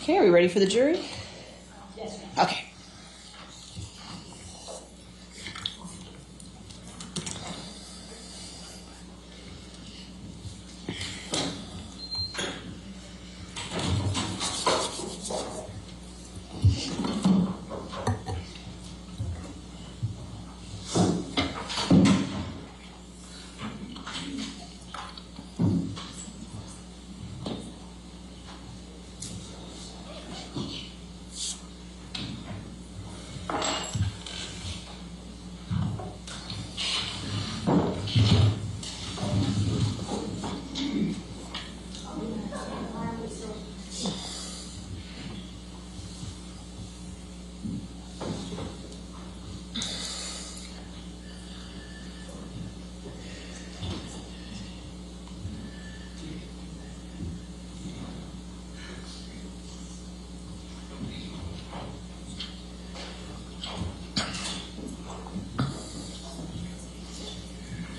Okay, are we ready for the jury? Yes, ma'am. Okay.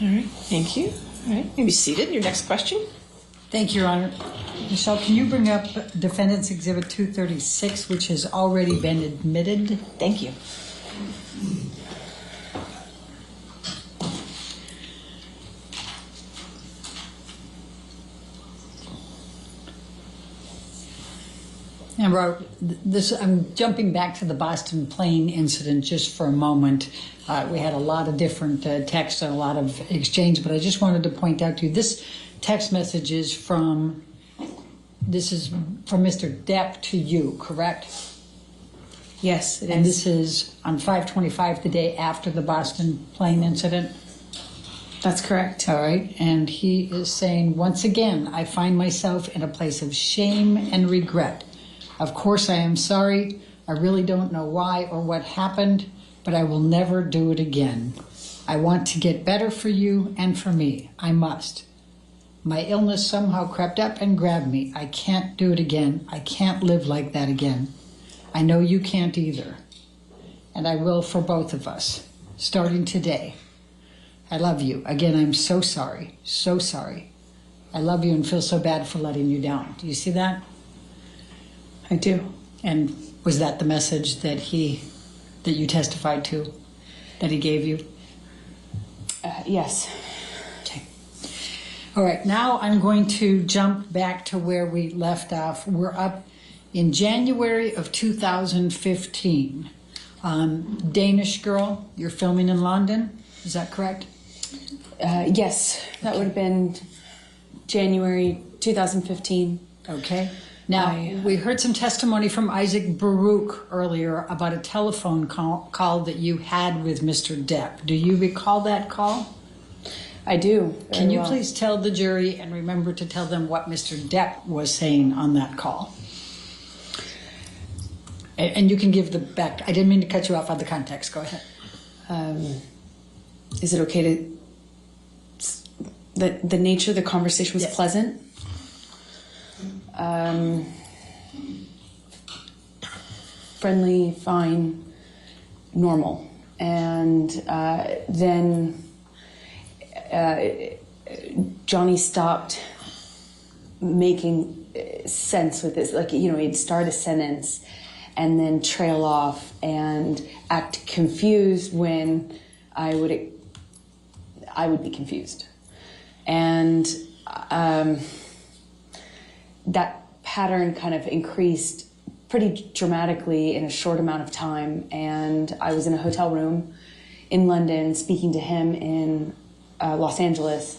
All right, thank you. All right, you may be seated. Your next question? Thank you, Your Honor. Michelle, can you bring up Defendant's Exhibit 236, which has already been admitted? Thank you. And Robert, I'm jumping back to the Boston plane incident just for a moment. We had a lot of different texts and a lot of exchange, but I just wanted to point out to you, this text message is from Mr. Depp to you, correct? Yes, it is. And this is on 5/25, the day after the Boston plane incident? That's correct. All right, and he is saying, once again, I find myself in a place of shame and regret. Of course, I am sorry. I really don't know why or what happened, but I will never do it again. I want to get better for you and for me. I must. My illness somehow crept up and grabbed me. I can't do it again. I can't live like that again. I know you can't either. And I will for both of us, starting today. I love you. Again, I'm so sorry. So sorry. I love you and feel so bad for letting you down. Do you see that? I do. And was that the message that you testified to, that he gave you? Yes. Okay. All right, now I'm going to jump back to where we left off. We're up in January of 2015. Danish Girl, you're filming in London, is that correct? Yes, that would have been January 2015. Okay. Now, we heard some testimony from Isaac Baruch earlier about a telephone call that you had with Mr. Depp. Do you recall that call? I do. Can you please tell the jury and remember to tell them what Mr. Depp was saying on that call? And you can give the back. I didn't mean to cut you off on the context. Go ahead. Is it okay to... The nature of the conversation was pleasant? Friendly, fine, normal. And then Johnny stopped making sense with this. Like, you know, he'd start a sentence and then trail off and act confused when I would be confused. And that pattern kind of increased pretty dramatically in a short amount of time. And I was in a hotel room in London speaking to him in Los Angeles.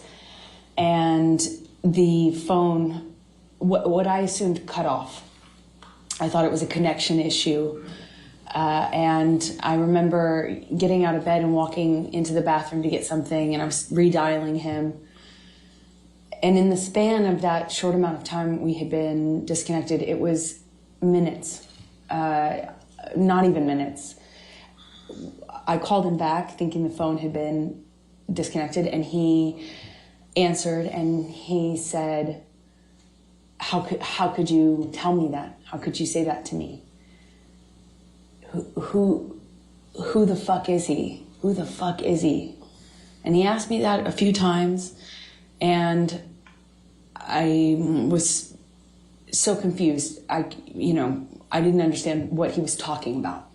And the phone, what I assumed, cut off. I thought it was a connection issue. And I remember getting out of bed and walking into the bathroom to get something, and I was redialing him. And in the span of that short amount of time we had been disconnected, it was minutes, not even minutes. I called him back thinking the phone had been disconnected, and he answered and he said, how could you tell me that? How could you say that to me? Who the fuck is he? Who the fuck is he? And he asked me that a few times, and I was so confused. I didn't understand what he was talking about.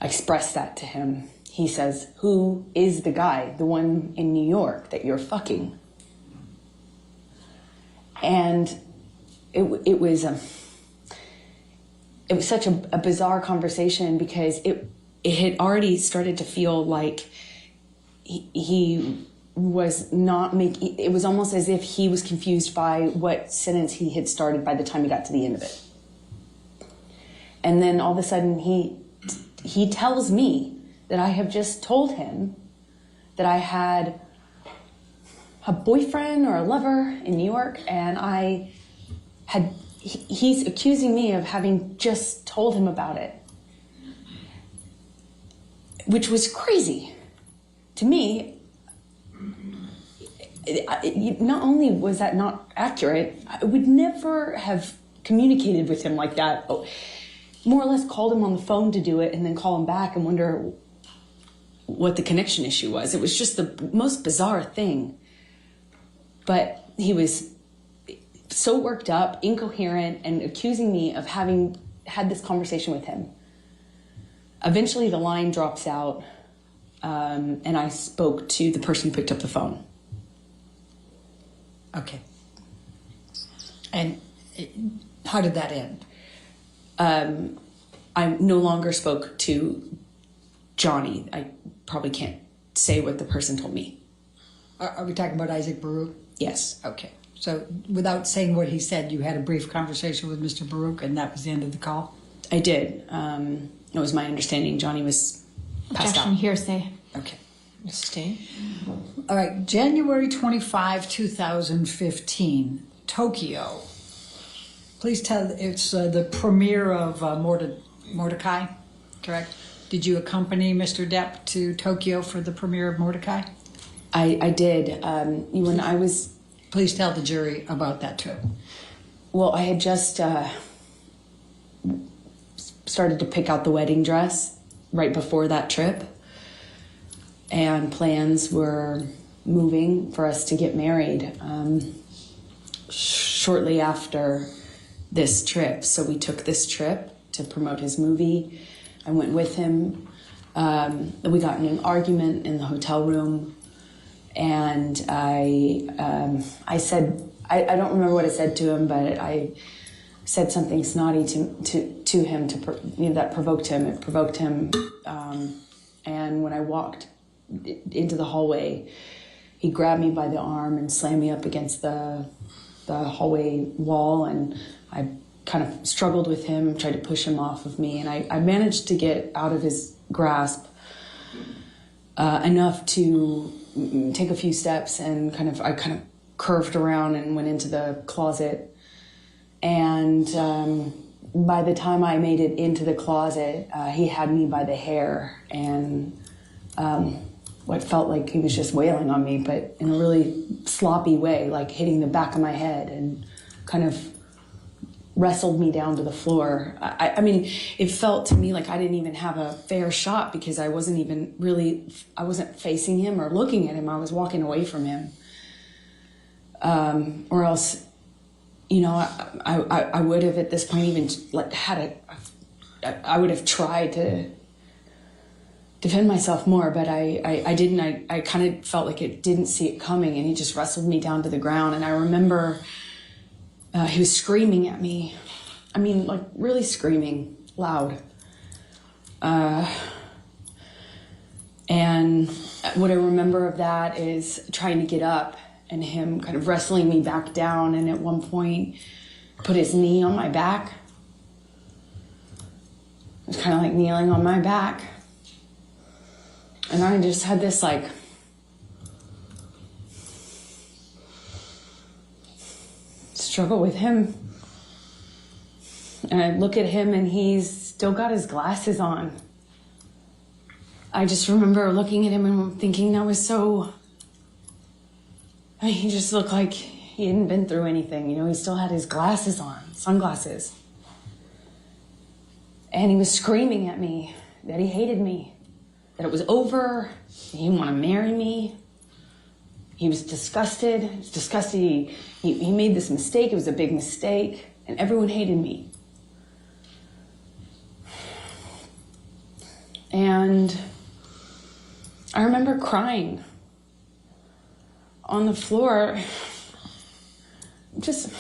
I expressed that to him. He says, "Who is the guy, the one in New York that you're fucking?" And it was such a bizarre conversation, because it had already started to feel like he was not making. It was almost as if he was confused by what sentence he had started by the time he got to the end of it. And then all of a sudden he tells me that I have just told him that I had a boyfriend or a lover in New York, and he's accusing me of having just told him about it, which was crazy to me. Not only was that not accurate, I would never have communicated with him like that. More or less called him on the phone to do it and then call him back and wonder what the connection issue was. It was just the most bizarre thing. But he was so worked up, incoherent, and accusing me of having had this conversation with him. Eventually the line drops out, and I spoke to the person who picked up the phone. Okay. And how did that end? I no longer spoke to Johnny. I probably can't say what the person told me. Are we talking about Isaac Baruch? Yes. Okay. So without saying what he said, you had a brief conversation with Mr. Baruch, and that was the end of the call? I did. It was my understanding Johnny was passed Objection, out. hearsay. Okay. Sustain. All right. January 25, 2015, Tokyo. Please tell, it's the premiere of Mordecai, correct? Did you accompany Mr. Depp to Tokyo for the premiere of Mordecai? I did. When I was... Please tell the jury about that trip. Well, I had just started to pick out the wedding dress right before that trip. And plans were moving for us to get married shortly after this trip. So we took this trip to promote his movie. I went with him. We got in an argument in the hotel room. And I said, I don't remember what I said to him, but I said something snotty to him that provoked him. It provoked him. And when I walked into the hallway, he grabbed me by the arm and slammed me up against the hallway wall. And I kind of struggled with him, tried to push him off of me. And I managed to get out of his grasp enough to take a few steps, and I kind of curved around and went into the closet. And by the time I made it into the closet, he had me by the hair, and what felt like he was just wailing on me, but in a really sloppy way, like hitting the back of my head, and kind of wrestled me down to the floor. I mean, it felt to me like I didn't even have a fair shot, because I wasn't facing him or looking at him. I was walking away from him. Or else, I would have at this point even I would have tried to defend myself more, but I didn't. I kind of felt like it didn't see it coming, and he just wrestled me down to the ground. And I remember he was screaming at me. I mean, like really screaming loud. And what I remember of that is trying to get up and him kind of wrestling me back down, and at one point put his knee on my back. It was kind of like kneeling on my back. And I just had this struggle with him. And I look at him and he's still got his glasses on. I just remember looking at him and thinking that was so... he just looked like he hadn't been through anything. He still had his glasses on, sunglasses. And he was screaming at me that he hated me, that it was over, that he didn't want to marry me. he was disgusted. He was disgusted. He made this mistake. It was a big mistake. And everyone hated me. And I remember crying on the floor. Just,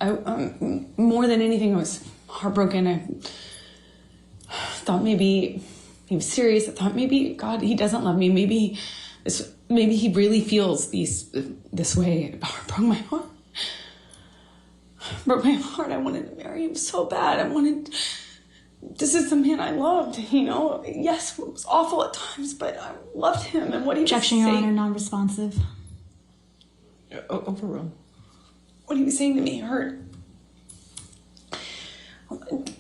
more than anything, I was heartbroken. I thought maybe he was serious. I thought maybe, God, he doesn't love me. Maybe he really feels this way. It broke my heart. Broke my heart. I wanted to marry him so bad. This is the man I loved, you know. Yes, it was awful at times, but I loved him and what he was saying. Objection, Your Honor, non-responsive. Overruled. What he was saying to me hurt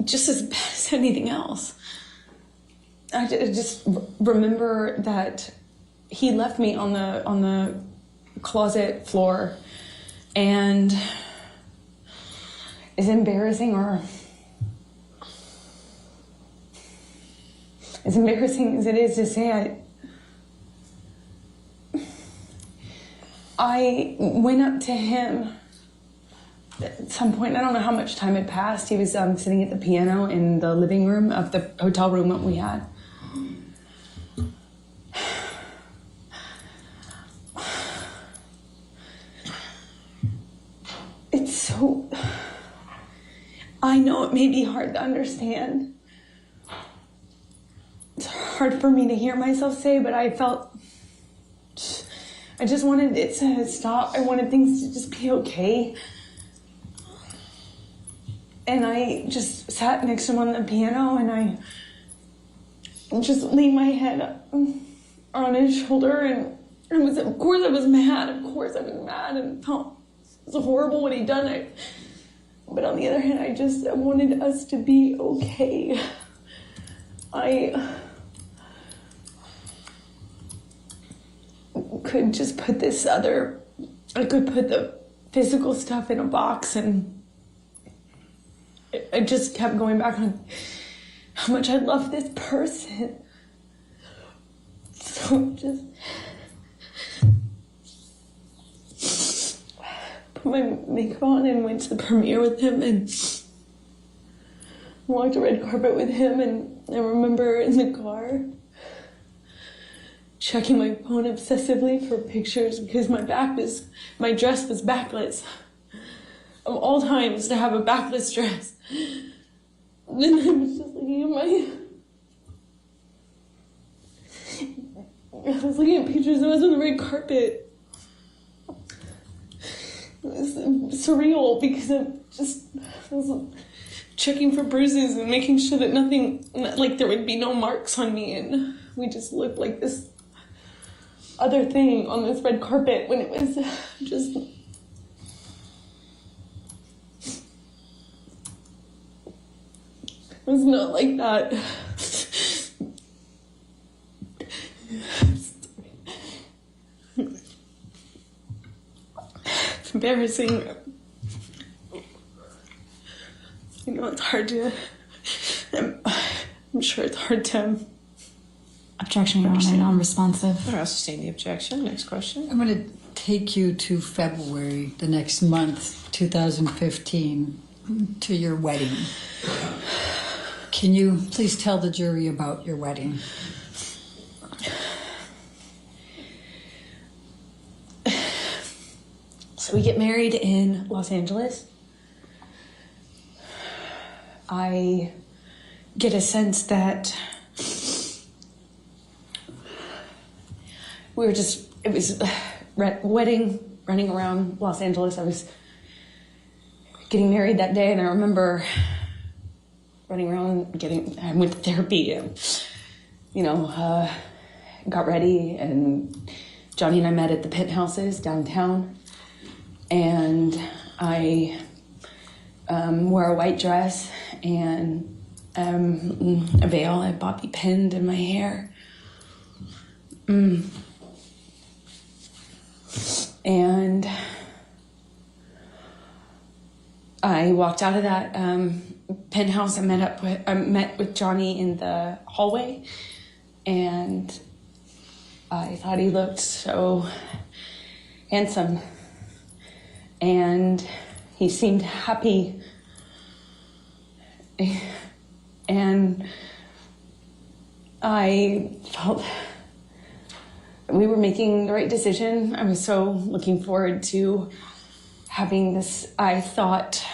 just as bad as anything else. I just remember that he left me on the closet floor, and as embarrassing as it is to say, I went up to him at some point. I don't know how much time had passed. He was sitting at the piano in the living room of the hotel room that we had. It's so... I know it may be hard to understand. It's hard for me to hear myself say, but I just wanted it to stop. I wanted things to just be okay. And I just sat next to him on the piano, and I just leaned my head on his shoulder, and of course I was mad. Of course I was mad and felt it was horrible what he'd done. But on the other hand, I wanted us to be okay. I could just put I could put the physical stuff in a box, and I just kept going back on how much I love this person. So just put my makeup on and went to the premiere with him and walked the red carpet with him. And I remember in the car checking my phone obsessively for pictures because my dress was backless. Of all times to have a backless dress. And then I was just looking at pictures that was on the red carpet. It was surreal because I was checking for bruises and making sure that there would be no marks on me, and we just looked like this other thing on this red carpet when it was just... It was not like that. It's embarrassing. You know, it's hard to... I'm sure it's hard to... Objection, Your Honor, non-responsive. I'll sustain the objection. Next question. I'm going to take you to February, the next month, 2015, to your wedding. Can you please tell the jury about your wedding? So we get married in Los Angeles. I get a sense that it was wedding, running around Los Angeles. I was getting married that day, and I remember running around I went to therapy and, got ready, and Johnny and I met at the Penthouses downtown, and I wore a white dress and a veil and bobby pinned in my hair. And I walked out of that penthouse and met with Johnny in the hallway, and I thought he looked so handsome, and he seemed happy, and I felt we were making the right decision. I was so looking forward to having this. I thought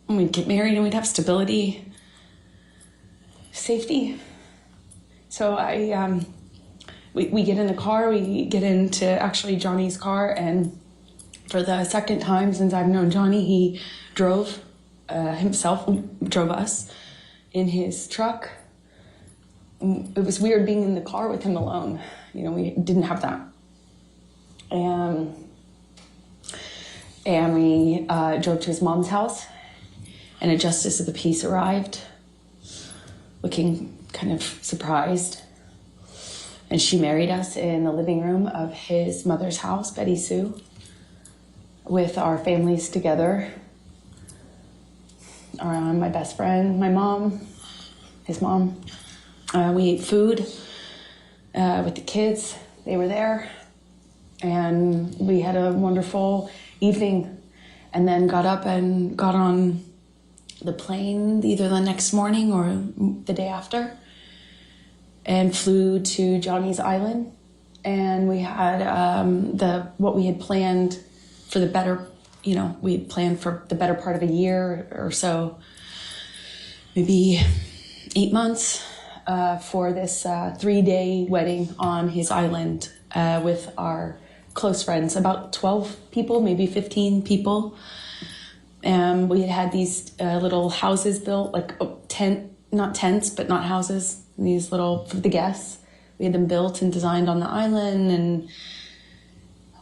we'd get married and we'd have stability, safety. So we get in the car, we get into actually Johnny's car, and for the second time since I've known Johnny, he drove drove us in his truck. It was weird being in the car with him alone. You know, we didn't have that. And we drove to his mom's house, and a justice of the peace arrived, looking kind of surprised. And she married us in the living room of his mother's house, Betty Sue, with our families together. My best friend, my mom, his mom. We ate food with the kids. They were there. And we had a wonderful evening, and then got up and got on the plane either the next morning or the day after, and flew to Johnny's Island. And we had what we had planned for the better, we had planned for the better part of a year or so, maybe 8 months, for this 3-day wedding on his island with our close friends, about 12 people, maybe 15 people. We had these little houses built, like not tents, but not houses, these little, for the guests. We had them built and designed on the island, and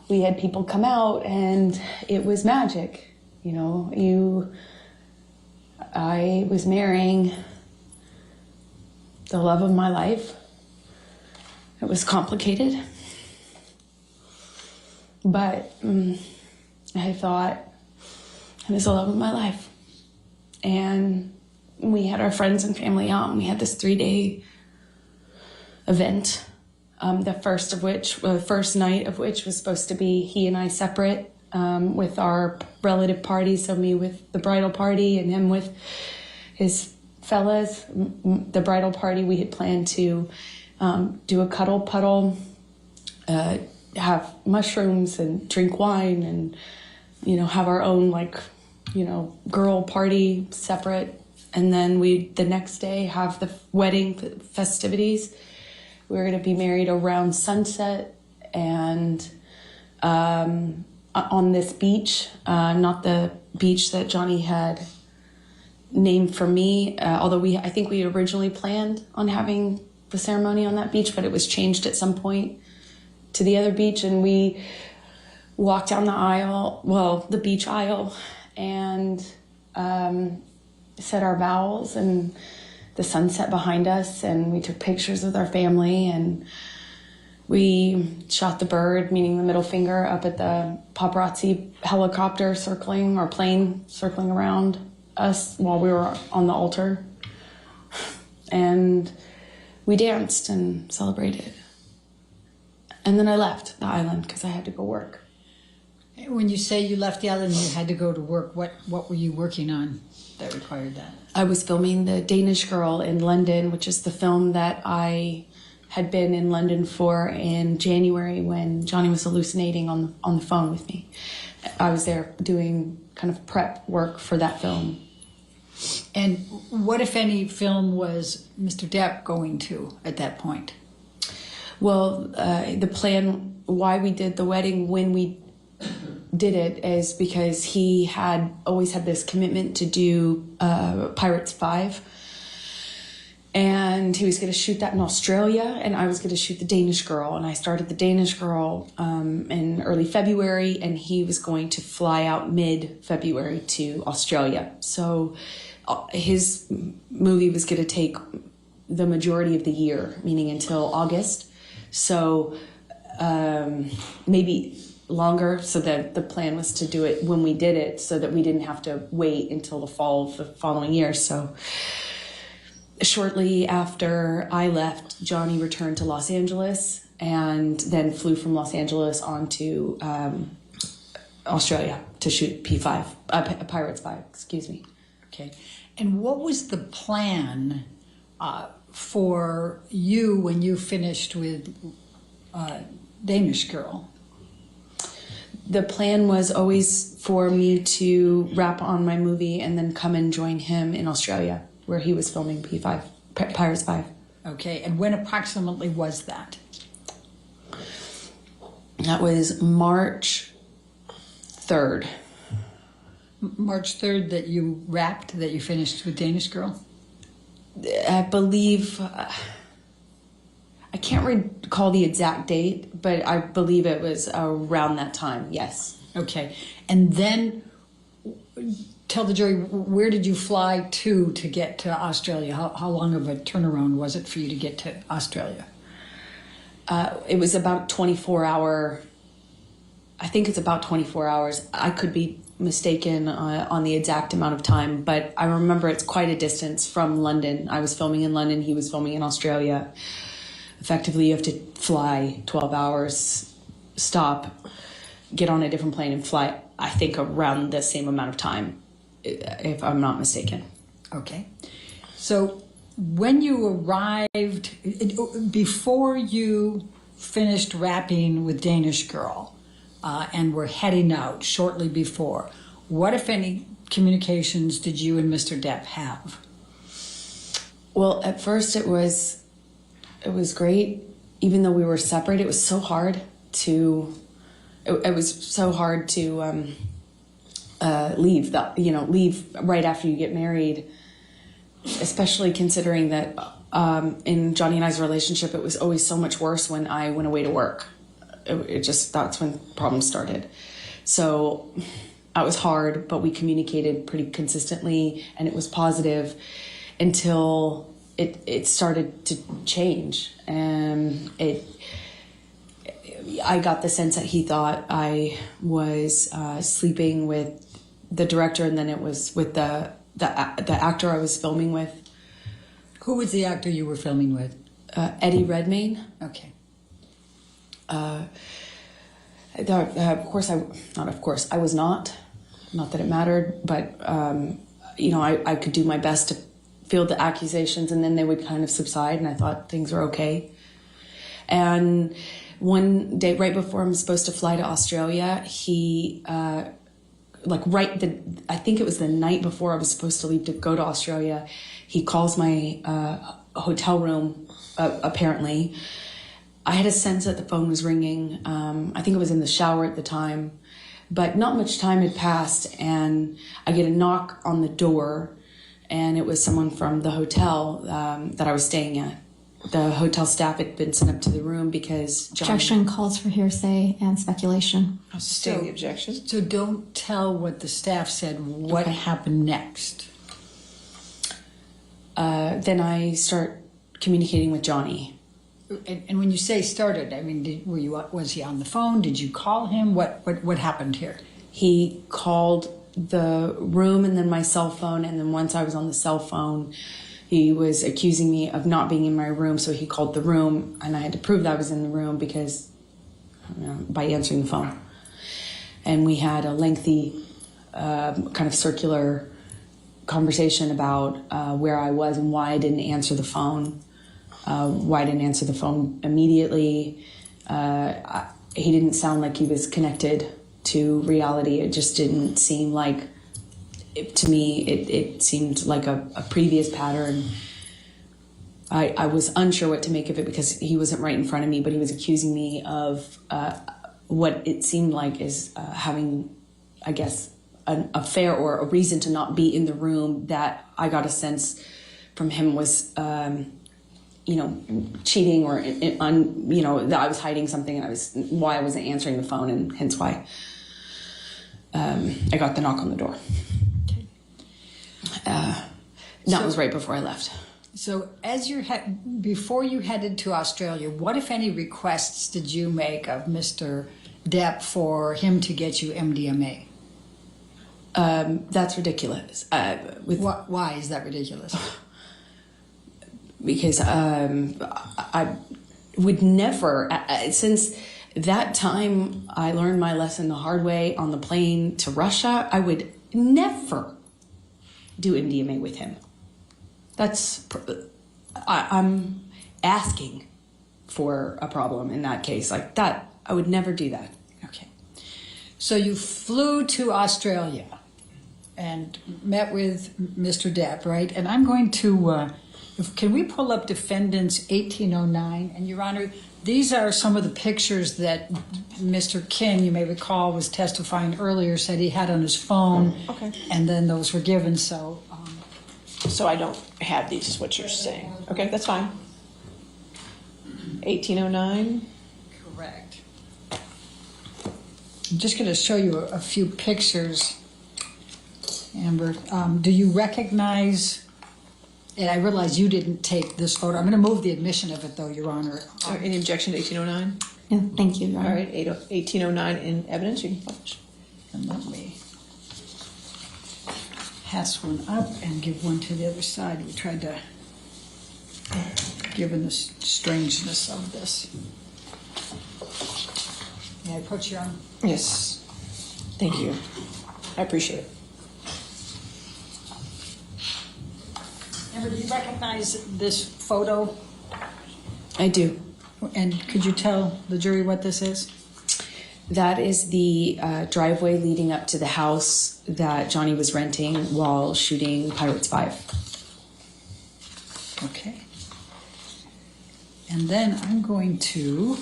we had people come out, and it was magic. I was marrying the love of my life. It was complicated, but I thought it was the love of my life. And we had our friends and family out, and we had this 3-day event. The first night of which was supposed to be he and I separate, with our relative parties. So me with the bridal party and him with his fellas. The bridal party, we had planned to do a cuddle puddle, have mushrooms and drink wine, and have our own girl party separate. And then the next day have the wedding festivities. We were going to be married around sunset, and on this beach, not the beach that Johnny had named for me, although I think we originally planned on having the ceremony on that beach, but it was changed at some point to the other beach. And we walked down the beach aisle, and said our vows, and the sunset behind us, and we took pictures with our family, and we shot the bird, meaning the middle finger, up at the paparazzi helicopter plane circling around us while we were on the altar. And we danced and celebrated. And then I left the island because I had to go work. When you say you left the island and you had to go to work, what were you working on that required that? I was filming The Danish Girl in London, which is the film that I had been in London for in January when Johnny was hallucinating on the phone with me. I was there doing kind of prep work for that film. And what, if any, film was Mr. Depp going to at that point? Well, the plan, why we did the wedding when we did it, is because he had always had this commitment to do Pirates 5. And he was going to shoot that in Australia, and I was going to shoot The Danish Girl. And I started The Danish Girl in early February, and he was going to fly out mid-February to Australia. So his movie was going to take the majority of the year, meaning until August. So maybe longer, so that the plan was to do it when we did it, so that we didn't have to wait until the fall of the following year. So shortly after I left, Johnny returned to Los Angeles, and then flew from Los Angeles on to Australia to shoot Pirates 5, excuse me. Okay. And what was the plan for you when you finished with Danish Girl? The plan was always for me to wrap on my movie and then come and join him in Australia, where he was filming Pirates 5. Okay, and when approximately was that? That was March 3rd. March 3rd that you wrapped, that you finished with Danish Girl? I believe, I can't recall the exact date, but I believe it was around that time, yes. Okay, and then tell the jury, where did you fly to get to Australia? How long of a turnaround was it for you to get to Australia? It was about 24 hour, I think it's about 24 hours. I could be mistaken on the exact amount of time, but I remember it's quite a distance from London. I was filming in London, he was filming in Australia. Effectively, you have to fly 12 hours, stop, get on a different plane and fly, I think, around the same amount of time, if I'm not mistaken. Okay. So when you arrived, before you finished wrapping with Danish Girl and were heading out shortly before, what, if any, communications did you and Mr. Depp have? Well, at first it was great. Even though we were separated, it was so hard to leave right after you get married, especially considering that in Johnny and I's relationship, it was always so much worse when I went away to work. That's when problems started. So that was hard, but we communicated pretty consistently, and it was positive until it started to change. And I got the sense that he thought I was sleeping with the director, and then it was with the actor I was filming with. Who was the actor you were filming with? Eddie Redmayne. Okay. I was not that it mattered, but I could do my best to field the accusations, and then they would kind of subside, and I thought things were okay. And one day, right before I'm supposed to fly to Australia, he, I think it was the night before I was supposed to leave to go to Australia, he calls my hotel room, apparently. I had a sense that the phone was ringing. I think it was in the shower at the time, but not much time had passed, and I get a knock on the door, and it was someone from the hotel that I was staying at. The hotel staff had been sent up to the room because Johnny... Objection calls for hearsay and speculation. I'll sustain the objection. So don't tell what the staff said. What happened next? Then I start communicating with Johnny. And when you say started, I mean, was he on the phone? Did you call him? What happened here? He called the room and then my cell phone, and then once I was on the cell phone, he was accusing me of not being in my room, so he called the room, and I had to prove that I was in the room because, by answering the phone. And we had a lengthy kind of circular conversation about where I was and why I didn't answer the phone. Why I didn't answer the phone immediately. He didn't sound like he was connected to reality. It just didn't seem like, to me, it seemed like a previous pattern. I was unsure what to make of it because he wasn't right in front of me, but he was accusing me of what it seemed like is having, I guess, an affair or a reason to not be in the room that I got a sense from him was... cheating or that I was hiding something, and why I wasn't answering the phone, and hence why I got the knock on the door. Okay. That was right before I left. So before you headed to Australia, what, if any, requests did you make of Mr. Depp for him to get you MDMA? That's ridiculous. Why is that ridiculous? Because would never, since that time I learned my lesson the hard way on the plane to Russia, I would never do MDMA with him. I'm asking for a problem in that case. Like that, I would never do that. Okay. So you flew to Australia and met with Mr. Depp, right? And I'm going to, can we pull up Defendants 1809? And Your Honor, these are some of the pictures that Mr. King, you may recall, was testifying earlier, said he had on his phone. Okay. And then those were given, so. So I don't have these, is what you're saying. Okay, that's fine. 1809. Correct. I'm just going to show you a few pictures, Amber. Do you recognize, and I realize you didn't take this photo. I'm going to move the admission of it, though, Your Honor. Any objection to 1809? Yeah, thank you, Your All Honor. right, 1809 in evidence. You can publish. And let me pass one up and give one to the other side. We tried to, given the strangeness of this. May I approach Your Honor? Yes. Thank you. I appreciate it. Amber, do you recognize this photo? I do. And could you tell the jury what this is? That is the driveway leading up to the house that Johnny was renting while shooting Pirates 5. Okay. And then I'm going to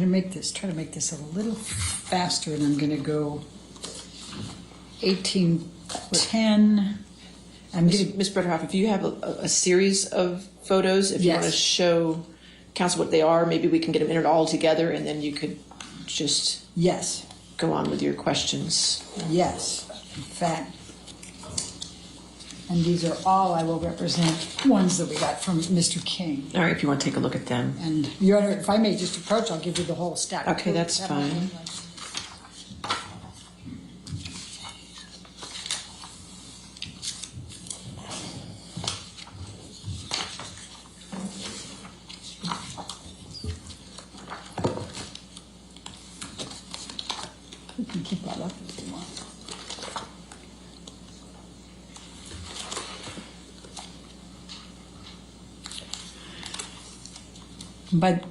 make this, try to make this a little faster, and I'm going to go 1810. Ms. Bretterhoff, if you have a series of photos, if you want to show counsel what they are, maybe we can get them entered all together, and then you could just Yes. go on with your questions. Yes. In fact, and these are all, I will represent ones that we got from Mr. King. All right, if you want to take a look at them. And Your Honor, if I may just approach, I'll give you the whole stack. Okay, that's fine. You can keep that up if you want.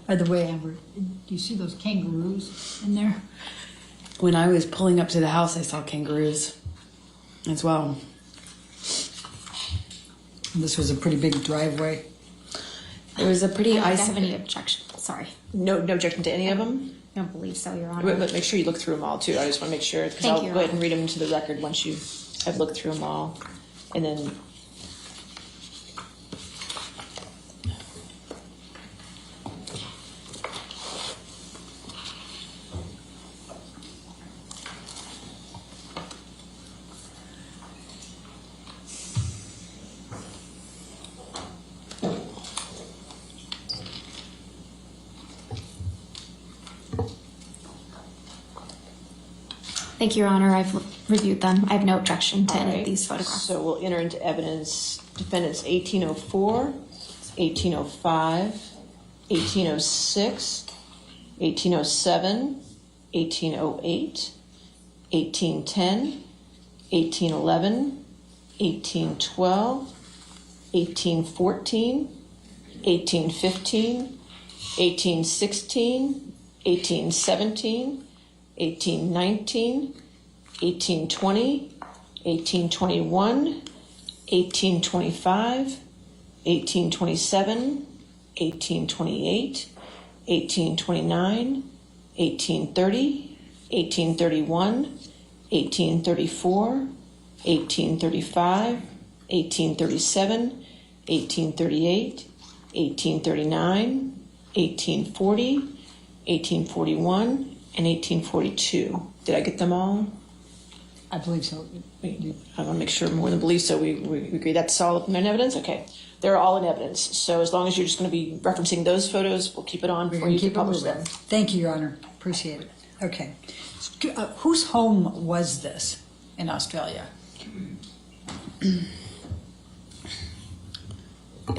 By the way, Amber, do you see those kangaroos in there? When I was pulling up to the house, I saw kangaroos as well. This was a pretty big driveway. It was a pretty I don't icy. have any objection. Sorry. No objection to any of them? I don't believe so, Your Honor. But make sure you look through them all, too. I just want to make sure, because Thank I'll you, go ahead Your and read them into the record once you have looked through them all. And then Thank you, Your Honor. I've reviewed them. I have no objection to any Alright, of these photographs. So we'll enter into evidence defendants 1804, 1805, 1806, 1807, 1808, 1810, 1811, 1812, 1814, 1815, 1816, 1817, 1819, 1820, 1821, 1825, 1827, 1828, 1829, 1830, 1831, 1834, 1835, 1837, 1838, 1839, 1840, 1841, and 1842. Did I get them all? I believe so. I want to make sure more than believe so. We agree that's all in evidence? Okay. They're all in evidence. So as long as you're just going to be referencing those photos, we'll keep it on for you to publish them. Thank you, Your Honor. Appreciate it. Okay. Whose home was this in Australia?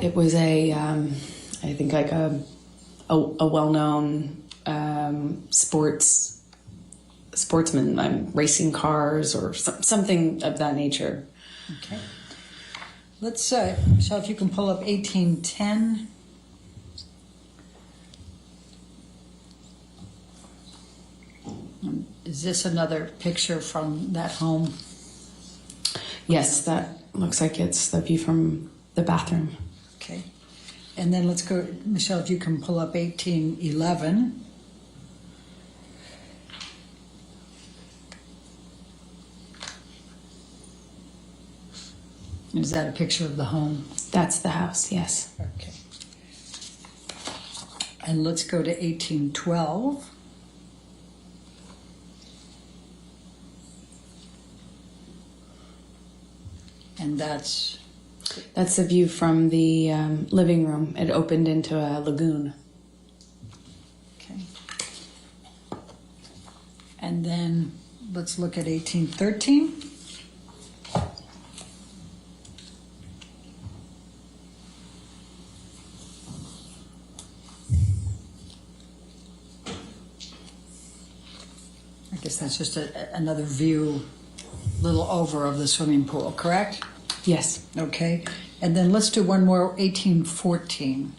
It was I think like a a well-known sportsman, racing cars or something of that nature. Okay. Let's, Michelle, if you can pull up 1810. Is this another picture from that home? Yes, that looks like it's the view from the bathroom. Okay. And then let's go, Michelle, if you can pull up 1811. Is that a picture of the home? That's the house, yes. Okay. And let's go to 1812. And that's the view from the living room. It opened into a lagoon. okay. And then let's look at 1813. I guess that's just another view, little over of the swimming pool, correct? Yes. Okay, and then let's do one more, 1814.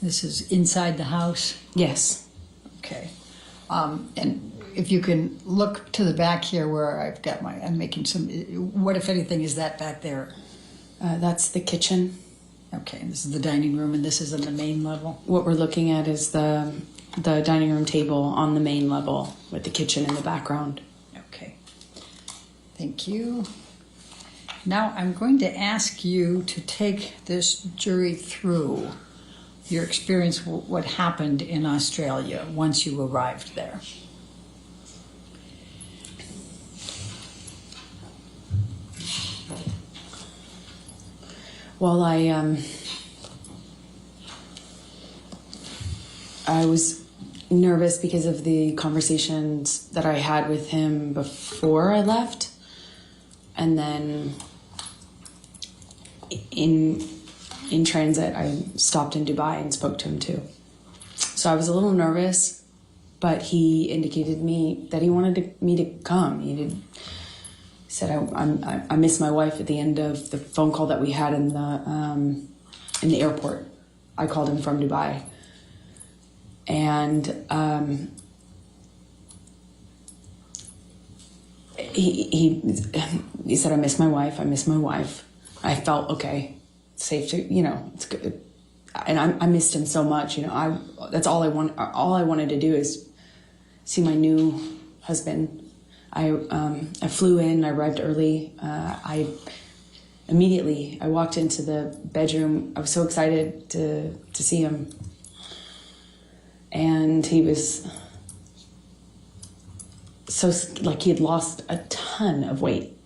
This is inside the house? Yes. Okay. And if you can look to the back here where I've got I'm making some, what if anything is that back there? That's the kitchen. Okay, and this is the dining room and this is on the main level? What we're looking at is the dining room table on the main level with the kitchen in the background. Okay. Thank you. Now I'm going to ask you to take this jury through your experience, what happened in Australia once you arrived there. Well, I was nervous because of the conversations that I had with him before I left. And then in transit, I stopped in Dubai and spoke to him too. So I was a little nervous, but he indicated me that he wanted me to come. He said, I miss my wife at the end of the phone call that we had in the airport. I called him from Dubai. And he said, I miss my wife. I felt, okay, safe to, it's good. And I missed him so much, that's all I wanted to do is see my new husband. I flew in, I arrived early. I walked into the bedroom. I was so excited to see him. And he was so, he had lost a ton of weight.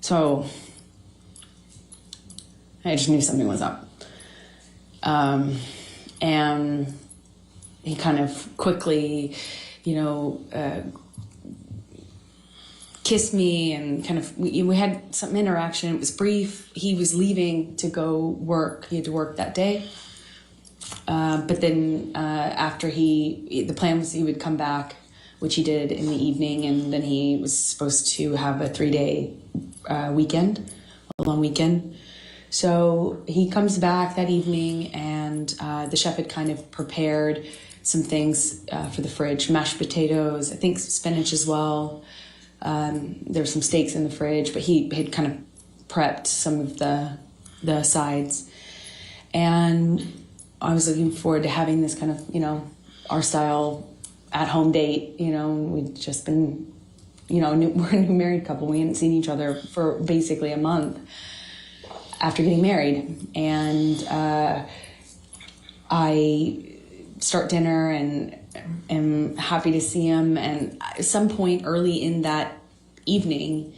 So I just knew something was up. And he kind of quickly, kissed me and kind of, we had some interaction. It was brief. He was leaving to go work. He had to work that day. But then after the plan was he would come back, which he did in the evening, and then he was supposed to have a 3-day weekend, a long weekend. So he comes back that evening, and the chef had kind of prepared some things for the fridge, mashed potatoes, I think spinach as well. There's some steaks in the fridge, but he had kind of prepped some of the sides. And I was looking forward to having this kind of, our style at-home date. We'd just been, we're a new married couple. We hadn't seen each other for basically a month after getting married. And I start dinner and am happy to see him. And at some point early in that evening,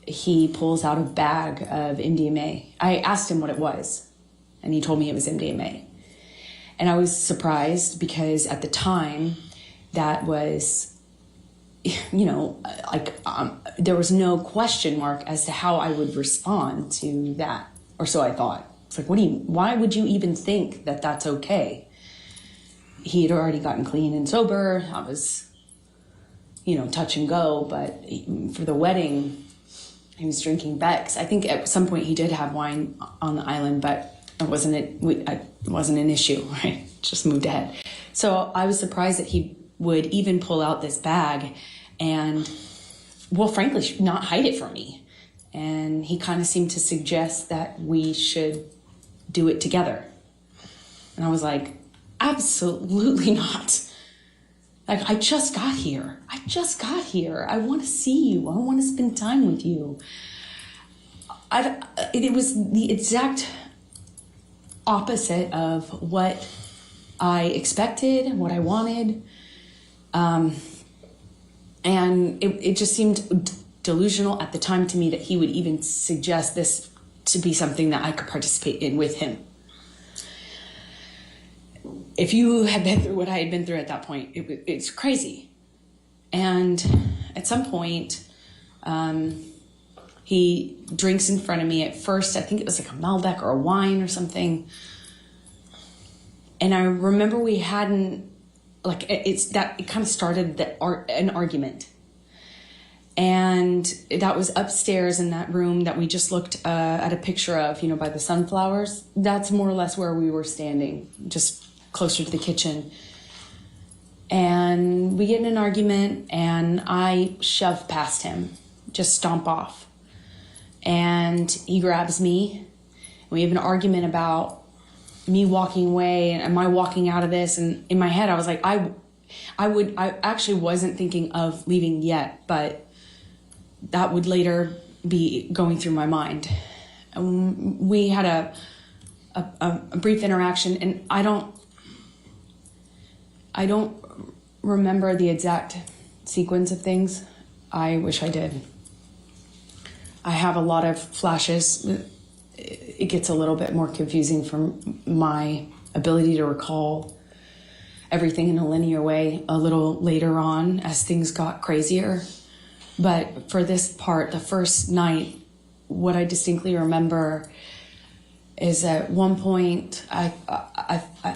he pulls out a bag of MDMA. I asked him what it was, and he told me it was MDMA. And I was surprised because at the time, that was there was no question mark as to how I would respond to that, or so I thought. It's like, why would you even think that that's okay? He had already gotten clean and sober. I was, touch and go, but for the wedding, he was drinking Beck's. I think at some point he did have wine on the island, but it wasn't an issue, right? Just moved ahead. So I was surprised that he would even pull out this bag and, well, frankly, not hide it from me. And he kind of seemed to suggest that we should do it together. And I was like, absolutely not. Like, I just got here. I want to see you. I want to spend time with you. It was the exact opposite of what I expected, what I wanted. And it just seemed delusional at the time to me that he would even suggest this to be something that I could participate in with him. If you had been through what I had been through at that point, it's crazy. And at some point, he drinks in front of me. At first, I think it was like a Malbec or a wine or something. And I remember we hadn't, it kind of started an argument. And that was upstairs in that room that we just looked at a picture of, by the sunflowers. That's more or less where we were standing, just closer to the kitchen. And we get in an argument, and I shove past him, just stomp off. And he grabs me. We have an argument about me walking away and am I walking out of this? And in my head, I was like, I actually wasn't thinking of leaving yet, but that would later be going through my mind. And we had a brief interaction, and I don't remember the exact sequence of things. I wish I did. I have a lot of flashes. It gets a little bit more confusing from my ability to recall everything in a linear way a little later on as things got crazier. But for this part, the first night, what I distinctly remember is at one point, I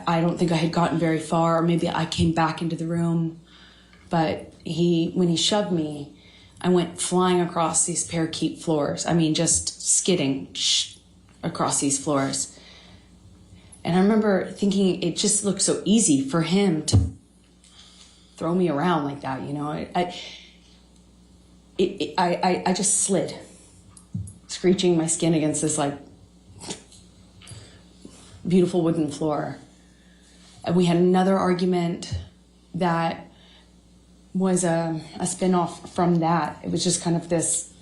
don't think I had gotten very far, or maybe I came back into the room, but when he shoved me, I went flying across these parakeet floors. I mean, just skidding across these floors. And I remember thinking it just looked so easy for him to throw me around like that, I just slid, screeching my skin against this beautiful wooden floor. And we had another argument that was a spin-off from that. It was just kind of this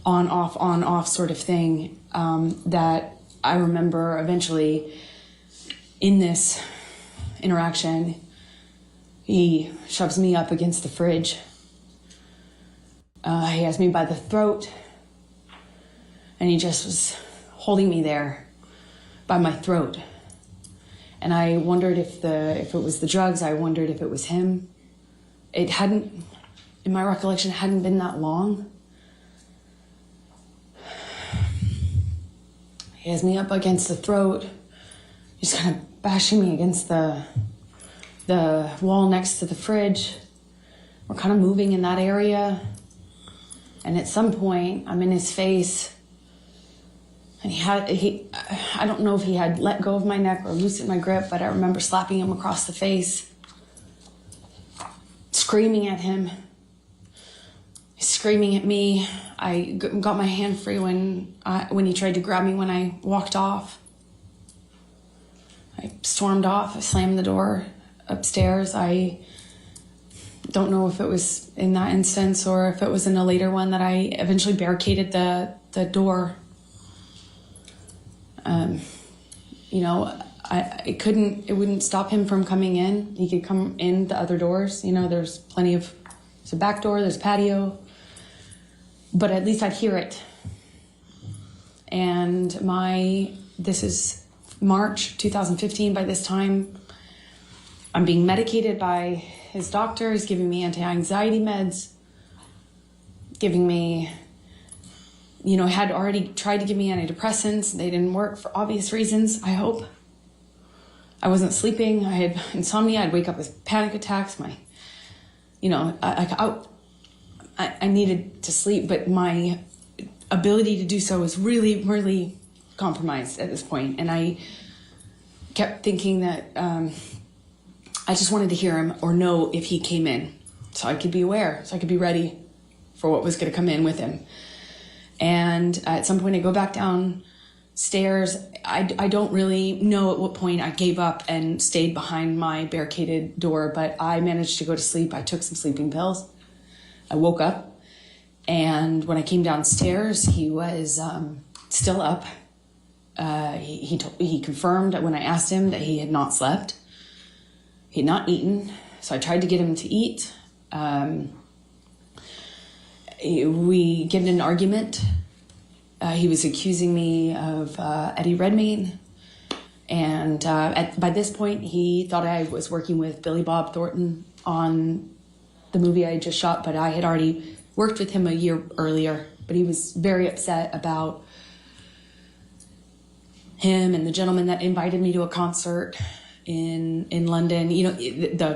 on-off sort of thing that I remember eventually in this interaction, he shoves me up against the fridge. He has me by the throat, and he just was holding me there by my throat. And I wondered if it was the drugs. I wondered if it was him. It hadn't, in my recollection, hadn't been that long. He has me up against the throat. He's kind of bashing me against the wall next to the fridge. We're kind of moving in that area. And at some point, I'm in his face. And I don't know if he had let go of my neck or loosened my grip, but I remember slapping him across the face, screaming at him. He's screaming at me. I got my hand free when he tried to grab me when I walked off. I stormed off. I slammed the door upstairs. I don't know if it was in that instance or if it was in a later one that I eventually barricaded the door. It wouldn't stop him from coming in. He could come in the other doors. There's a back door, there's patio, but at least I'd hear it. And this is March 2015 by this time. I'm being medicated by his doctor. He's giving me anti-anxiety meds. giving me, had already tried to give me antidepressants. They didn't work for obvious reasons, I hope. I wasn't sleeping. I had insomnia. I'd wake up with panic attacks. I needed to sleep, but my ability to do so was really, really compromised at this point. And I kept thinking that I just wanted to hear him or know if he came in so I could be aware, so I could be ready for what was going to come in with him. And at some point I go back downstairs. I don't really know at what point I gave up and stayed behind my barricaded door, but I managed to go to sleep. I took some sleeping pills. I woke up, and when I came downstairs, he was still up. He confirmed when I asked him that he had not slept. He had not eaten, so I tried to get him to eat. We get in an argument. He was accusing me of Eddie Redmayne, and by this point, he thought I was working with Billy Bob Thornton on the movie I just shot, but I had already worked with him a year earlier. But he was very upset about him and the gentleman that invited me to a concert in London.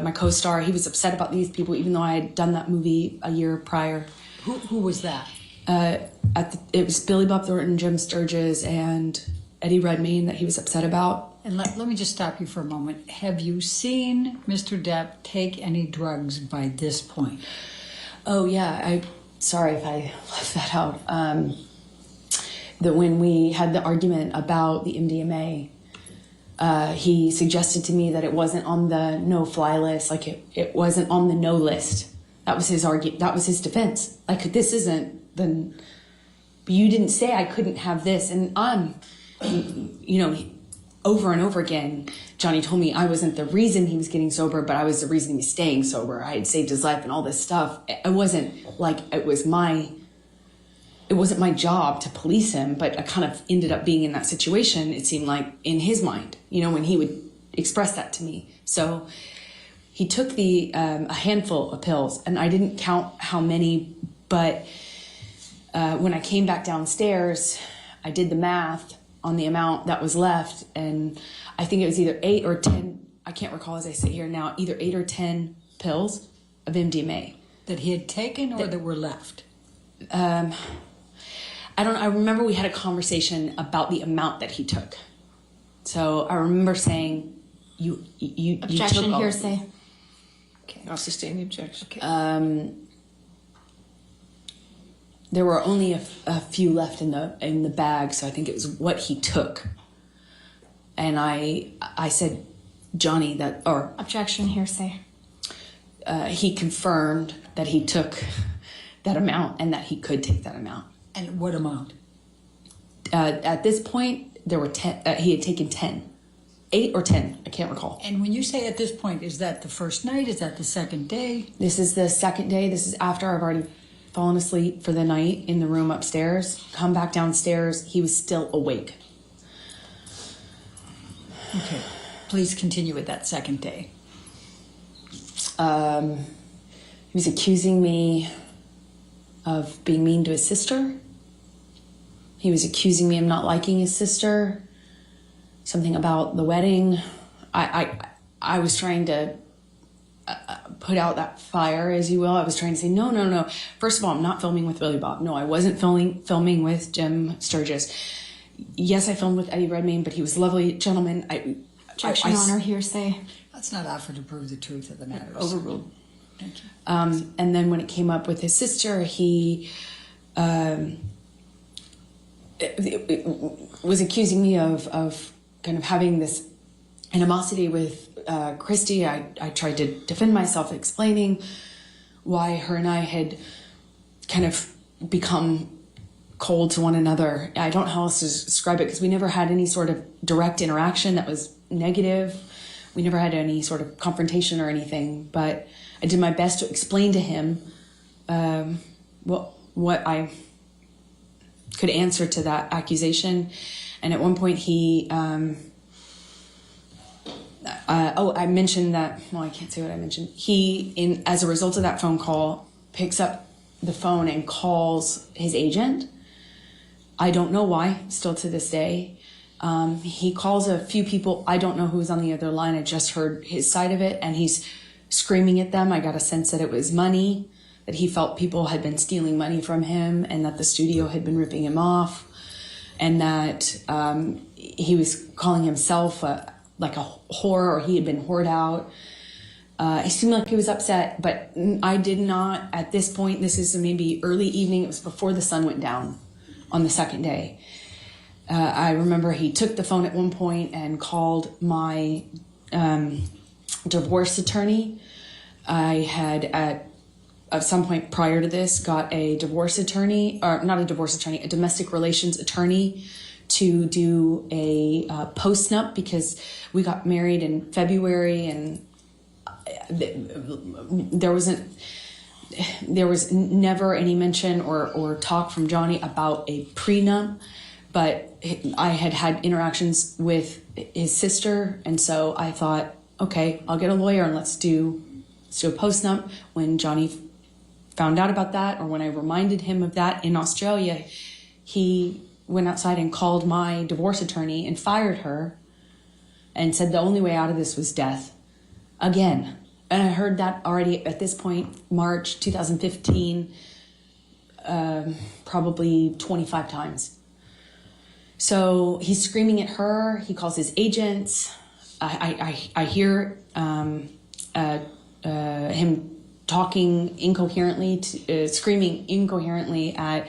My co-star, he was upset about these people, even though I had done that movie a year prior. Who was that? It was Billy Bob Thornton, Jim Sturgis, and Eddie Redmayne that he was upset about. And let me just stop you for a moment. Have you seen Mr. Depp take any drugs by this point? Oh, yeah. Sorry if I left that out. That when we had the argument about the MDMA, he suggested to me that it wasn't on the no-fly list, like it wasn't on the no list. That was his that was his defense. Like, this isn't the... You didn't say I couldn't have this. And over and over again, Johnny told me I wasn't the reason he was getting sober, but I was the reason he was staying sober. I had saved his life and all this stuff. It wasn't like it wasn't my job to police him, but I kind of ended up being in that situation, it seemed like, in his mind, when he would express that to me. So he took a handful of pills, and I didn't count how many, but when I came back downstairs, I did the math on the amount that was left, and I think it was either 8 or 10, I can't recall as I sit here now, either 8 or 10 pills of MDMA. That he had taken or that were left? I don't know. I remember we had a conversation about the amount that he took. So I remember saying, you Objection, took all hearsay. Okay, I'll sustain the objection. Okay. There were only a few left in the bag, so I think it was what he took. And I said, Johnny, Objection, hearsay. He confirmed that he took that amount and that he could take that amount. And what amount? At this point, there were 10. He had taken 10. 8 or 10, I can't recall. And when you say at this point, is that the first night? Is that the second day? This is the second day. This is after I've already fallen asleep for the night in the room upstairs. Come back downstairs, he was still awake. Okay, please continue with that second day. He was accusing me of being mean to his sister. He was accusing me of not liking his sister. Something about the wedding. I was trying to put out that fire, as you will. I was trying to say, no. First of all, I'm not filming with Billy Bob. No, I wasn't filming with Jim Sturgis. Yes, I filmed with Eddie Redmayne, but he was a lovely gentleman. Objection, Honor, hearsay. Let's not offer to prove the truth of the matter. Overruled. Thank you. And then when it came up with his sister, he was accusing me of kind of having this animosity with Christy. I tried to defend myself, explaining why her and I had kind of become cold to one another. I don't know how else to describe it, because we never had any sort of direct interaction that was negative. We never had any sort of confrontation or anything, but I did my best to explain to him what I could answer to that accusation. And at one point he, I mentioned that, well, I can't say what I mentioned. He, as a result of that phone call, picks up the phone and calls his agent. I don't know why, still to this day. He calls a few people. I don't know who's on the other line. I just heard his side of it, and he's screaming at them. I got a sense that it was money, that he felt people had been stealing money from him, and that the studio had been ripping him off, and that he was calling himself like a whore, or he had been whored out. He seemed like he was upset, but I did not, at this point, this is maybe early evening, it was before the sun went down on the second day. I remember he took the phone at one point and called my divorce attorney. I had at some point prior to this got a divorce attorney, or not a divorce attorney, a domestic relations attorney to do a post-nup, because we got married in February, and there was never any mention or talk from Johnny about a prenup, but I had had interactions with his sister, and so I thought, okay, I'll get a lawyer and let's do a post-nup. When Johnny found out about that, or when I reminded him of that in Australia, he went outside and called my divorce attorney and fired her and said the only way out of this was death. Again. And I heard that already at this point, March 2015, probably 25 times. So he's screaming at her. He calls his agents. I hear him talking incoherently, screaming incoherently at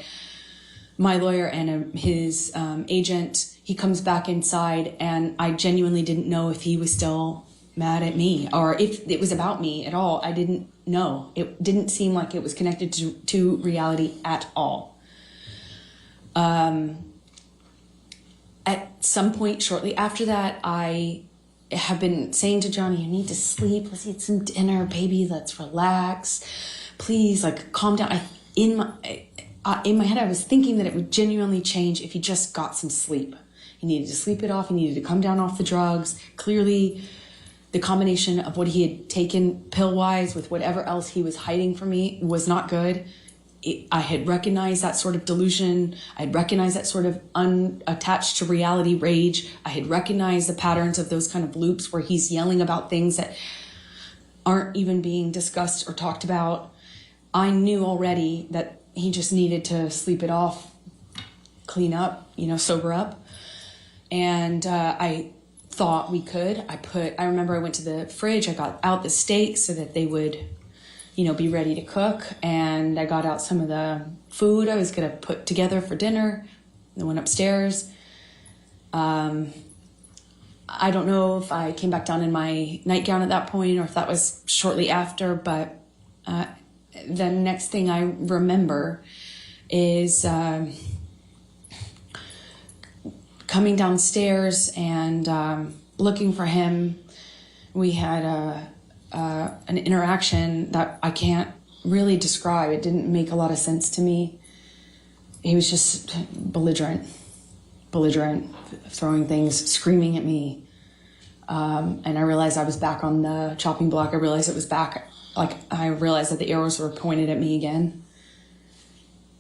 my lawyer and his agent. He comes back inside, and I genuinely didn't know if he was still mad at me or if it was about me at all. I didn't know. It didn't seem like it was connected to reality at all. At some point shortly after that, I have been saying to Johnny, you need to sleep. Let's eat some dinner, baby. Let's relax. Please, like, calm down. In my head, I was thinking that it would genuinely change if he just got some sleep. He needed to sleep it off. He needed to come down off the drugs. Clearly, the combination of what he had taken pill-wise with whatever else he was hiding from me was not good. I had recognized that sort of delusion. I had recognized that sort of unattached to reality rage. I had recognized the patterns of those kind of loops where he's yelling about things that aren't even being discussed or talked about. I knew already that he just needed to sleep it off, clean up, sober up. And I thought we could. I remember I went to the fridge, I got out the steaks so that they would, be ready to cook. And I got out some of the food I was going to put together for dinner. I went upstairs. I don't know if I came back down in my nightgown at that point or if that was shortly after, but the next thing I remember is coming downstairs and looking for him. We had an interaction that I can't really describe. It didn't make a lot of sense to me. He was just belligerent, throwing things, screaming at me. And I realized I was back on the chopping block. I realized it was back. I realized that the arrows were pointed at me again.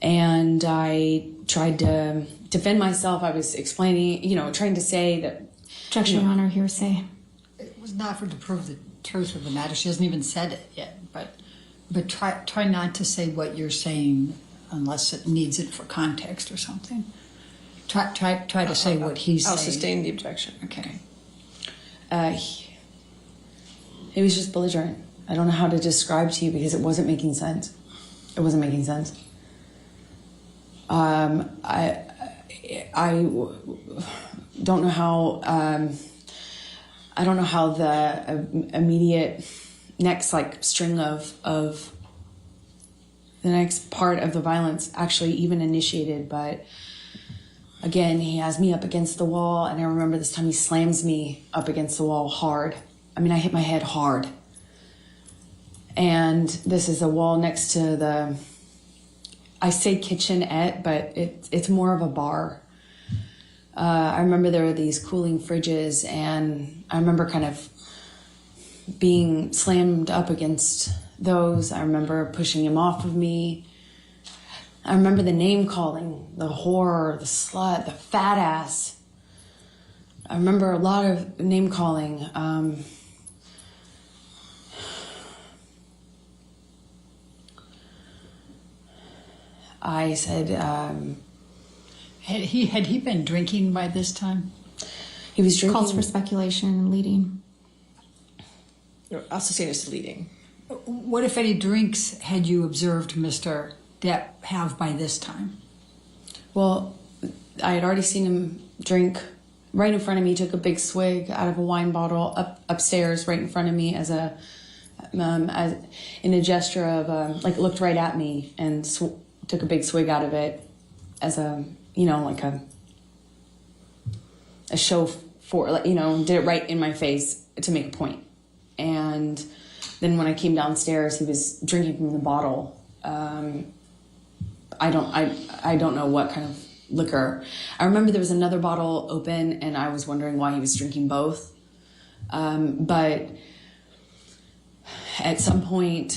And I tried to defend myself. I was explaining, trying to say that... Objection, Your Honor, hearsay. It was not for to prove the truth of the matter. She hasn't even said it yet. But try not to say what you're saying unless it needs it for context or something. Try to say what he's saying. I'll sustain the objection. Okay. He was just belligerent. I don't know how to describe to you because it wasn't making sense. It wasn't making sense. I don't know how. I don't know how the immediate next string of the next part of the violence actually even initiated, but again, he has me up against the wall, and I remember this time he slams me up against the wall hard. I mean, I hit my head hard. And this is a wall next to the, I say kitchenette, but it's more of a bar. I remember there were these cooling fridges, and I remember kind of being slammed up against those. I remember pushing him off of me. I remember the name calling, the whore, the slut, the fat ass. I remember a lot of name calling. I said, Had he been drinking by this time? he was drinking. Calls for speculation and leading. I'll sustain as leading. What, if any, drinks had you observed Mr. Depp have by this time? Well, I had already seen him drink right in front of me. He took a big swig out of a wine bottle upstairs right in front of me as in a gesture of like looked right at me and took a big swig out of it as a, you know, like a show for, like, you know, did it right in my face to make a point. And then when I came downstairs, he was drinking from the bottle. I don't know what kind of liquor. I remember there was another bottle open and I was wondering why he was drinking both. But at some point,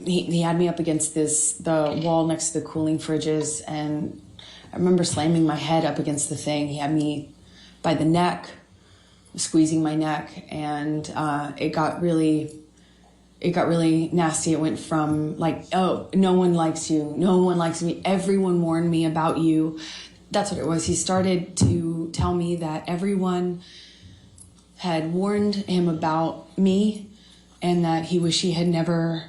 he had me up against the wall next to the cooling fridges, and I remember slamming my head up against the thing. He had me by the neck, squeezing my neck, and it got really nasty. It went from like, oh, no one likes you, no one likes me, everyone warned me about you. That's what it was. He started to tell me that everyone had warned him about me and that he wished he had never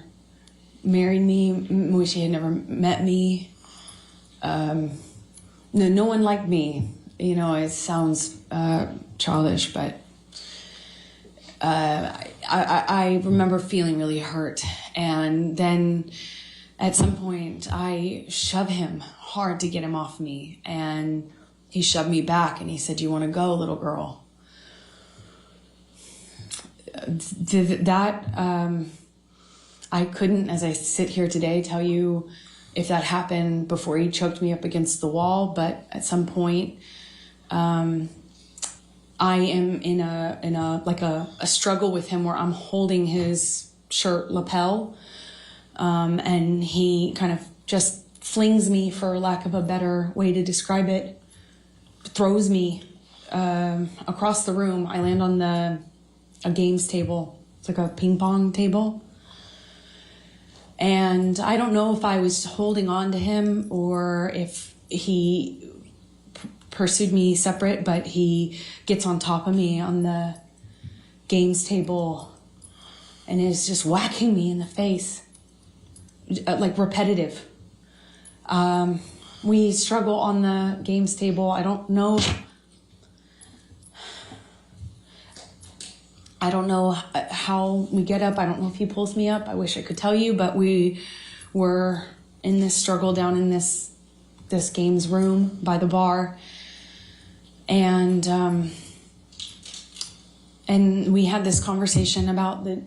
married me, wish he had never met me. No one liked me. You know, it sounds childish, but I remember feeling really hurt. And then at some point I shoved him hard to get him off me, and he shoved me back and he said, "Do you want to go, little girl?" I couldn't, as I sit here today, tell you if that happened before he choked me up against the wall, but at some point, I am in a struggle with him where I'm holding his shirt lapel, and he kind of just flings me, for lack of a better way to describe it, throws me across the room. I land on a games table. It's like a ping pong table. And I don't know if I was holding on to him or if he pursued me separate, but he gets on top of me on the games table and is just whacking me in the face, like repetitive. We struggle on the games table. I don't know how we get up. I don't know if he pulls me up. I wish I could tell you, but we were in this struggle down in this games room by the bar. And we had this conversation about the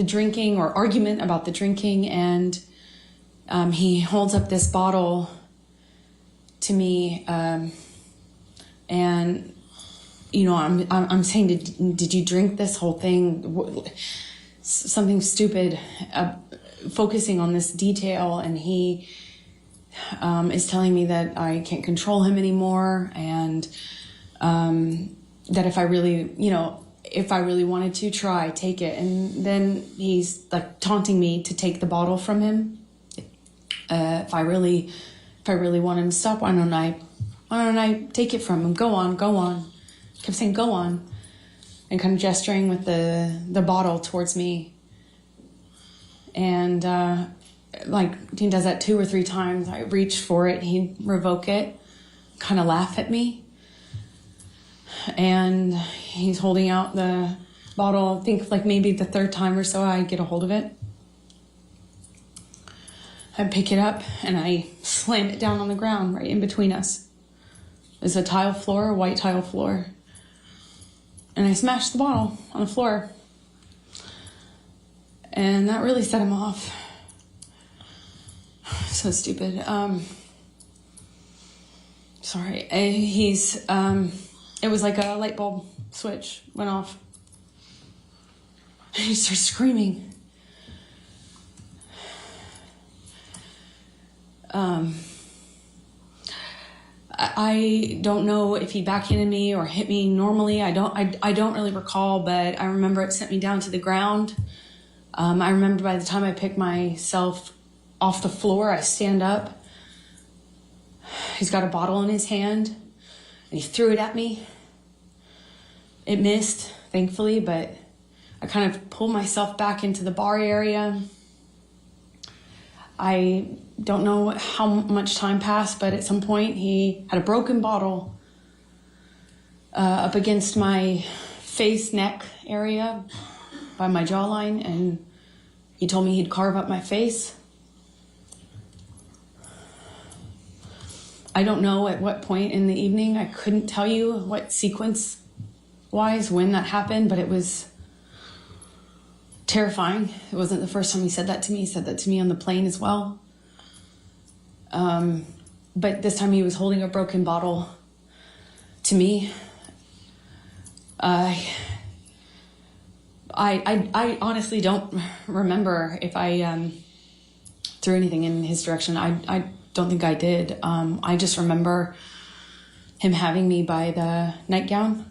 drinking, or argument about the drinking. And he holds up this bottle to me, and you know, I'm saying, did you drink this whole thing? Something stupid, focusing on this detail, and he is telling me that I can't control him anymore, and that if I really wanted to try, take it. And then he's like taunting me to take the bottle from him. If I really want him to stop, why don't I take it from him? Go on. Kept saying, go on, and kind of gesturing with the bottle towards me. And like he does that 2 or 3 times. I reach for it, he'd revoke it, kind of laugh at me. And he's holding out the bottle. I think like maybe the 3rd time or so I get a hold of it. I pick it up and I slam it down on the ground right in between us. There's a tile floor, a white tile floor. And I smashed the bottle on the floor. And that really set him off. So stupid. Sorry. It was like a light bulb switch went off. And he starts screaming. I don't know if he backhanded me or hit me normally. I don't really recall, but I remember it sent me down to the ground. I remember by the time I picked myself off the floor, I stand up. He's got a bottle in his hand, and he threw it at me. It missed, thankfully, but I kind of pulled myself back into the bar area. I don't know how much time passed, but at some point he had a broken bottle up against my face, neck area by my jawline, and he told me he'd carve up my face. I don't know at what point in the evening. I couldn't tell you what sequence-wise when that happened, but it was terrifying. It wasn't the first time he said that to me. He said that to me on the plane as well. But this time he was holding a broken bottle to me. I honestly don't remember if I threw anything in his direction. I don't think I did. I just remember him having me by the nightgown.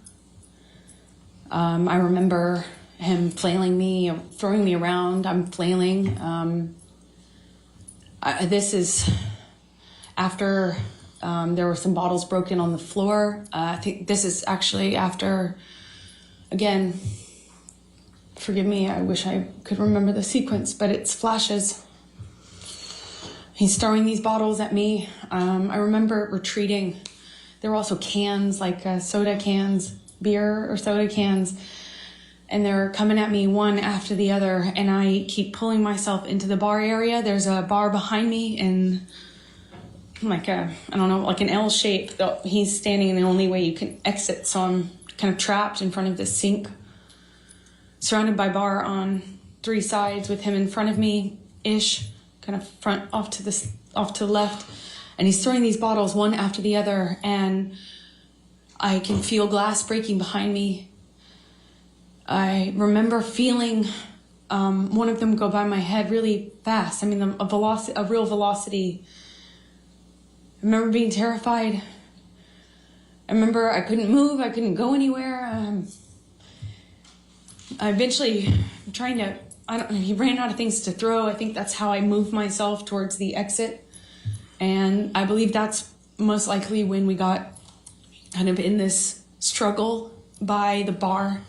I remember him flailing me, throwing me around. I'm flailing. This is after there were some bottles broken on the floor. I think this is actually after, again, forgive me, I wish I could remember the sequence, but it's flashes. He's throwing these bottles at me. I remember retreating. There were also cans, like soda cans, beer or soda cans, and they're coming at me one after the other, and I keep pulling myself into the bar area. There's a bar behind me in like I don't know, like an L shape. He's standing in the only way you can exit, so I'm kind of trapped in front of this sink, surrounded by bar on three sides with him in front of me-ish, kind of front off to the left, and he's throwing these bottles one after the other, and I can feel glass breaking behind me. I remember feeling one of them go by my head really fast. I mean, a real velocity. I remember being terrified. I remember I couldn't move. I couldn't go anywhere. I eventually trying to, he ran out of things to throw. I think that's how I moved myself towards the exit. And I believe that's most likely when we got kind of in this struggle by the bar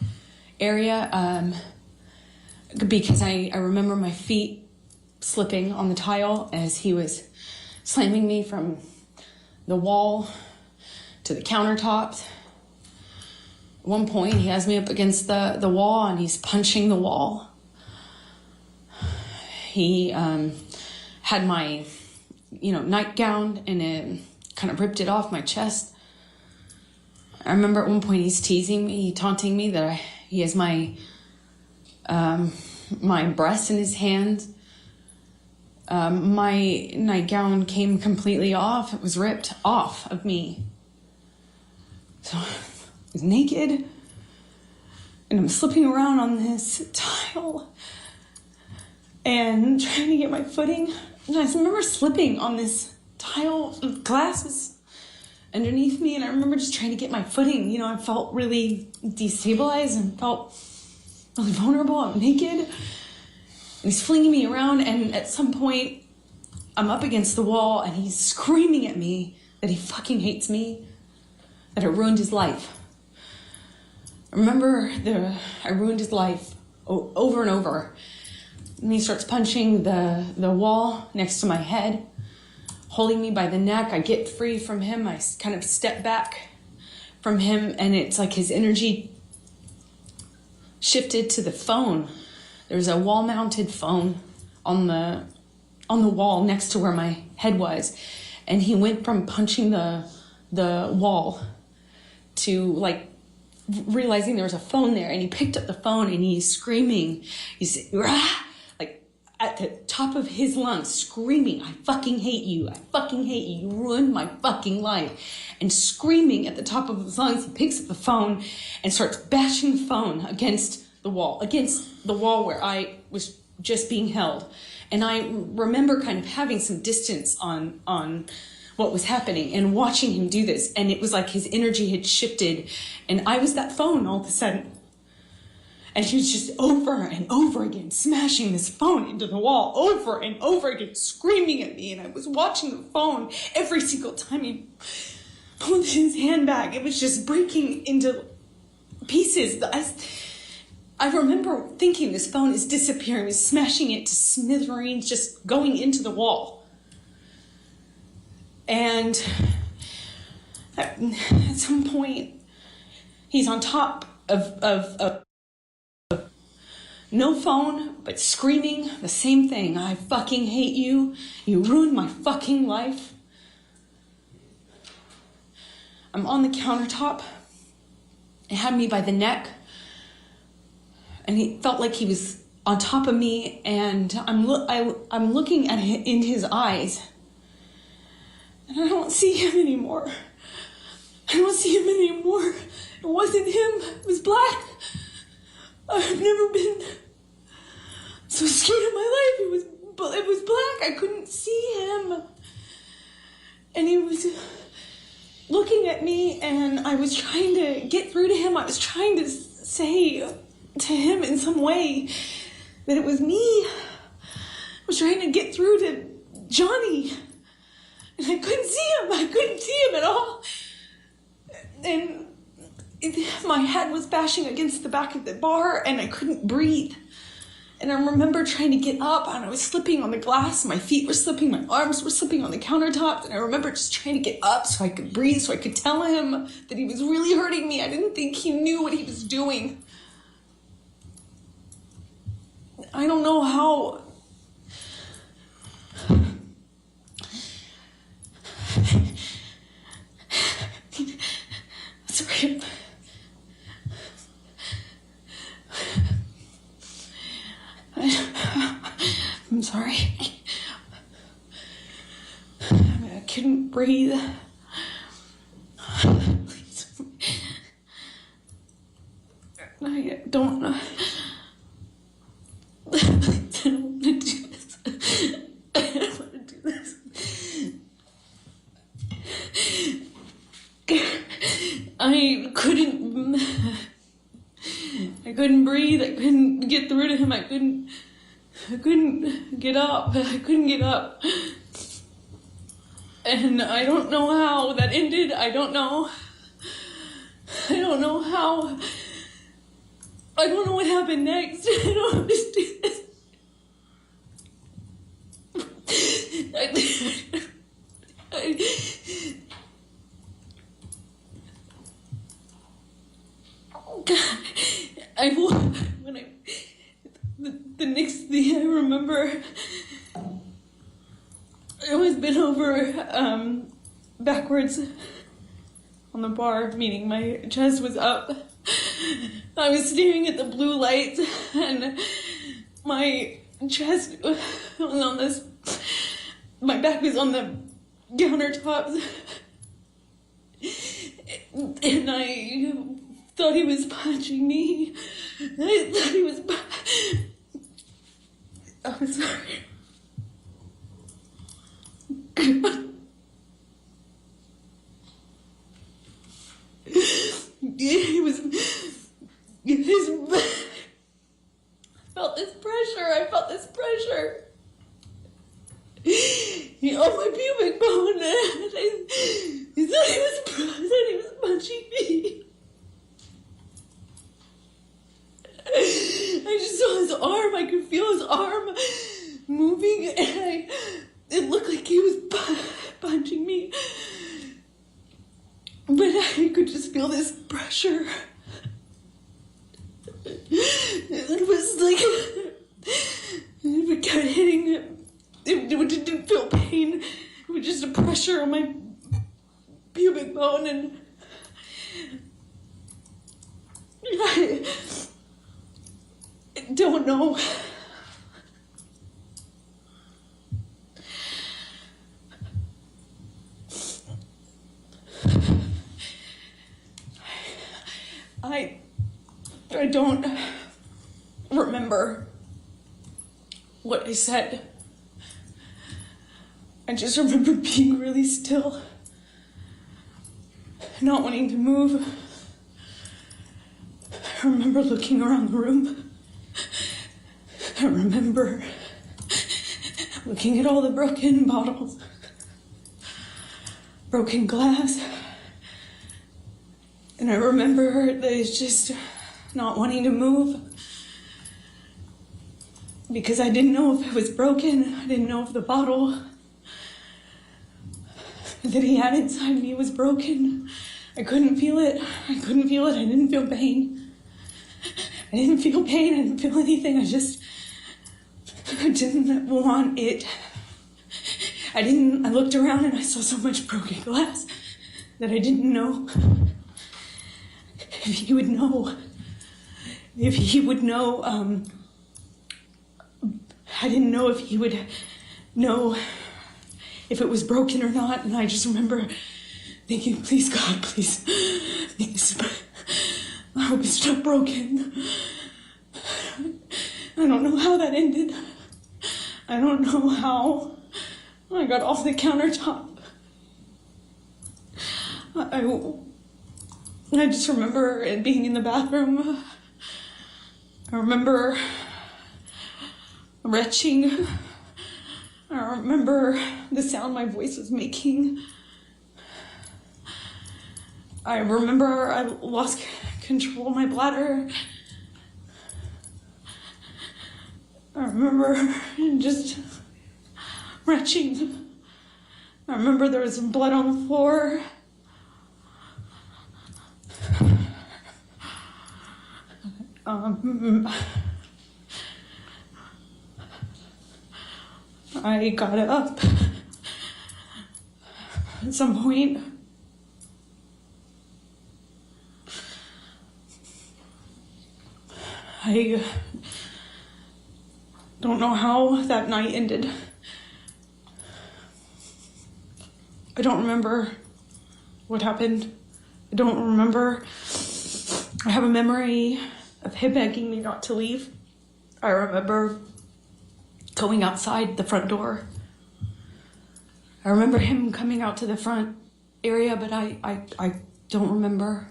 area, because I remember my feet slipping on the tile as he was slamming me from the wall to the countertops. At one point, he has me up against the wall, and he's punching the wall. He had my, nightgown, and it kind of ripped it off my chest. I remember at one point he's teasing me, taunting me that he has my breasts in his hands. My nightgown came completely off. It was ripped off of me. So I was naked, and I'm slipping around on this tile and trying to get my footing. And I just remember slipping on this tile with glasses underneath me, and I remember just trying to get my footing. I felt really destabilized and felt really vulnerable. I'm naked, and he's flinging me around, and at some point I'm up against the wall, and he's screaming at me that he fucking hates me, that I ruined his life. I remember I ruined his life over and over. And he starts punching the wall next to my head, holding me by the neck. I get free from him. I kind of step back from him, and it's like his energy shifted to the phone. There's a wall-mounted phone on the wall next to where my head was, and he went from punching the wall to like realizing there was a phone there, and he picked up the phone and he's screaming. He's like at the top of his lungs, screaming, "I fucking hate you. I fucking hate you. You ruined my fucking life." And screaming at the top of his lungs, he picks up the phone and starts bashing the phone against the wall where I was just being held. And I remember kind of having some distance on what was happening and watching him do this. And it was like his energy had shifted, and I was that phone all of a sudden. And he was just over and over again smashing this phone into the wall, over and over again, screaming at me. And I was watching the phone every single time he pulled his hand back. It was just breaking into pieces. I remember thinking this phone is disappearing, was smashing it to smithereens, just going into the wall. And at some point, he's on top of no phone, but screaming the same thing. I fucking hate you. You ruined my fucking life. I'm on the countertop. It had me by the neck. And he felt like he was on top of me. And I'm looking at him in his eyes. And I don't see him anymore. I don't see him anymore. It wasn't him. It was black. I've never been so scared in my life. It was black. I couldn't see him. And he was looking at me, and I was trying to get through to him. I was trying to say to him in some way that it was me. I was trying to get through to Johnny. And I couldn't see him. I couldn't see him at all. And my head was bashing against the back of the bar, and I couldn't breathe. And I remember trying to get up, and I was slipping on the glass. My feet were slipping. My arms were slipping on the countertop. And I remember just trying to get up so I could breathe, so I could tell him that he was really hurting me. I didn't think he knew what he was doing. I don't know how. Sorry. I'm sorry. I couldn't breathe. Please. I don't know. I don't want to do this. I don't want to do this. I couldn't breathe. I couldn't get through to him. I couldn't get up. I couldn't get up. And I don't know how that ended. I don't know how. I don't know what happened next. I don't understand. The next thing I remember, I was bent over backwards on the bar, meaning my chest was up. I was staring at the blue lights, and my chest was on this, my back was on the countertops, and I thought he was punching me. I thought he was I'm sorry. I felt this pressure. He on my pubic bone. He thought he was punching me. I just saw his arm. I could feel his arm moving, and it looked like he was punching me. But I could just feel this pressure. It was like it kept hitting him. It didn't feel pain. It was just a pressure on my pubic bone, and I don't know. I don't remember what I said. I just remember being really still, not wanting to move. I remember looking around the room. I remember looking at all the broken bottles, broken glass. And I remember that it's just not wanting to move because I didn't know if it was broken. I didn't know if the bottle that he had inside me was broken. I couldn't feel it. I couldn't feel it. I didn't feel pain. I didn't feel pain. I didn't feel anything. I didn't want it. I looked around and I saw so much broken glass that I didn't know if he would know. If he would know, I didn't know if he would know if it was broken or not. And I just remember thinking, please God, please, I hope it's not broken. I don't know how that ended. I don't know how I got off the countertop. I just remember it being in the bathroom. I remember retching. I remember the sound my voice was making. I remember I lost control of my bladder. I remember just retching. I remember there was some blood on the floor. I got up at some point. I don't know how that night ended. I don't remember what happened. I don't remember. I have a memory of him begging me not to leave. I remember going outside the front door. I remember him coming out to the front area, but I don't remember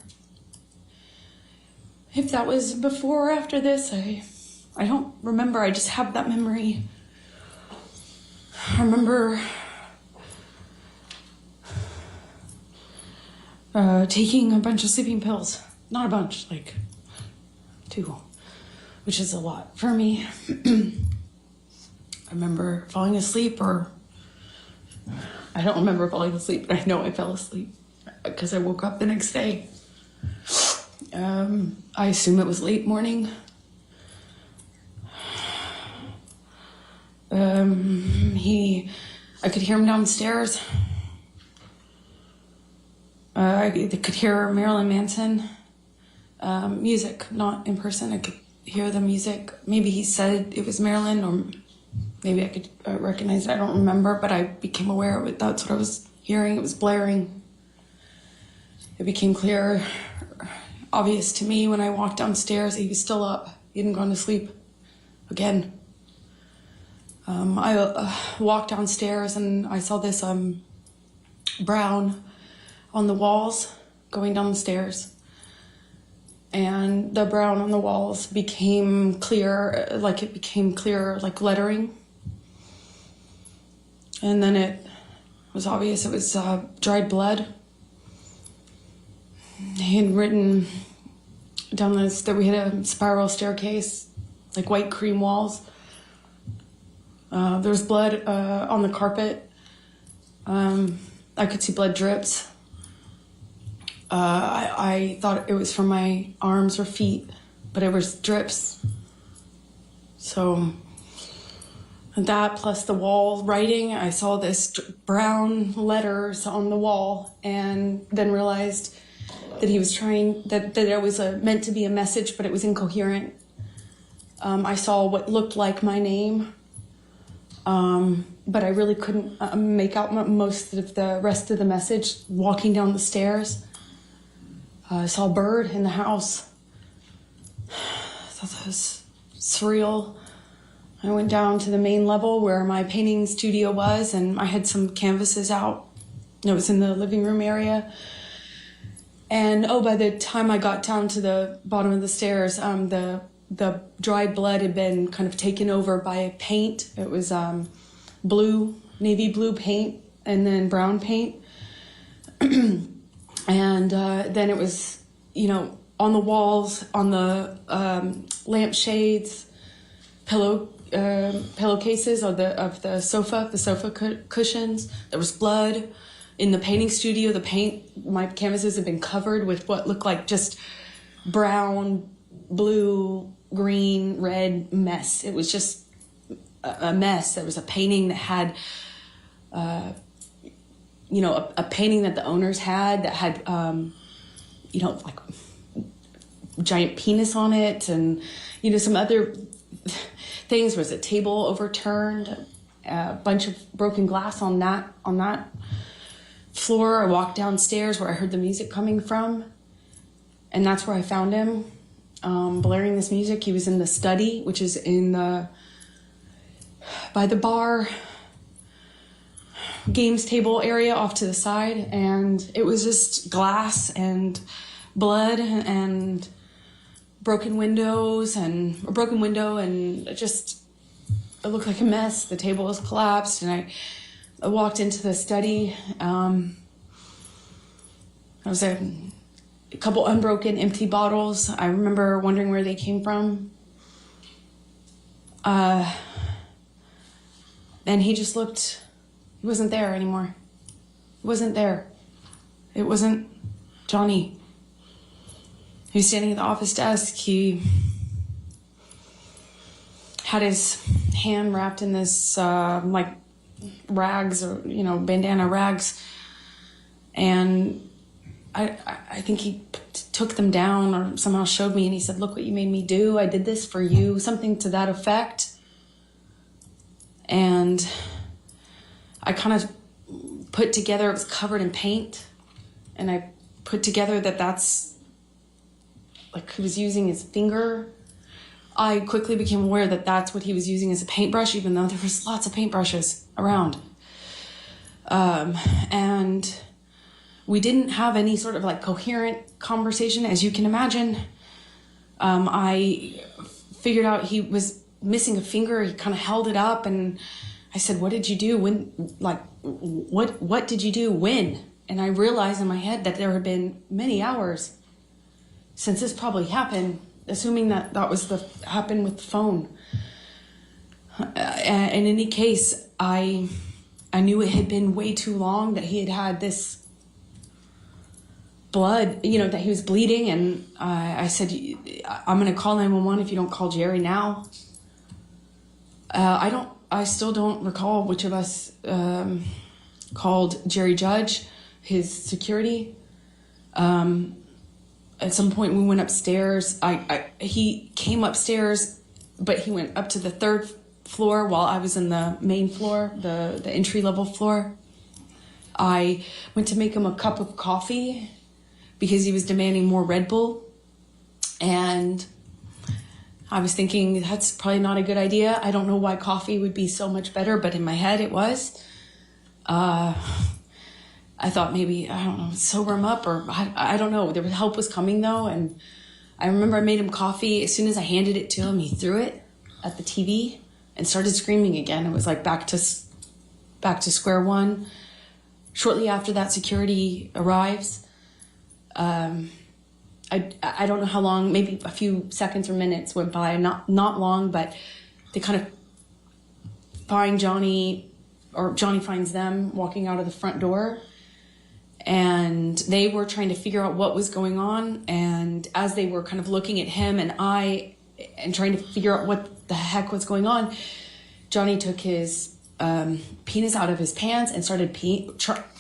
if that was before or after this. I don't remember. I just have that memory. I remember taking a bunch of sleeping pills. Not a bunch, like 2, which is a lot for me. I remember falling asleep, or I don't remember falling asleep, but I know I fell asleep because I woke up the next day. I assume it was late morning. I could hear him downstairs. I could hear Marilyn Manson music, not in person. I could hear the music. Maybe he said it was Marilyn, or maybe I could recognize it. I don't remember, but I became aware of it. That's what I was hearing. It was blaring. It became clear, obvious to me when I walked downstairs. He was still up. He hadn't gone to sleep again. I walked downstairs and I saw this brown on the walls going down the stairs. And the brown on the walls became clear, like lettering. And then it was obvious it was dried blood. He had written down this that we had a spiral staircase, like white cream walls. There was blood on the carpet. I could see blood drips. I thought it was from my arms or feet, but it was drips. So that plus the wall writing, I saw this brown letters on the wall, and then realized that he was trying, that it was meant to be a message, but it was incoherent. I saw what looked like my name, but I really couldn't make out most of the rest of the message. Walking down the stairs, I saw a bird in the house. I thought that was surreal. I went down to the main level where my painting studio was, and I had some canvases out. It was in the living room area. And by the time I got down to the bottom of the stairs, the dried blood had been kind of taken over by paint. It was navy blue paint, and then brown paint. And then it was, on the walls, on the lampshades, pillowcases of the sofa cushions. There was blood. In the painting studio, my canvases had been covered with what looked like just brown, blue, green, red mess. It was just a mess. There was a painting that had, a painting that the owners had that had, like giant penis on it, and, some other things. Was a table overturned, a bunch of broken glass on that floor. I walked downstairs where I heard the music coming from, and that's where I found him, blaring this music. He was in the study, which is by the bar games table area off to the side, and it was just glass and blood and a broken window, and just, it looked like a mess. The table was collapsed, and I walked into the study. There was a couple unbroken empty bottles. I remember wondering where they came from. And he just looked, he wasn't there anymore. He wasn't there. It wasn't Johnny. He was standing at the office desk. He had his hand wrapped in this, rags, or bandana rags, and I think he took them down or somehow showed me, and he said, "Look what you made me do. I did this for you," something to that effect. And I kind of put together, it was covered in paint, and I put together that's like he was using his finger. I quickly became aware that that's what he was using as a paintbrush, even though there was lots of paintbrushes around. And we didn't have any sort of coherent conversation, as you can imagine. I figured out he was missing a finger. He kind of held it up, and I said, "What did you do? When? What did you do? When?" And I realized in my head that there had been many hours since this probably happened, assuming that was happened with the phone. In any case, I knew it had been way too long, that he had this blood, that he was bleeding, and I said, "I'm going to call 911 if you don't call Jerry now." I still don't recall which of us called Jerry Judge, his security. At some point we went upstairs. He came upstairs, but he went up to the third floor while I was in the main floor, the entry-level floor. I went to make him a cup of coffee because he was demanding more Red Bull. And I was thinking, that's probably not a good idea. I don't know why coffee would be so much better, but in my head it was. I thought maybe, I don't know, sober him up, or I don't know. Help was coming though. And I remember I made him coffee. As soon as I handed it to him, he threw it at the TV and started screaming again. It was like back to square one. Shortly after that, security arrives. I don't know how long, maybe a few seconds or minutes went by, not long, but they kind of find Johnny, or Johnny finds them walking out of the front door. And they were trying to figure out what was going on. And as they were kind of looking at him and trying to figure out what the heck was going on, Johnny took his penis out of his pants and started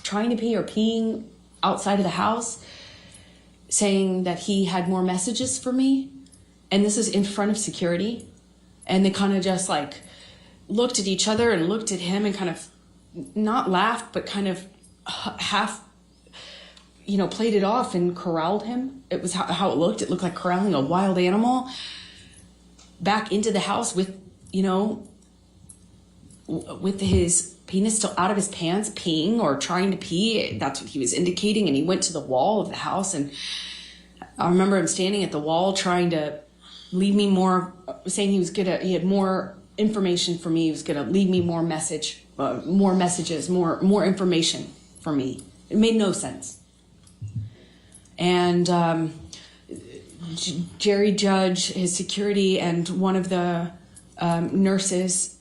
trying to pee or peeing outside of the house, saying that he had more messages for me. And this is in front of security. And they kind of just looked at each other and looked at him and kind of not laughed, but kind of half, played it off and corralled him. It was how it looked. It looked like corralling a wild animal back into the house with you know, with his penis still out of his pants, peeing or trying to pee. That's what he was indicating. And he went to the wall of the house. And I remember him standing at the wall trying to leave me more, saying he had more information for me. He was going to leave me more messages, more information for me. It made no sense. And Jerry Judge, his security, and one of the nurses,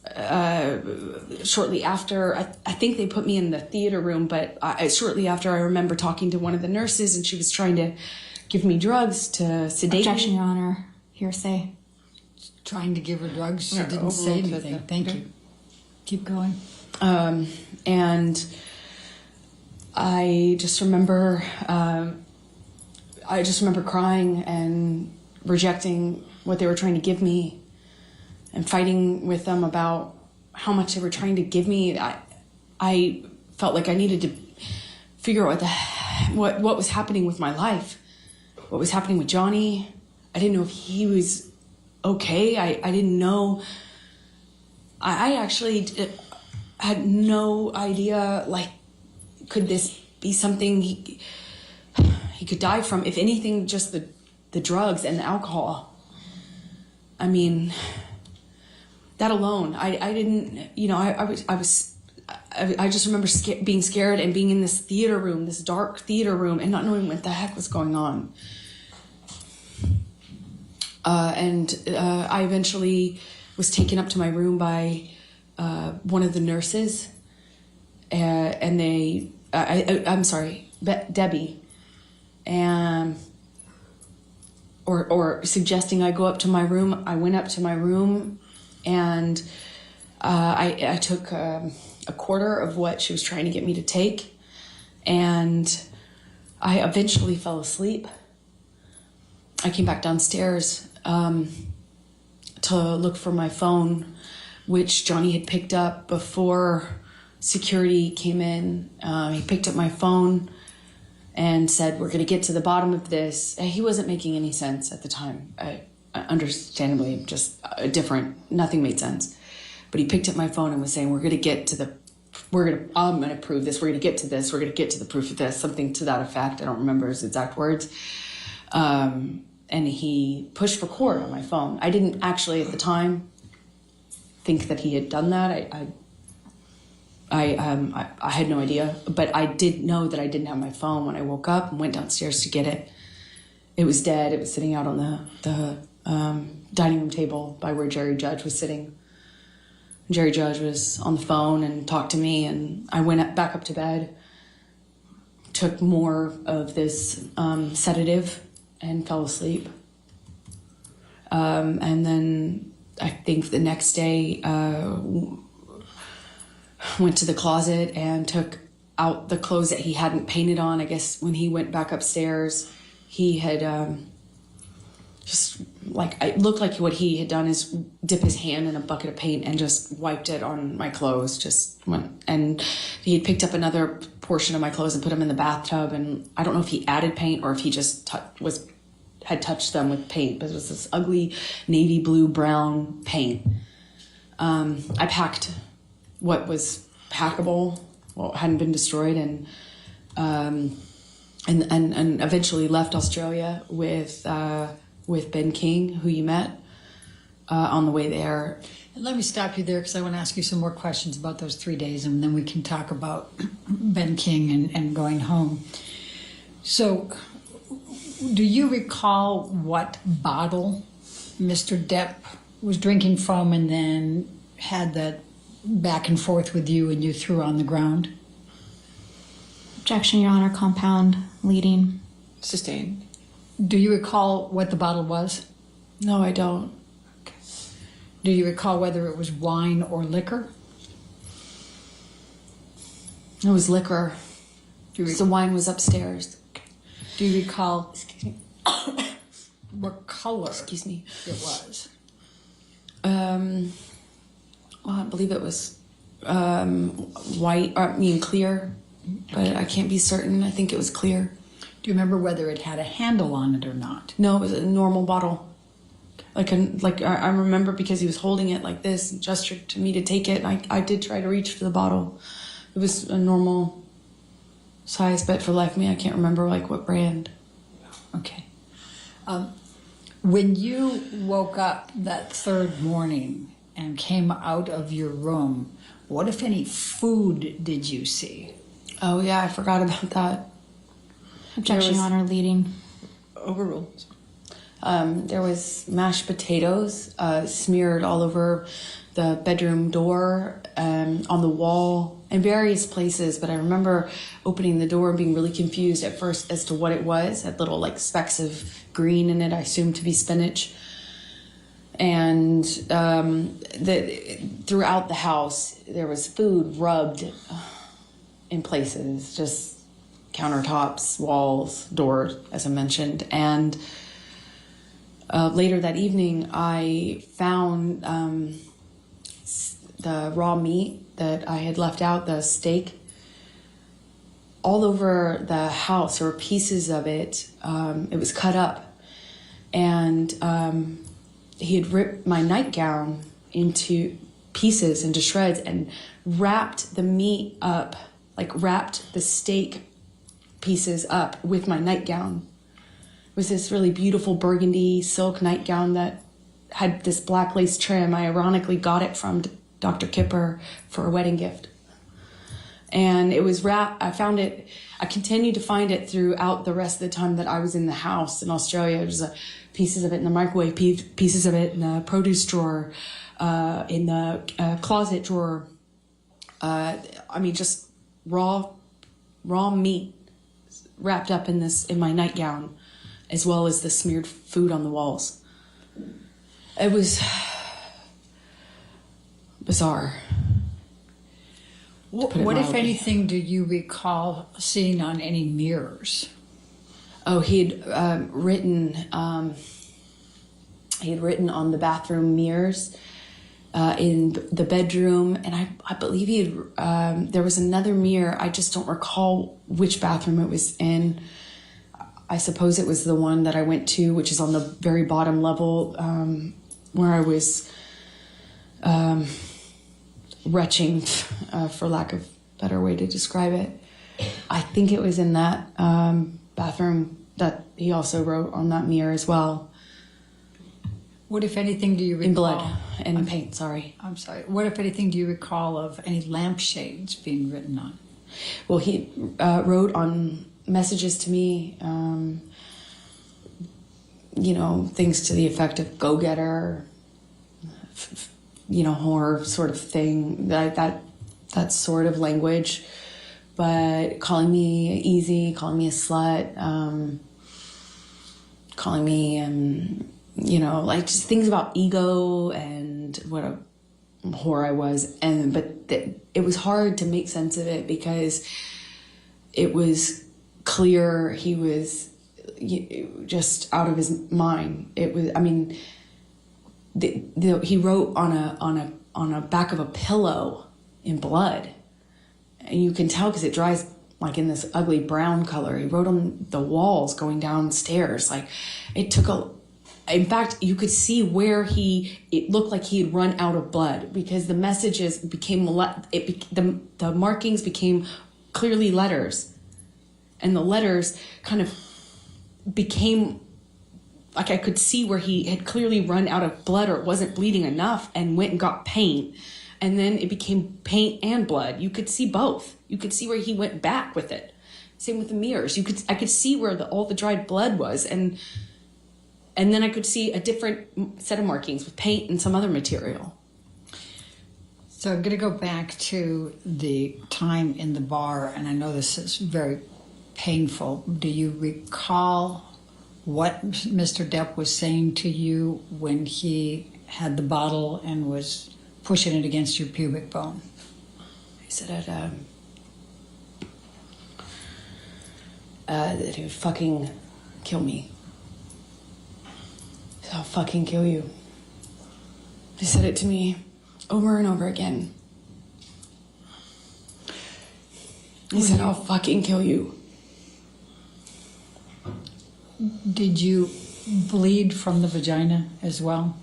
shortly after, I think they put me in the theater room, but shortly after I remember talking to one of the nurses, and she was trying to give me drugs to sedate Objection, me. Your Honor. Hearsay. Trying to give her drugs. She Yeah, didn't say overruled anything. that. Thank Okay. you. Keep going. And I just remember crying and rejecting what they were trying to give me and fighting with them about how much they were trying to give me. I felt like I needed to figure out what was happening with my life, what was happening with Johnny. I didn't know if he was okay. I didn't know. I actually had no idea, like, could this be something he could die from? If anything, just the drugs and the alcohol. I mean, that alone, I didn't, you know, I just remember being scared and being in this theater room, this dark theater room, and not knowing what the heck was going on. I eventually was taken up to my room by one of the nurses, and I'm sorry, Debbie, and or suggesting I go up to my room. I went up to my room, and I took a quarter of what she was trying to get me to take, and I eventually fell asleep. I came back downstairs to look for my phone, which Johnny had picked up before security came in. He picked up my phone and said, "We're going to get to the bottom of this." He wasn't making any sense at the time. Understandably, just different. Nothing made sense. But he picked up my phone and was saying, I'm going to prove this. We're going to get to this. We're going to get to the proof of this. Something to that effect. I don't remember his exact words. And he pushed record on my phone. I didn't actually at the time think that he had done that. I had no idea, but I did know that I didn't have my phone when I woke up and went downstairs to get it. It was dead. It was sitting out on the dining room table by where Jerry Judge was sitting. Jerry Judge was on the phone and talked to me, and I went back up to bed, took more of this sedative, and fell asleep. And then I think the next day, went to the closet and took out the clothes that he hadn't painted on. I guess when he went back upstairs, he had just like, it looked like what he had done is dip his hand in a bucket of paint and just wiped it on my clothes. Just went, and he had picked up another portion of my clothes and put them in the bathtub. And I don't know if he added paint or if he just had touched them with paint, but it was this ugly navy blue brown paint. I packed what was packable, what hadn't been destroyed, and eventually left Australia with Ben King, who you met on the way there. Let me stop you there because I want to ask you some more questions about those 3 days, and then we can talk about Ben King and going home. So, do you recall what bottle Mr. Depp was drinking from and then had that back and forth with you and you threw on the ground? Objection, Your Honor. Compound. Leading. Sustained. Do you recall what the bottle was? No, I don't. Okay. Do you recall whether it was wine or liquor? It was liquor. The wine was upstairs. Do you recall Excuse me. what color Excuse me. it was? Well, I believe it was white, clear, but I can't be certain. I think it was clear. Do you remember whether it had a handle on it or not? No, it was a normal bottle. I remember because he was holding it like this and gestured to me to take it. I did try to reach for the bottle. It was a normal size, but for life of me, I can't remember like what brand. Okay. When you woke up that third morning and came out of your room, what, if any, food did you see? Oh, yeah, I forgot about that. Objection, Your Honor, leading. Overruled. There was mashed potatoes smeared all over the bedroom door, on the wall, in various places. But I remember opening the door and being really confused at first as to what it was. It had little like specks of green in it, I assumed to be spinach. And throughout the house, there was food rubbed in places, just countertops, walls, doors, as I mentioned. And later that evening, I found the raw meat that I had left out, the steak, all over the house. There were pieces of it. It was cut up. And he had ripped my nightgown into pieces, into shreds, and wrapped the meat up, like wrapped the steak pieces up with my nightgown. It was this really beautiful burgundy silk nightgown that had this black lace trim. I ironically got it from Dr. Kipper for a wedding gift. And it was wrapped, I found it, I continued to find it throughout the rest of the time that I was in the house in Australia. There's pieces of it in the microwave, pieces of it in the produce drawer, in the closet drawer. I mean, just raw meat wrapped up in my nightgown, as well as the smeared food on the walls. It was bizarre. What, if anything, do you recall seeing on any mirrors? Oh, he had written on the bathroom mirrors in the bedroom, and I believe he had, there was another mirror. I just don't recall which bathroom it was in. I suppose it was the one that I went to, which is on the very bottom level, where I was retching, for lack of a better way to describe it. I think it was in that bathroom that he also wrote on that mirror as well. What, if anything, do you recall? In blood and paint, sorry. I'm sorry. What, if anything, do you recall of any lampshades being written on? Well, he wrote on messages to me, things to the effect of go-getter, horror sort of thing, that sort of language, but calling me easy, calling me a slut, calling me, like just things about ego and what a whore I was. But it was hard to make sense of it because it was clear he was just out of his mind. It was, he wrote on a back of a pillow in blood, and you can tell because it dries like in this ugly brown color. He wrote on the walls going downstairs. Like it took in fact, you could see where it looked like he had run out of blood because the messages became, the markings became clearly letters, and the letters kind of became like I could see where he had clearly run out of blood or it wasn't bleeding enough and went and got paint. And then it became paint and blood. You could see both. You could see where he went back with it. Same with the mirrors. I could see where all the dried blood was. And then I could see a different set of markings with paint and some other material. So I'm going to go back to the time in the bar, and I know this is very painful. Do you recall what Mr. Depp was saying to you when he had the bottle and was pushing it against your pubic bone? He said that he would fucking kill me. He said, I'll fucking kill you. He said it to me over and over again. He said, I'll fucking kill you. Did you bleed from the vagina as well?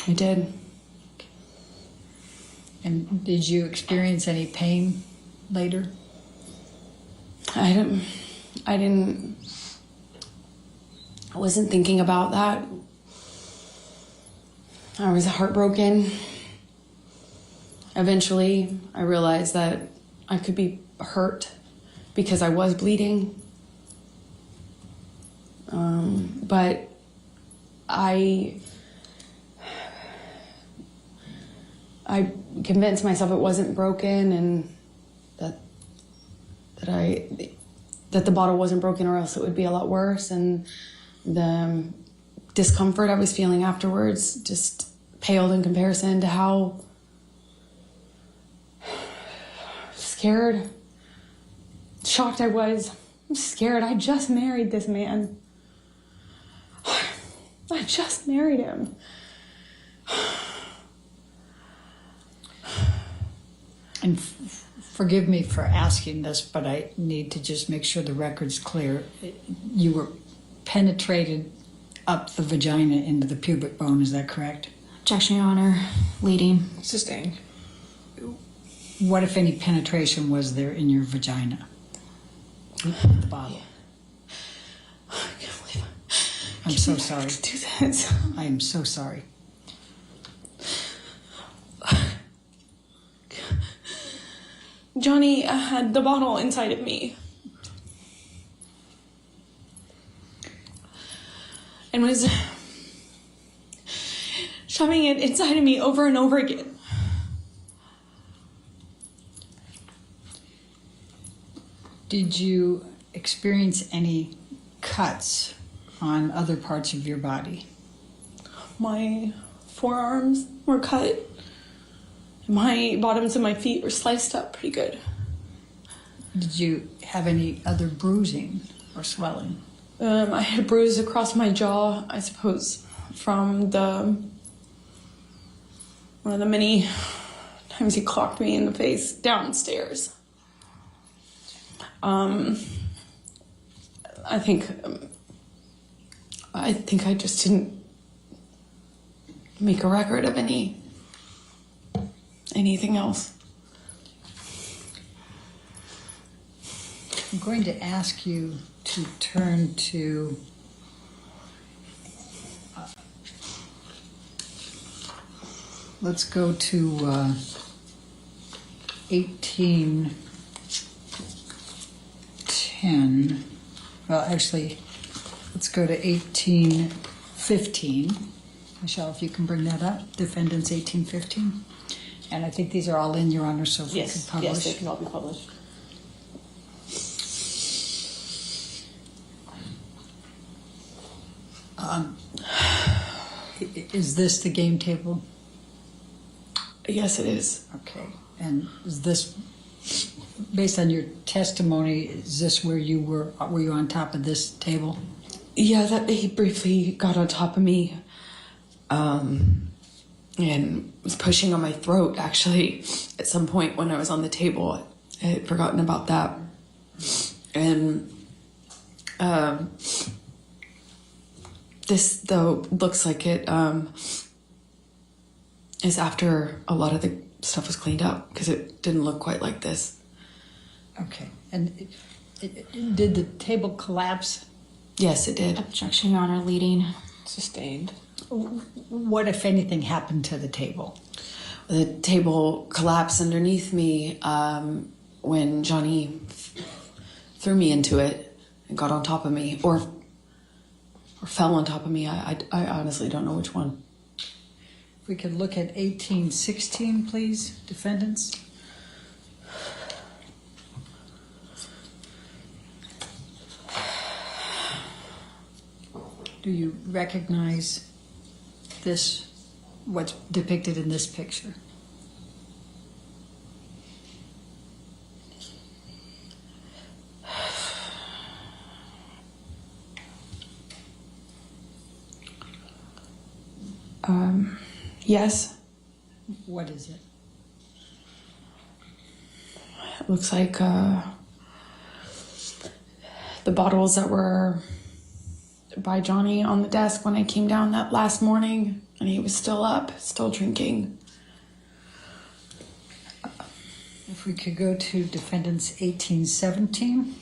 I did. And did you experience any pain later? I wasn't thinking about that. I was heartbroken. Eventually, I realized that I could be hurt because I was bleeding. But I convinced myself it wasn't broken and that the bottle wasn't broken, or else it would be a lot worse. And the discomfort I was feeling afterwards just paled in comparison to how scared, shocked I was. I'm scared. I just married this man. I just married him. And forgive me for asking this, but I need to just make sure the record's clear. You were penetrated up the vagina into the pubic bone, is that correct? Objection, Your Honor. Leading. Sustained. What, if any, penetration was there in your vagina? With the bottle. I can't believe I'm so sorry. do this. I am so sorry. Johnny had the bottle inside of me and was shoving it inside of me over and over again. Did you experience any cuts on other parts of your body? My forearms were cut. My bottoms of my feet were sliced up pretty good. Did you have any other bruising or swelling? I had a bruise across my jaw, I suppose, from one of the many times he clocked me in the face downstairs. I think I just didn't make a record of anything else. I'm going to ask you to turn to let's go to 1810. Well, actually, let's go to 1815. Michelle, if you can bring that up. Defendants 1815. And I think these are all in, Your Honor, so if we could publish. Yes, they can all be published. Is this the game table? Yes, it is. Okay. And is this, based on your testimony, is this where you were you on top of this table? Yeah, that he briefly got on top of me, and was pushing on my throat, actually, at some point when I was on the table. I had forgotten about that. And this, though, looks like it is after a lot of the stuff was cleaned up, because it didn't look quite like this. Okay. And did the table collapse? Yes, it did. Objection, Your Honor. Leading. Sustained. What, if anything, happened to the table? The table collapsed underneath me when Johnny threw me into it and got on top of me, or fell on top of me. I honestly don't know which one. If we could look at 1816, please, defendants. Do you recognize this, what's depicted in this picture? Yes. What is it? It looks like the bottles that were by Johnny on the desk when I came down that last morning, and he was still up, still drinking. If we could go to defendants 1817.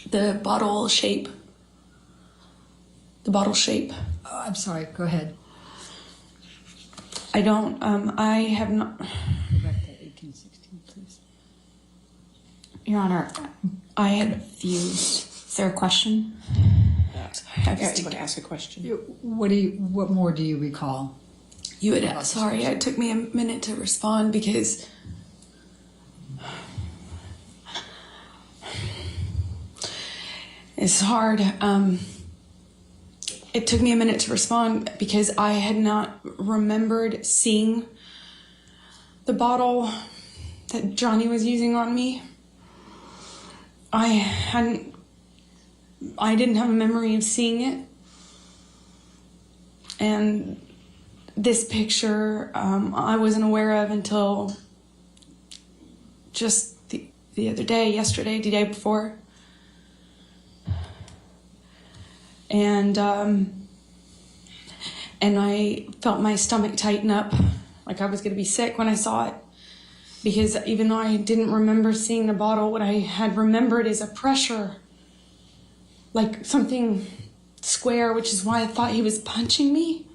The bottle shape. The bottle shape. Oh, I'm sorry, go ahead. I don't, I have not... Go back to 1816, please. Your Honor, I had refused. Is there a question? I was going to ask a question. What more do you recall? You had, sorry, it took me a minute to respond because it's hard. It took me a minute to respond because I had not remembered seeing the bottle that Johnny was using on me. I didn't have a memory of seeing it. And this picture, I wasn't aware of until just the other day, yesterday, the day before. And I felt my stomach tighten up, like I was going to be sick when I saw it. Because even though I didn't remember seeing the bottle, what I had remembered is a pressure, like something square, which is why I thought he was punching me.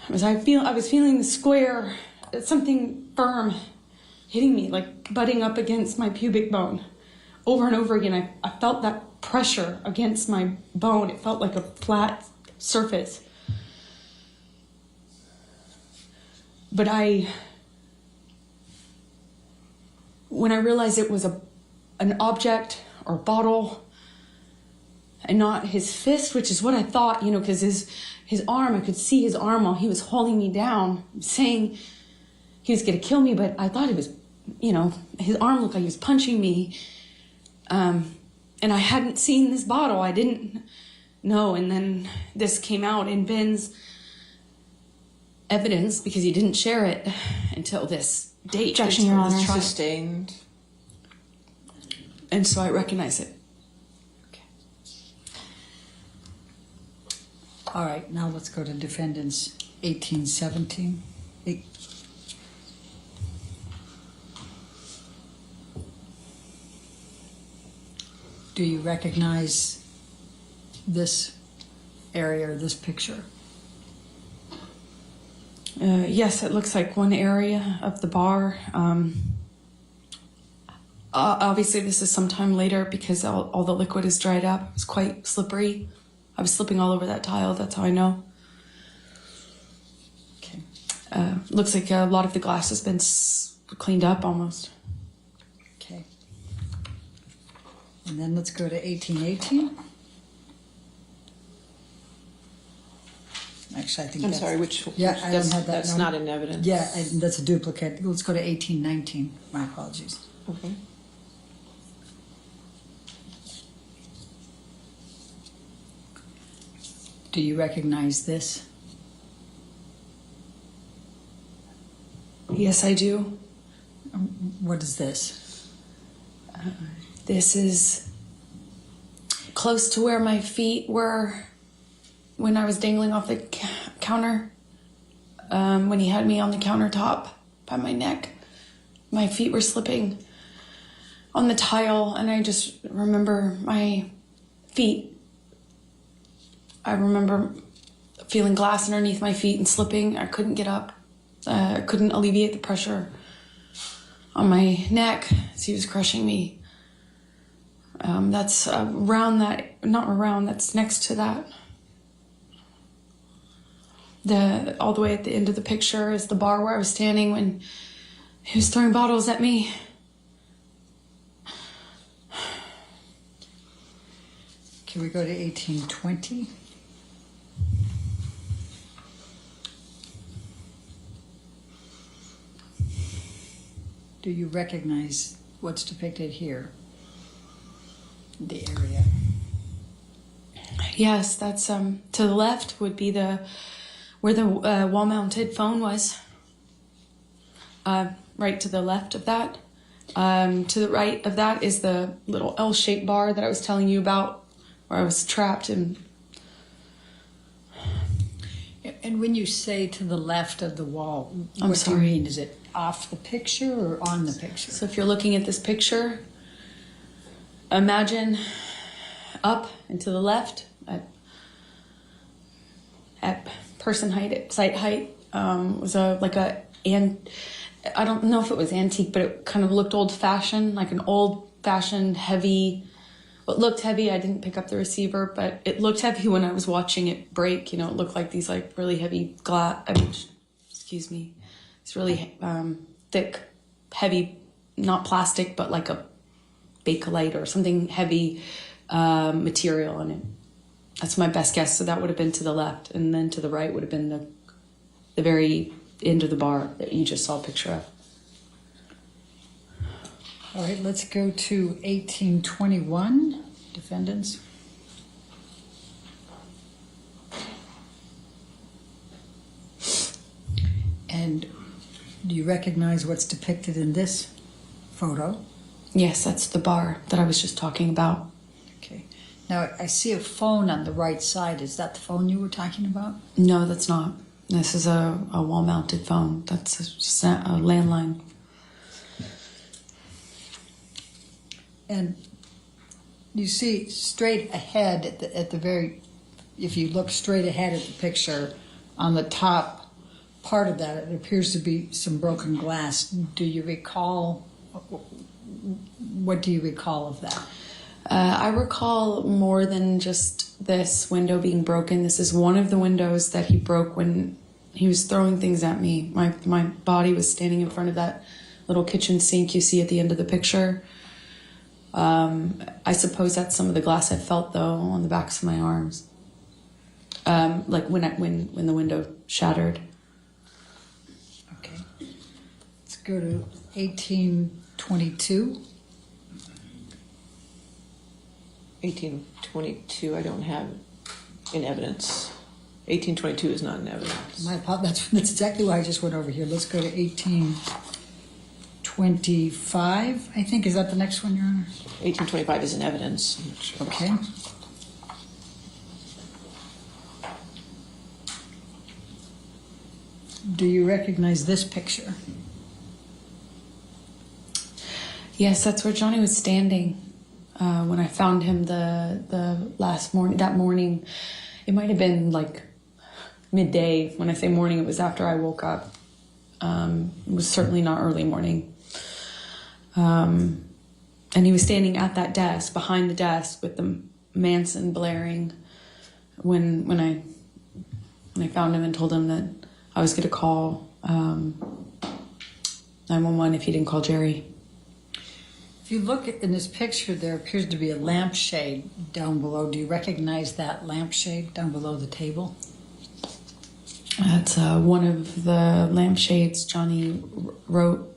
I was feeling the square, something firm hitting me, like butting up against my pubic bone. Over and over again, I felt that pressure against my bone. It felt like a flat surface. But when I realized it was an object or bottle and not his fist, which is what I thought, because his arm, I could see his arm while he was holding me down, saying he was going to kill me, but I thought it was, his arm looked like he was punching me. And I hadn't seen this bottle. I didn't know. And then this came out in Ben's evidence because he didn't share it until this date. Objection, Your Honor. Sustained. And so I recognize it. Okay. All right, now let's go to defendants 1817. Do you recognize this area or this picture? Yes, it looks like one area of the bar. Obviously, this is sometime later because all the liquid is dried up. It's quite slippery. I was slipping all over that tile. That's how I know. Okay. Looks like a lot of the glass has been cleaned up almost. Okay. And then let's go to 1818. Actually, I think I'm that's... sorry, which? Yeah, I don't have that. That's not in evidence. Yeah, that's a duplicate. Let's go to 1819. My apologies. Okay. Do you recognize this? Yes, I do. What is this? This is close to where my feet were when I was dangling off the counter. When he had me on the countertop by my neck, my feet were slipping on the tile, and I just remember my feet. I remember feeling glass underneath my feet and slipping. I couldn't get up. I couldn't alleviate the pressure on my neck as he was crushing me. That's around that, not around, that's next to that. All the way at the end of the picture is the bar where I was standing when he was throwing bottles at me. Can we go to 1820? Do you recognize what's depicted here? The area. Yes, that's to the left would be where the wall-mounted phone was. right to the left of that. To the right of that is the little L-shaped bar that I was telling you about, where I was trapped in. And when you say to the left of the wall, I'm what do you sorry. mean? Is it off the picture or on the picture? So if you're looking at this picture, imagine up and to the left at person height, at site height, was I don't know if it was antique, but it kind of looked old-fashioned, like an old-fashioned heavy. Well, it looked heavy. I didn't pick up the receiver, but it looked heavy when I was watching it break. You know, it looked like these like really heavy excuse me, it's really thick, heavy, not plastic, but like a Bakelite or something heavy material on it. That's my best guess. So that would have been to the left, and then to the right would have been the very end of the bar that you just saw a picture of. All right, let's go to 1821, defendants. And do you recognize what's depicted in this photo? Yes, that's the bar that I was just talking about. Okay. Now, I see a phone on the right side. Is that the phone you were talking about? No, that's not. This is a wall-mounted phone. That's just a landline. And you see straight ahead at the very, if you look straight ahead at the picture, on the top part of that, it appears to be some broken glass. Do you recall, what do you recall of that? I recall more than just this window being broken. This is one of the windows that he broke when he was throwing things at me. My body was standing in front of that little kitchen sink you see at the end of the picture. I suppose that's some of the glass I felt, though, on the backs of my arms. Like when the window shattered. Okay. Let's go to 1822. 1822, I don't have in evidence. 1822 is not in evidence. That's exactly why I just went over here. Let's go to 1825, I think. Is that the next one, Your Honor? 1825 is in evidence. Okay. Do you recognize this picture? Yes, that's where Johnny was standing when I found him the last morning. That morning, it might have been like midday. When I say morning, it was after I woke up. It was certainly not early morning. And he was standing at that desk, behind the desk, with the Manson blaring. When I found him and told him that I was going to call 911 if he didn't call Jerry. If you look in this picture, there appears to be a lampshade down below. Do you recognize that lampshade down below the table? That's one of the lampshades Johnny wrote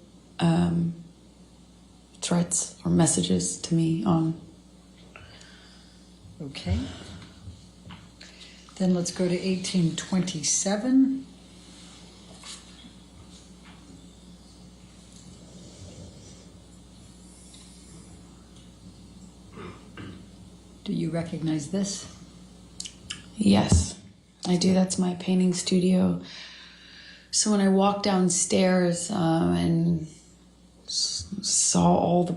threats or messages to me on. Okay. Then let's go to 1827. Do you recognize this? Yes, I do. That's my painting studio. So when I walked downstairs and saw all the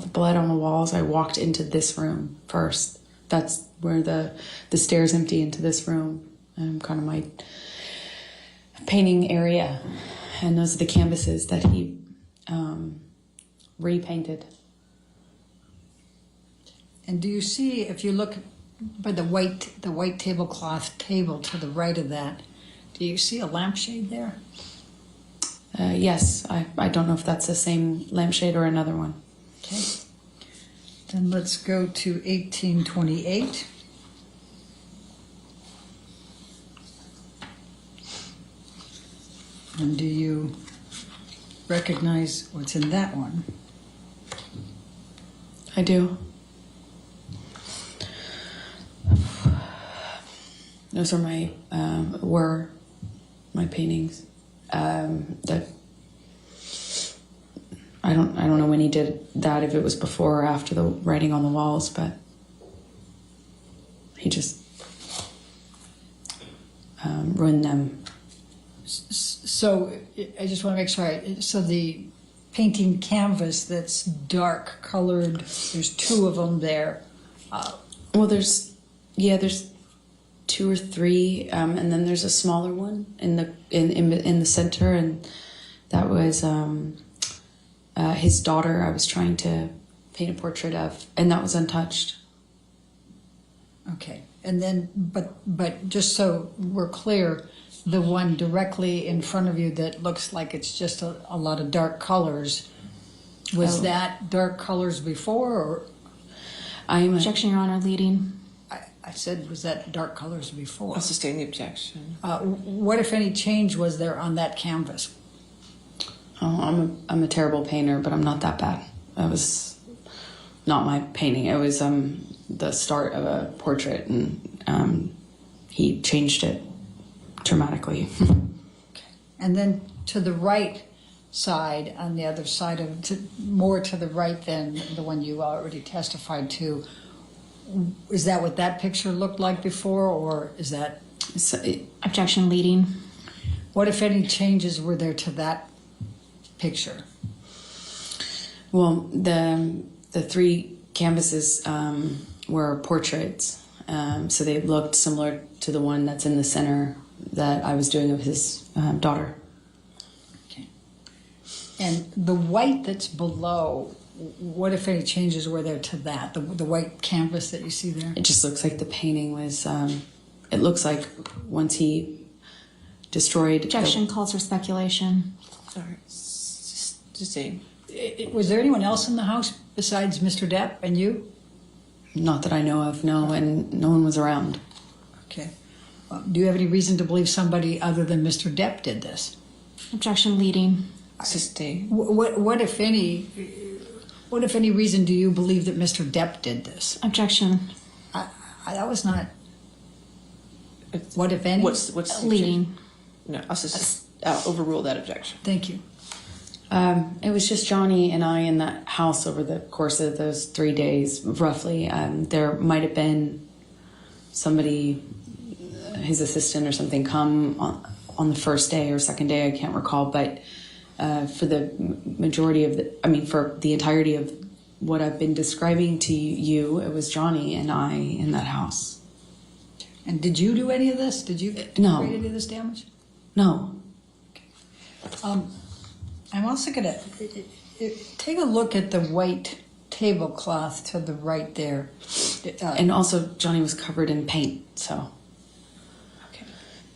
blood on the walls, I walked into this room first. That's where the stairs empty into this room, kind of my painting area. And those are the canvases that he repainted. And do you see, if you look by the white tablecloth table to the right of that, do you see a lampshade there? Yes, I don't know if that's the same lampshade or another one. Okay. Then let's go to 1828. And do you recognize what's in that one? I do. Those are were my paintings. That I don't know when he did that, if it was before or after the writing on the walls, but he just ruined them. So I just want to make sure. So the painting canvas that's dark colored, there's two of them there. Well, there's 2 or 3, and then there's a smaller one in the center, and that was his daughter. I was trying to paint a portrait of, and that was untouched. Okay, and then but just so we're clear, the one directly in front of you that looks like it's just a lot of dark colors, was that dark colors before, or? Objection, Your Honor, leading. I said, was that dark colors before? I'll sustain the objection. What, if any, change was there on that canvas? Oh, I'm a terrible painter, but I'm not that bad. That was not my painting. It was the start of a portrait, and he changed it dramatically. Okay. And then to the right side, on the other side more to the right than the one you already testified to, is that what that picture looked like before, or is that? Objection, leading. What, if any, changes were there to that picture? Well, the 3 canvases were portraits, so they looked similar to the one that's in the center that I was doing of his daughter. Okay. And the white that's below, what, if any, changes were there to that? The white canvas that you see there? It just looks like the painting was, it looks like once he destroyed... Objection calls for speculation. Sorry, just saying. Was there anyone else in the house besides Mr. Depp and you? Not that I know of, no, and no one was around. Okay. Do you have any reason to believe somebody other than Mr. Depp did this? Objection, leading. Sustain. What, if any reason do you believe that Mr. Depp did this? Objection. That was not. What, if any? What's the leading? No, I'll overrule that objection. Thank you. It was just Johnny and I in that house over the course of those 3 days, roughly. There might have been somebody, his assistant or something, come on the first day or second day, I can't recall, but for the majority of for the entirety of what I've been describing to you, it was Johnny and I in that house. And did you do any of this? Did you No. create any of this damage? No. I'm also going to take a look at the white tablecloth to the right there. And also, Johnny was covered in paint, so Okay.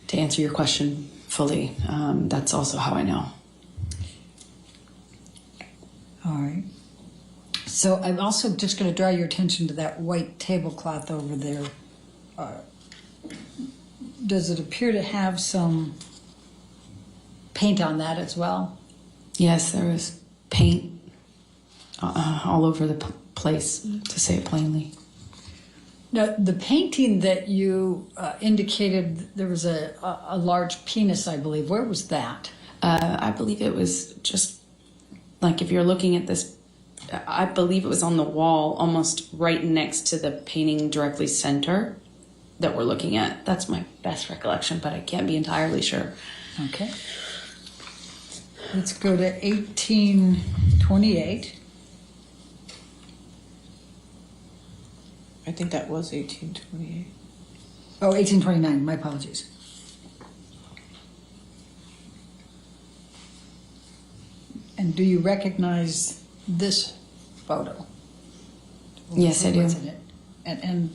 to answer your question fully, that's also how I know. All right. So I'm also just going to draw your attention to that white tablecloth over there. Does it appear to have some paint on that as well? Yes, there was paint all over the place, to say it plainly. Now, the painting that you indicated, there was a large penis, I believe. Where was that? I believe it was just, like, if you're looking at this, I believe it was on the wall almost right next to the painting directly center that we're looking at. That's my best recollection, but I can't be entirely sure. Okay. Let's go to 1828. I think that was 1828. Oh, 1829, my apologies. And do you recognize this photo? Yes, I do. What's in it? And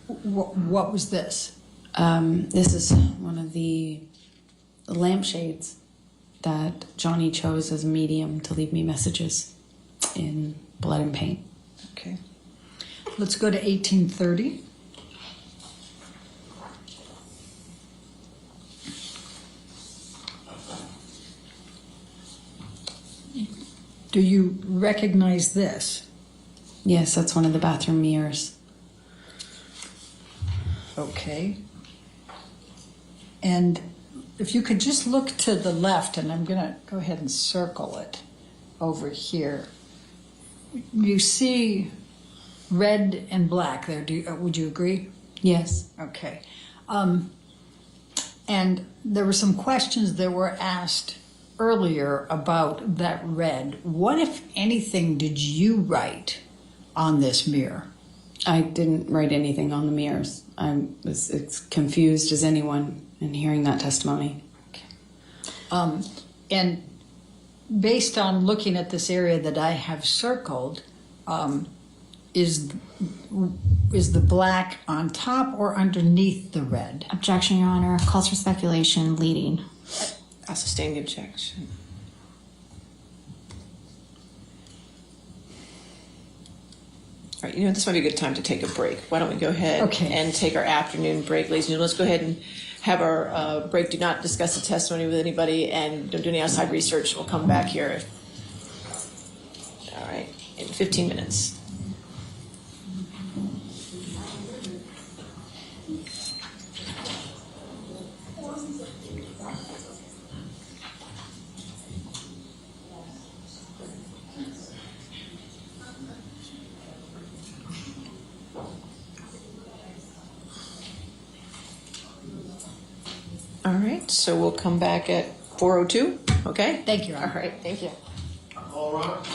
what was this? This is one of the lampshades that Johnny chose as a medium to leave me messages in blood and paint. Okay. Let's go to 1830. Do you recognize this? Yes, that's one of the bathroom mirrors. Okay. And if you could just look to the left, and I'm going to go ahead and circle it. over here. You see red and black there. Would you agree? Yes. Okay. And there were some questions that were asked earlier about that red. What, if anything, did you write on this mirror? I didn't write anything on the mirrors. I was as confused as anyone in hearing that testimony. And based on looking at this area that I have circled, is the black on top or underneath the red? Objection, Your Honor. Calls for speculation, leading. I'll sustain the objection. All right, this might be a good time to take a break. Why don't we go ahead and take our afternoon break, ladies and gentlemen. Let's go ahead and have our break. Do not discuss the testimony with anybody, and don't do any outside research. We'll come back here. All right, in 15 minutes. All right, so we'll come back at 4:02, okay? Thank you, Your Honor. All right, thank you. All right.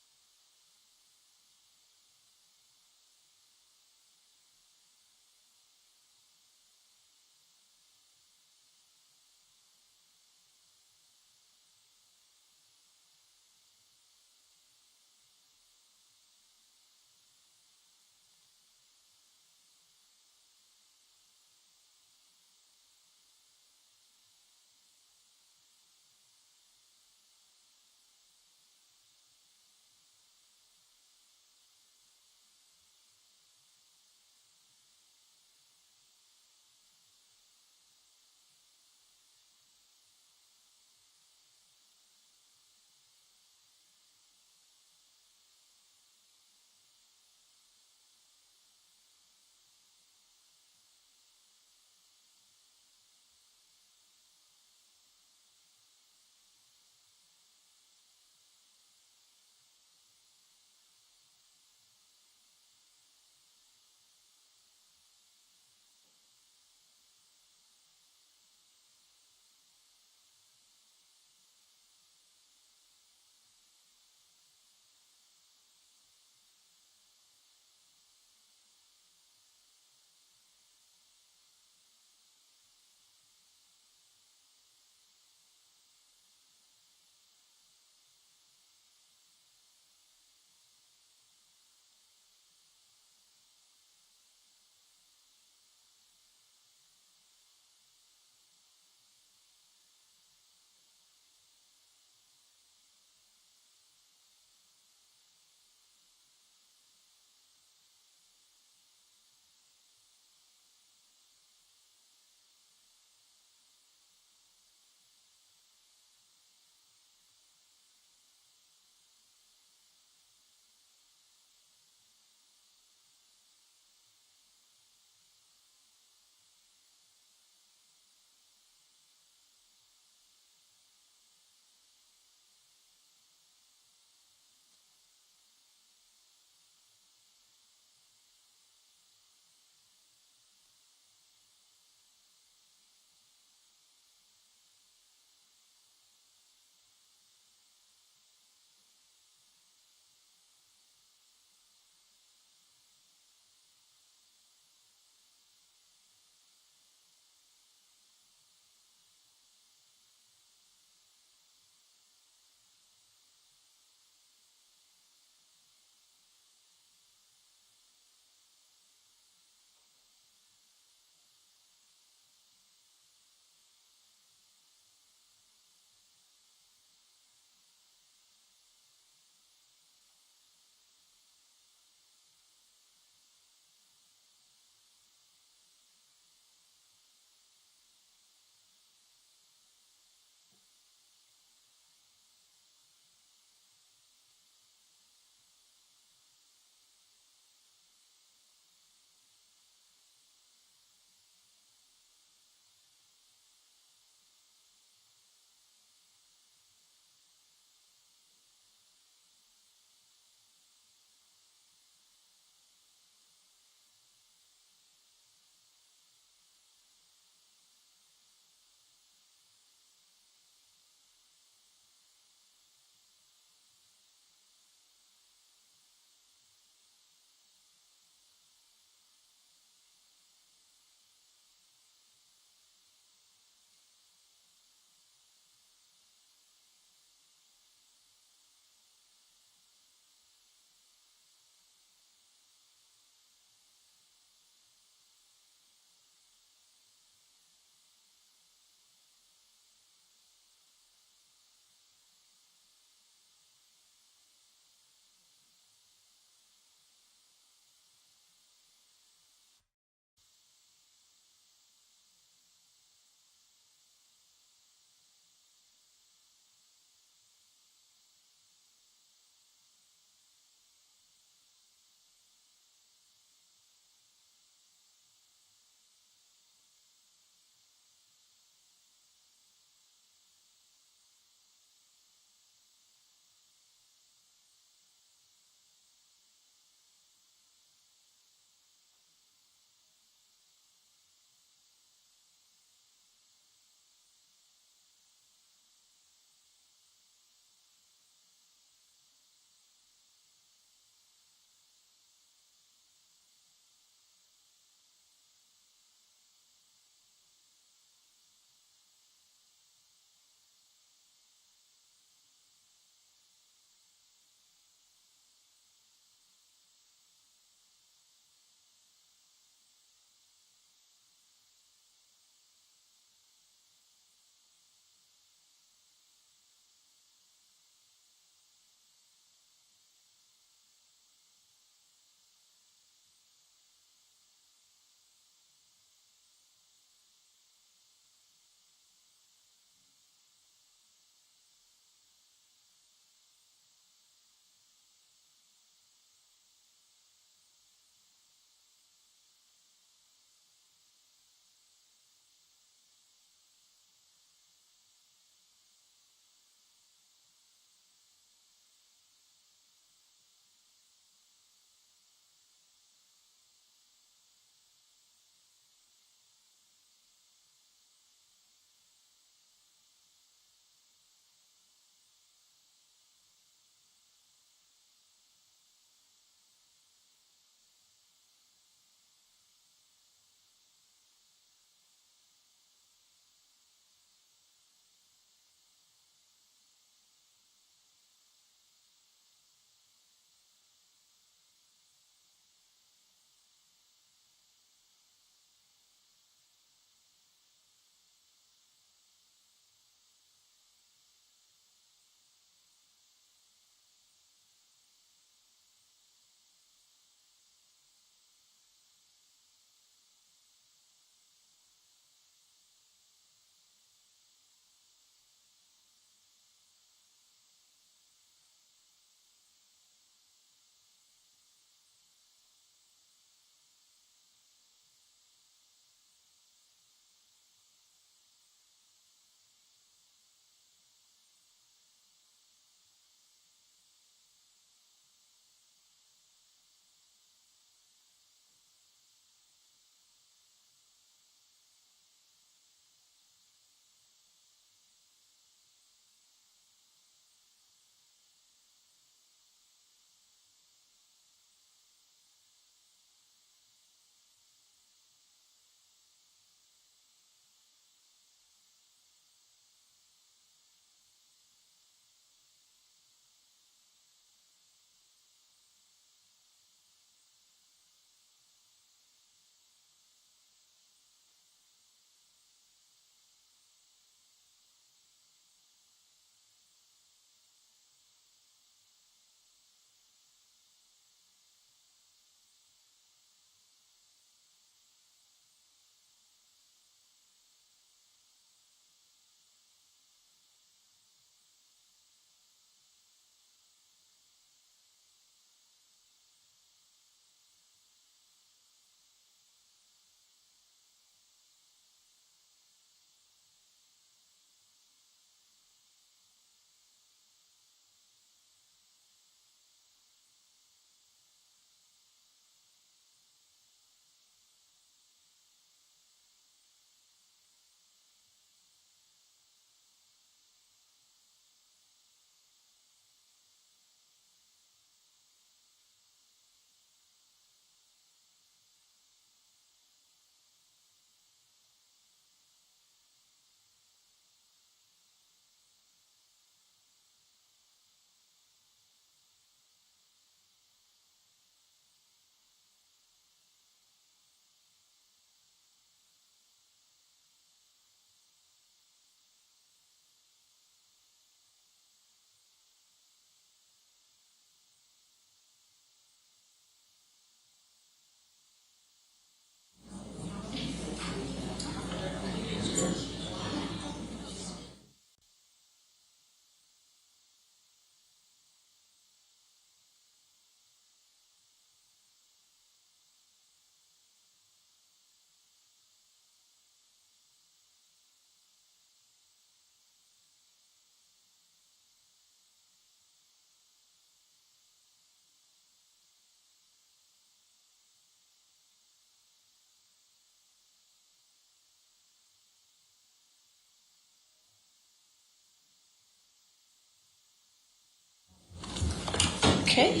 Okay.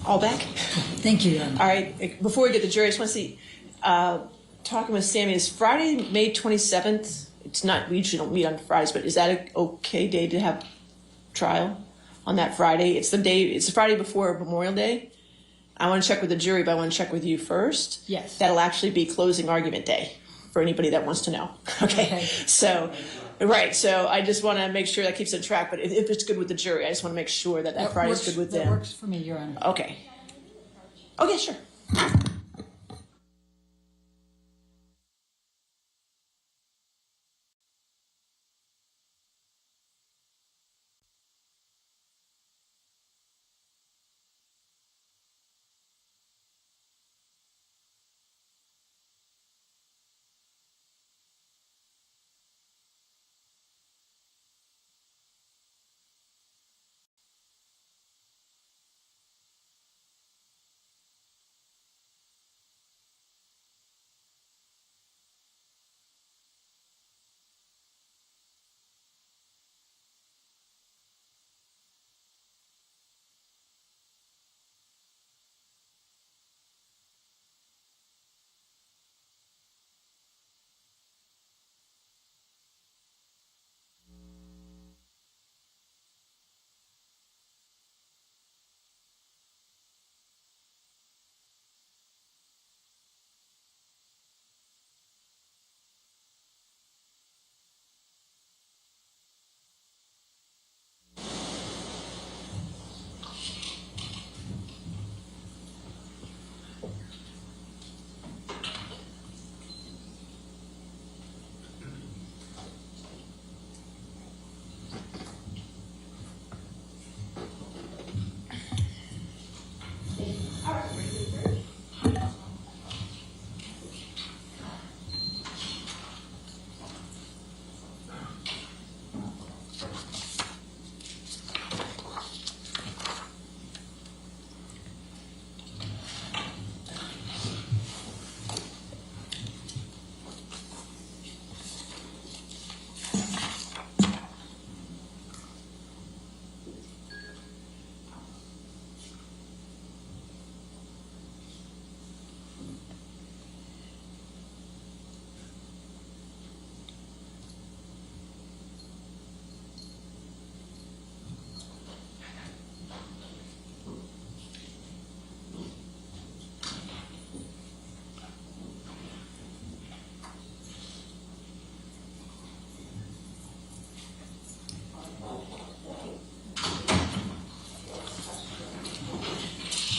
All back? Thank you, Your Honor. All right. Before we get to the jury, I just want to see, talking with Sammy, is Friday, May 27th? It's not, we usually don't meet on Fridays, but is that an okay day to have trial on that Friday? It's the Friday before Memorial Day. I want to check with the jury, but I want to check with you first. Yes. That'll actually be closing argument day for anybody that wants to know. Okay. So, right. So I just want to make sure that keeps it track. But if it's good with the jury, I just want to make sure that Friday's good with them. That works for me, Your Honor. Okay. Okay, sure.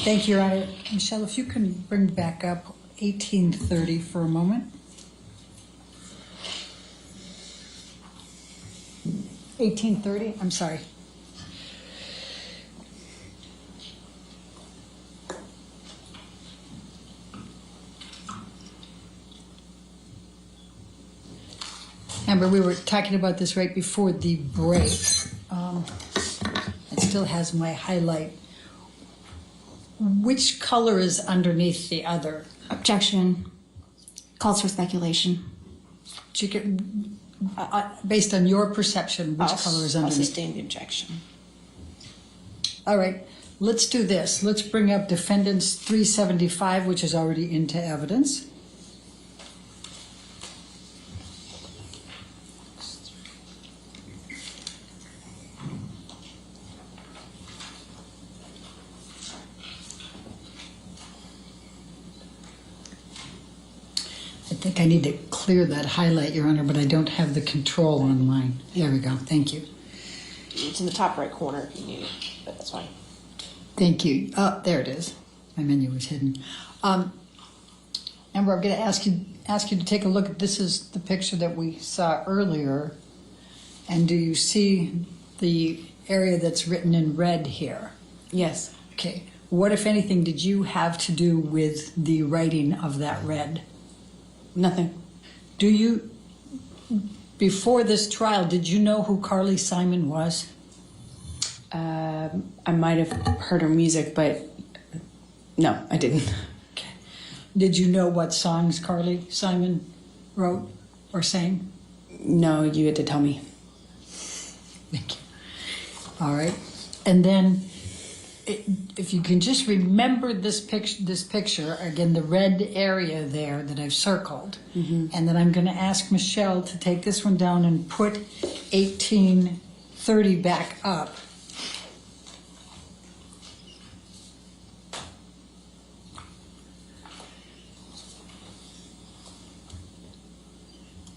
Thank you, Your Honor. Michelle, if you can bring back up 1830 for a moment. 1830, I'm sorry. Amber, we were talking about this right before the break. It still has my highlight. Which color is underneath the other? Objection. Calls for speculation. Based on your perception, which color is underneath? I'll sustain the objection. All right, let's do this. Let's bring up defendant's 375, which is already into evidence. I think I need to clear that highlight, Your Honor, but I don't have the control on mine. There we go. Thank you. It's in the top right corner if you need it, but that's fine. Thank you. Oh, there it is. My menu was hidden. Amber, I'm going to ask you to take a look at this. Is the picture that we saw earlier, and do you see the area that's written in red here? Yes. Okay. What, if anything, did you have to do with the writing of that red? Nothing. Do you, before this trial, did you know who Carly Simon was? I might have heard her music, but no, I didn't. Okay. Did you know what songs Carly Simon wrote or sang? No, you had to tell me. Thank you. All right. And then if you can just remember this picture, again, the red area there that I've circled, and then I'm going to ask Michelle to take this one down and put 1830 back up.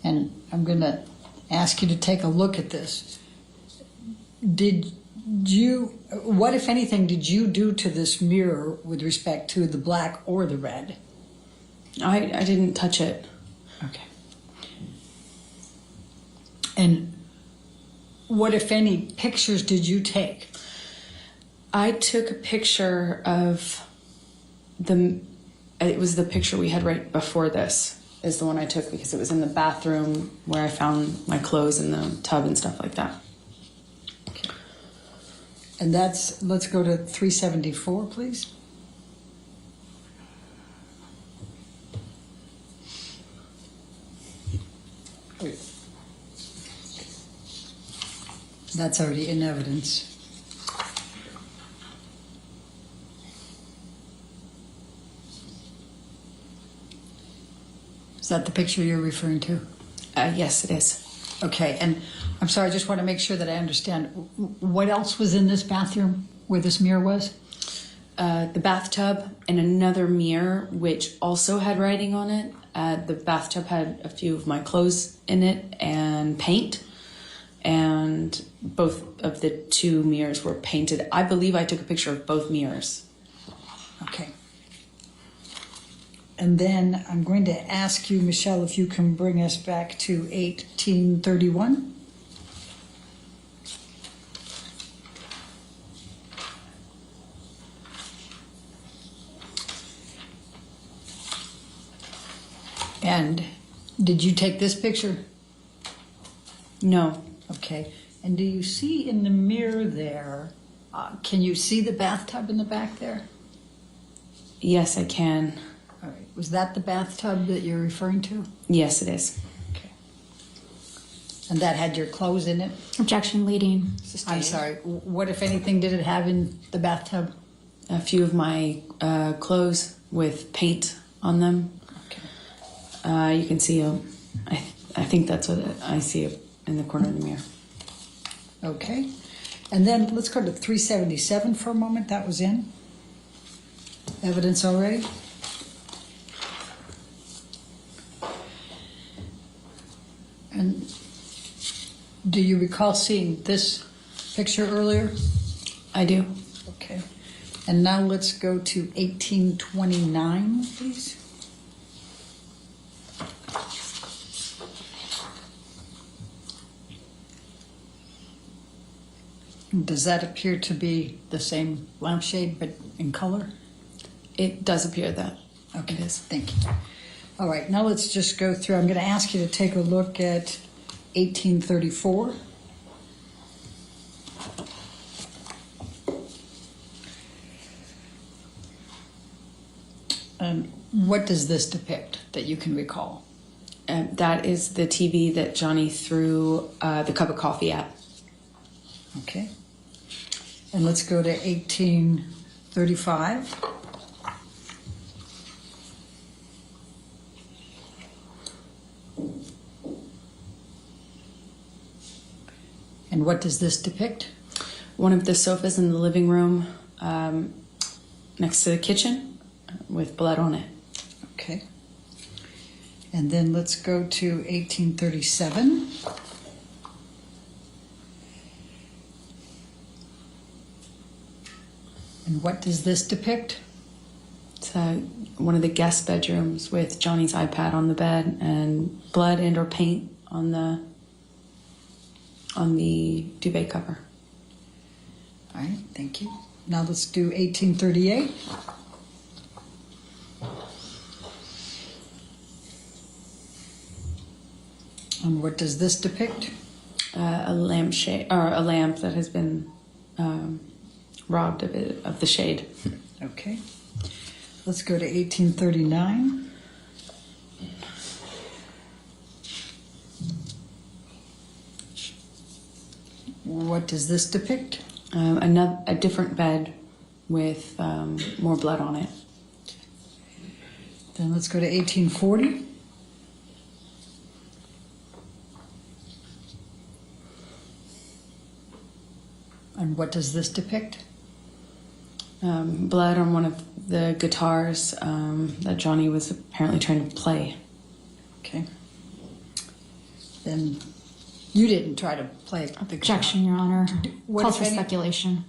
And I'm going to ask you to take a look at this. What, if anything, did you do to this mirror with respect to the black or the red? I didn't touch it. Okay. And what, if any, pictures did you take? I took a picture of it was the picture we had right before this, is the one I took because it was in the bathroom where I found my clothes in the tub and stuff like that. Okay. And let's go to 374, please. That's already in evidence. Is that the picture you're referring to? Yes, it is. Okay, and I'm sorry, I just want to make sure that I understand. What else was in this bathroom where this mirror was? The bathtub and another mirror, which also had writing on it. The bathtub had a few of my clothes in it and paint. And both of the two mirrors were painted. I believe I took a picture of both mirrors. Okay. And then I'm going to ask you, Michelle, if you can bring us back to 1831. And did you take this picture? No. Okay. And do you see in the mirror there, can you see the bathtub in the back there? Yes, I can. All right. Was that the bathtub that you're referring to? Yes, it is. Okay. And that had your clothes in it? Objection, leading. Sustained. I'm sorry. What, if anything, did it have in the bathtub? A few of my clothes with paint on them. Okay. You can see I think that's what I see in the corner of the mirror. Okay. And then let's go to 377 for a moment. That was in evidence already. And do you recall seeing this picture earlier? I do. Okay. And now let's go to 1829, please. Does that appear to be the same lampshade but in color? It does appear that. Okay, It is. thank you. All right, now let's just go through. I'm going to ask you to take a look at 1834. What does this depict that you can recall? That is the TV that Johnny threw the cup of coffee at. Okay. And let's go to 1835. And what does this depict? One of the sofas in the living room next to the kitchen with blood on it. Okay. And then let's go to 1837. And what does this depict? It's one of the guest bedrooms with Johnny's iPad on the bed and blood and or paint on the duvet cover. All right, thank you. Now let's do 1838. And what does this depict? A lampshade or a lamp that has been robbed of the shade. Okay. Let's go to 1839. What does this depict? A different bed with more blood on it. Then let's go to 1840. And what does this depict? Blood on one of the guitars that Johnny was apparently trying to play. Okay. Then you didn't try to play the guitar. Objection, Your Honor. What Calls if for any- speculation.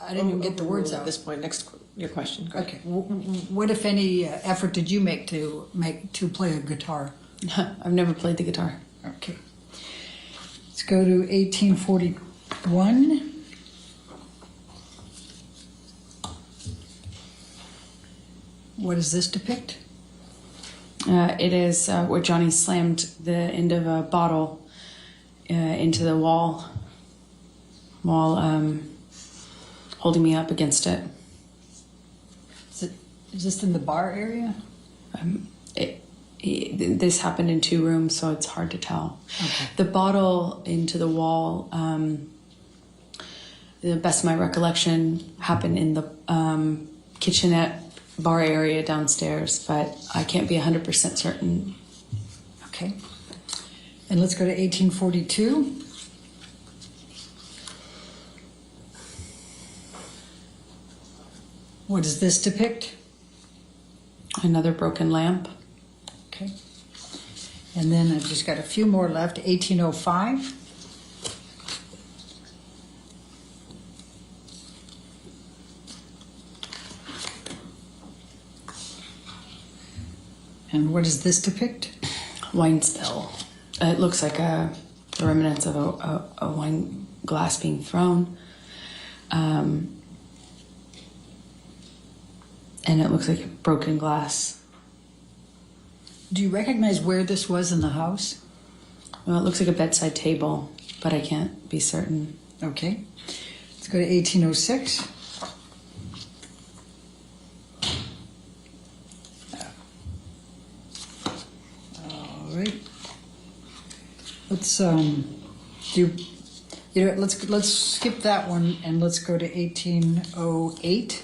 I didn't even get the words At out. this point, your question. Go ahead. Okay. What, if any, effort did you make to play a guitar? I've never played the guitar. Okay. Let's go to 1841. What does this depict? It is where Johnny slammed the end of a bottle into the wall while holding me up against it. Is this in the bar area? This happened in 2 rooms, so it's hard to tell. Okay. The bottle into the wall, the best of my recollection, happened in the kitchenette bar area downstairs, but I can't be 100% certain. Okay. And let's go to 1842. What does this depict? Another broken lamp. Okay. And then I've just got a few more left. 1805. And what does this depict? Wine spill. It looks like the remnants of a wine glass being thrown. And it looks like broken glass. Do you recognize where this was in the house? Well, it looks like a bedside table, but I can't be certain. Okay. Let's go to 1806. All right. Let's let's skip that one and let's go to 1808.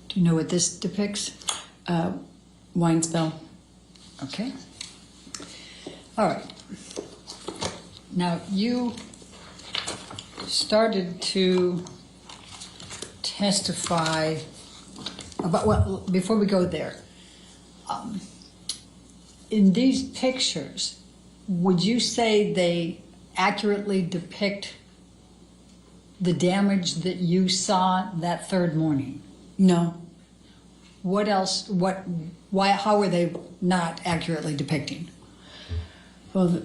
Do you know what this depicts? Wine spill. Okay. All right. Now you started to testify about, well, before we go there, in these pictures, would you say they accurately depict the damage that you saw that third morning? No. What else, how were they not accurately depicting? Well,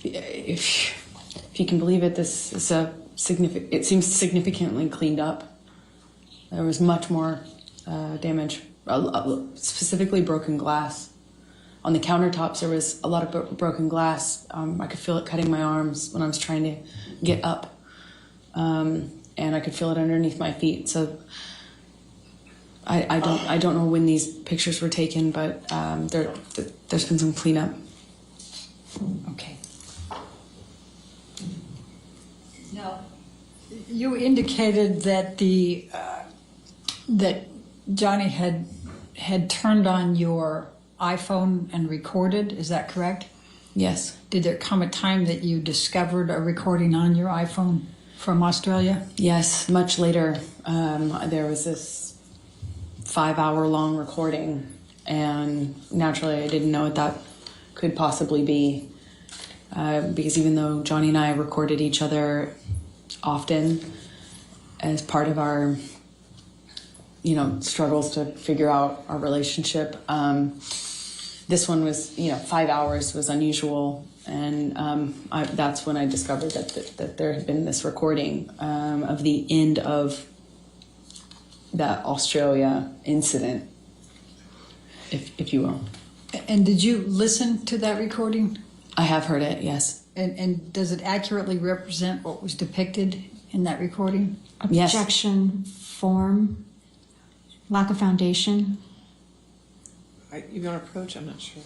if you can believe it, this is it seems significantly cleaned up. There was much more damage, specifically broken glass. On the countertops, there was a lot of broken glass. I could feel it cutting my arms when I was trying to get up, and I could feel it underneath my feet. So I don't know when these pictures were taken, but there's been some cleanup. Okay. Now, you indicated that that Johnny had turned on your iPhone and recorded. Is that correct? Yes. Did there come a time that you discovered a recording on your iPhone from Australia? Yes, much later. There was this 5-hour-long recording, and naturally I didn't know what that could possibly be, because even though Johnny and I recorded each other often as part of our, struggles to figure out our relationship, this one was, 5 hours was unusual, and that's when I discovered that there had been this recording of the end of that Australia incident, if you will. And did you listen to that recording? I have heard it, yes. And does it accurately represent what was depicted in that recording? Yes. Objection, form, lack of foundation. You want to approach? I'm not sure.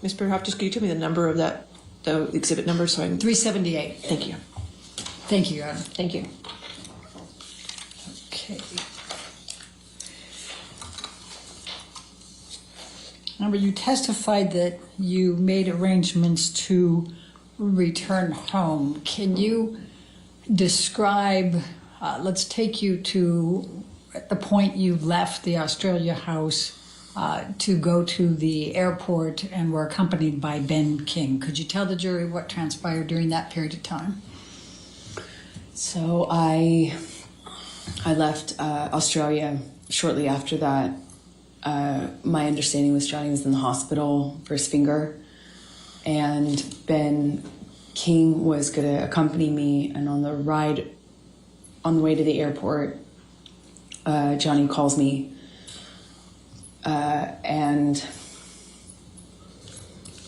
Ms. Beerhoff, just can you tell me the number of that, the exhibit number, so I can... 378. Thank you. Thank you, Your Honor. Thank you. Okay. Remember, you testified that you made arrangements to return home. Can you describe, let's take you to the point you left the Australia house to go to the airport and were accompanied by Ben King. Could you tell the jury what transpired during that period of time? So I left Australia shortly after that. My understanding was Johnny was in the hospital for his finger, and Ben King was going to accompany me. And on the way to the airport, Johnny calls me, and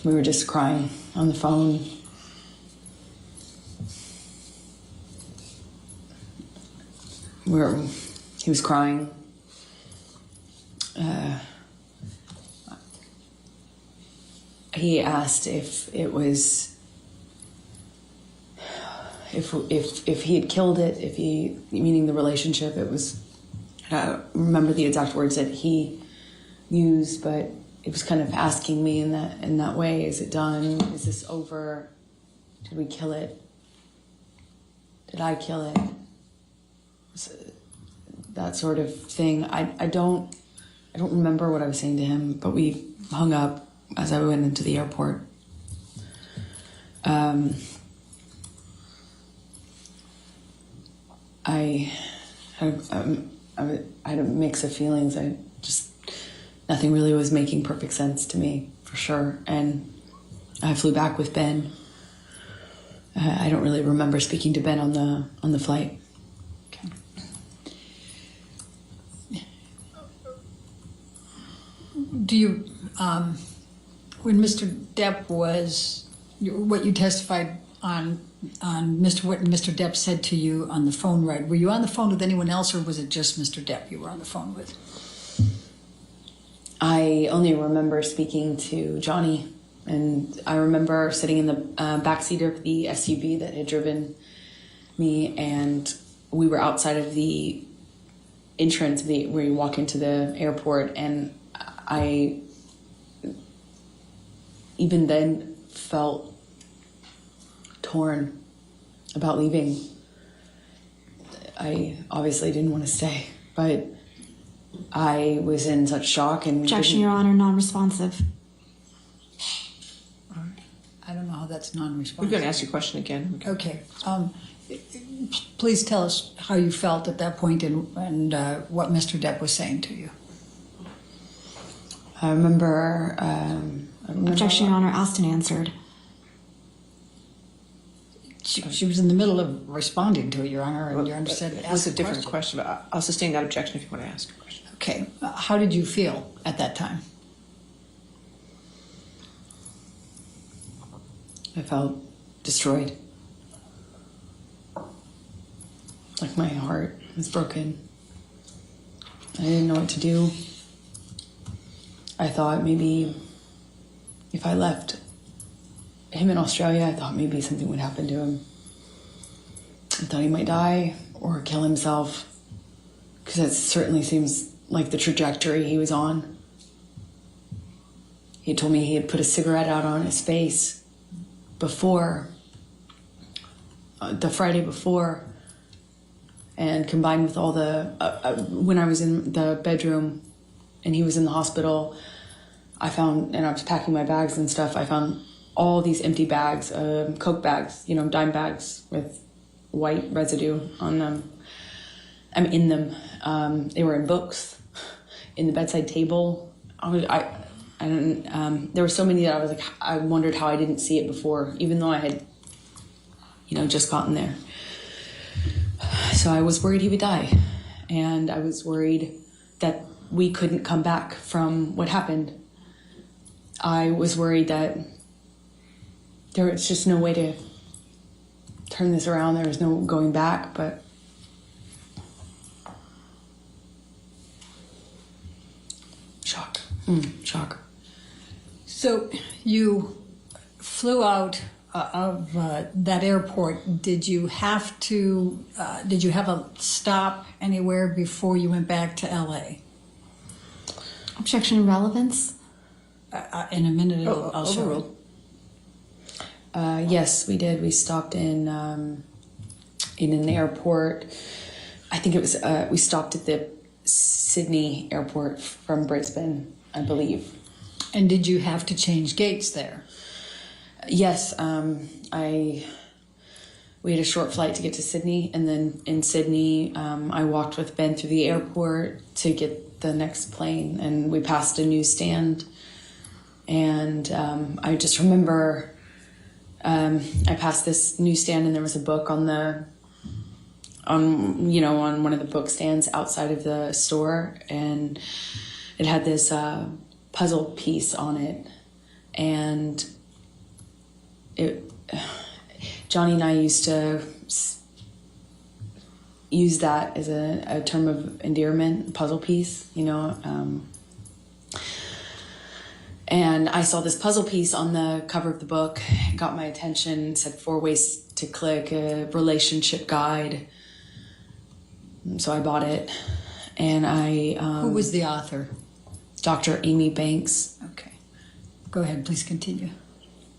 we were just crying on the phone. He was crying. He asked if it was, if he had killed it, meaning the relationship. It was, I don't remember the exact words that he used, but it was kind of asking me in that way: is it done? Is this over? Did we kill it? Did I kill it? That sort of thing. I don't remember what I was saying to him, but we hung up as I went into the airport. I had a mix of feelings. Nothing really was making perfect sense to me, for sure. And I flew back with Ben. I don't really remember speaking to Ben on the flight. Okay. Do you, when Mr. Depp was, what you testified on what Mr. Depp said to you on the phone ride, were you on the phone with anyone else, or was it just Mr. Depp you were on the phone with? I only remember speaking to Johnny, and I remember sitting in the backseat of the SUV that had driven me, and we were outside of the entrance where you walk into the airport, and I even then felt torn about leaving. I obviously didn't want to stay, but I was in such shock and... Objection, Your Honor, non-responsive. I don't know how that's non-responsive. We're going to ask you a question again. Okay. Please tell us how you felt at that point and what Mr. Depp was saying to you. I remember... Objection, Your Honor, asked and answered. She was in the middle of responding to it, Your Honor, and Your Honor said... It was a different question, but I'll sustain that objection if you want to ask a question. Okay. How did you feel at that time? I felt destroyed. Like my heart was broken. I didn't know what to do. I thought maybe if I left him in Australia, I thought maybe something would happen to him. I thought he might die or kill himself, because that certainly seems like the trajectory he was on. He told me he had put a cigarette out on his face before, the Friday before, and combined with all the, when I was in the bedroom and he was in the hospital, I found, and I was packing my bags and stuff, I found all these empty bags, Coke bags, dime bags with white residue on them. In them. They were in books, in the bedside table. There were so many that I was like, I wondered how I didn't see it before, even though I had, just gotten there. So I was worried he would die, and I was worried that we couldn't come back from what happened. I was worried that there was just no way to turn this around. There was no going back, but shock. Shock. So you flew out of that airport. Did you have a stop anywhere before you went back to LA? Objection relevance? In a minute, I'll show overruled. Yes, we did. We stopped in an airport. I think it was, we stopped at the Sydney airport from Brisbane, I believe. And did you have to change gates there? Yes, we had a short flight to get to Sydney, and then in Sydney, I walked with Ben through the airport to get the next plane, and we passed a newsstand, and I just remember I passed this newsstand, and there was a book on one of the book stands outside of the store, and it had this puzzle piece on it, and Johnny and I used to use that as a term of endearment, puzzle piece, and I saw this puzzle piece on the cover of the book. It got my attention. It said 4 ways to click, a relationship guide. So I bought it, and Who was the author? Dr. Amy Banks. Okay. Go ahead, please continue.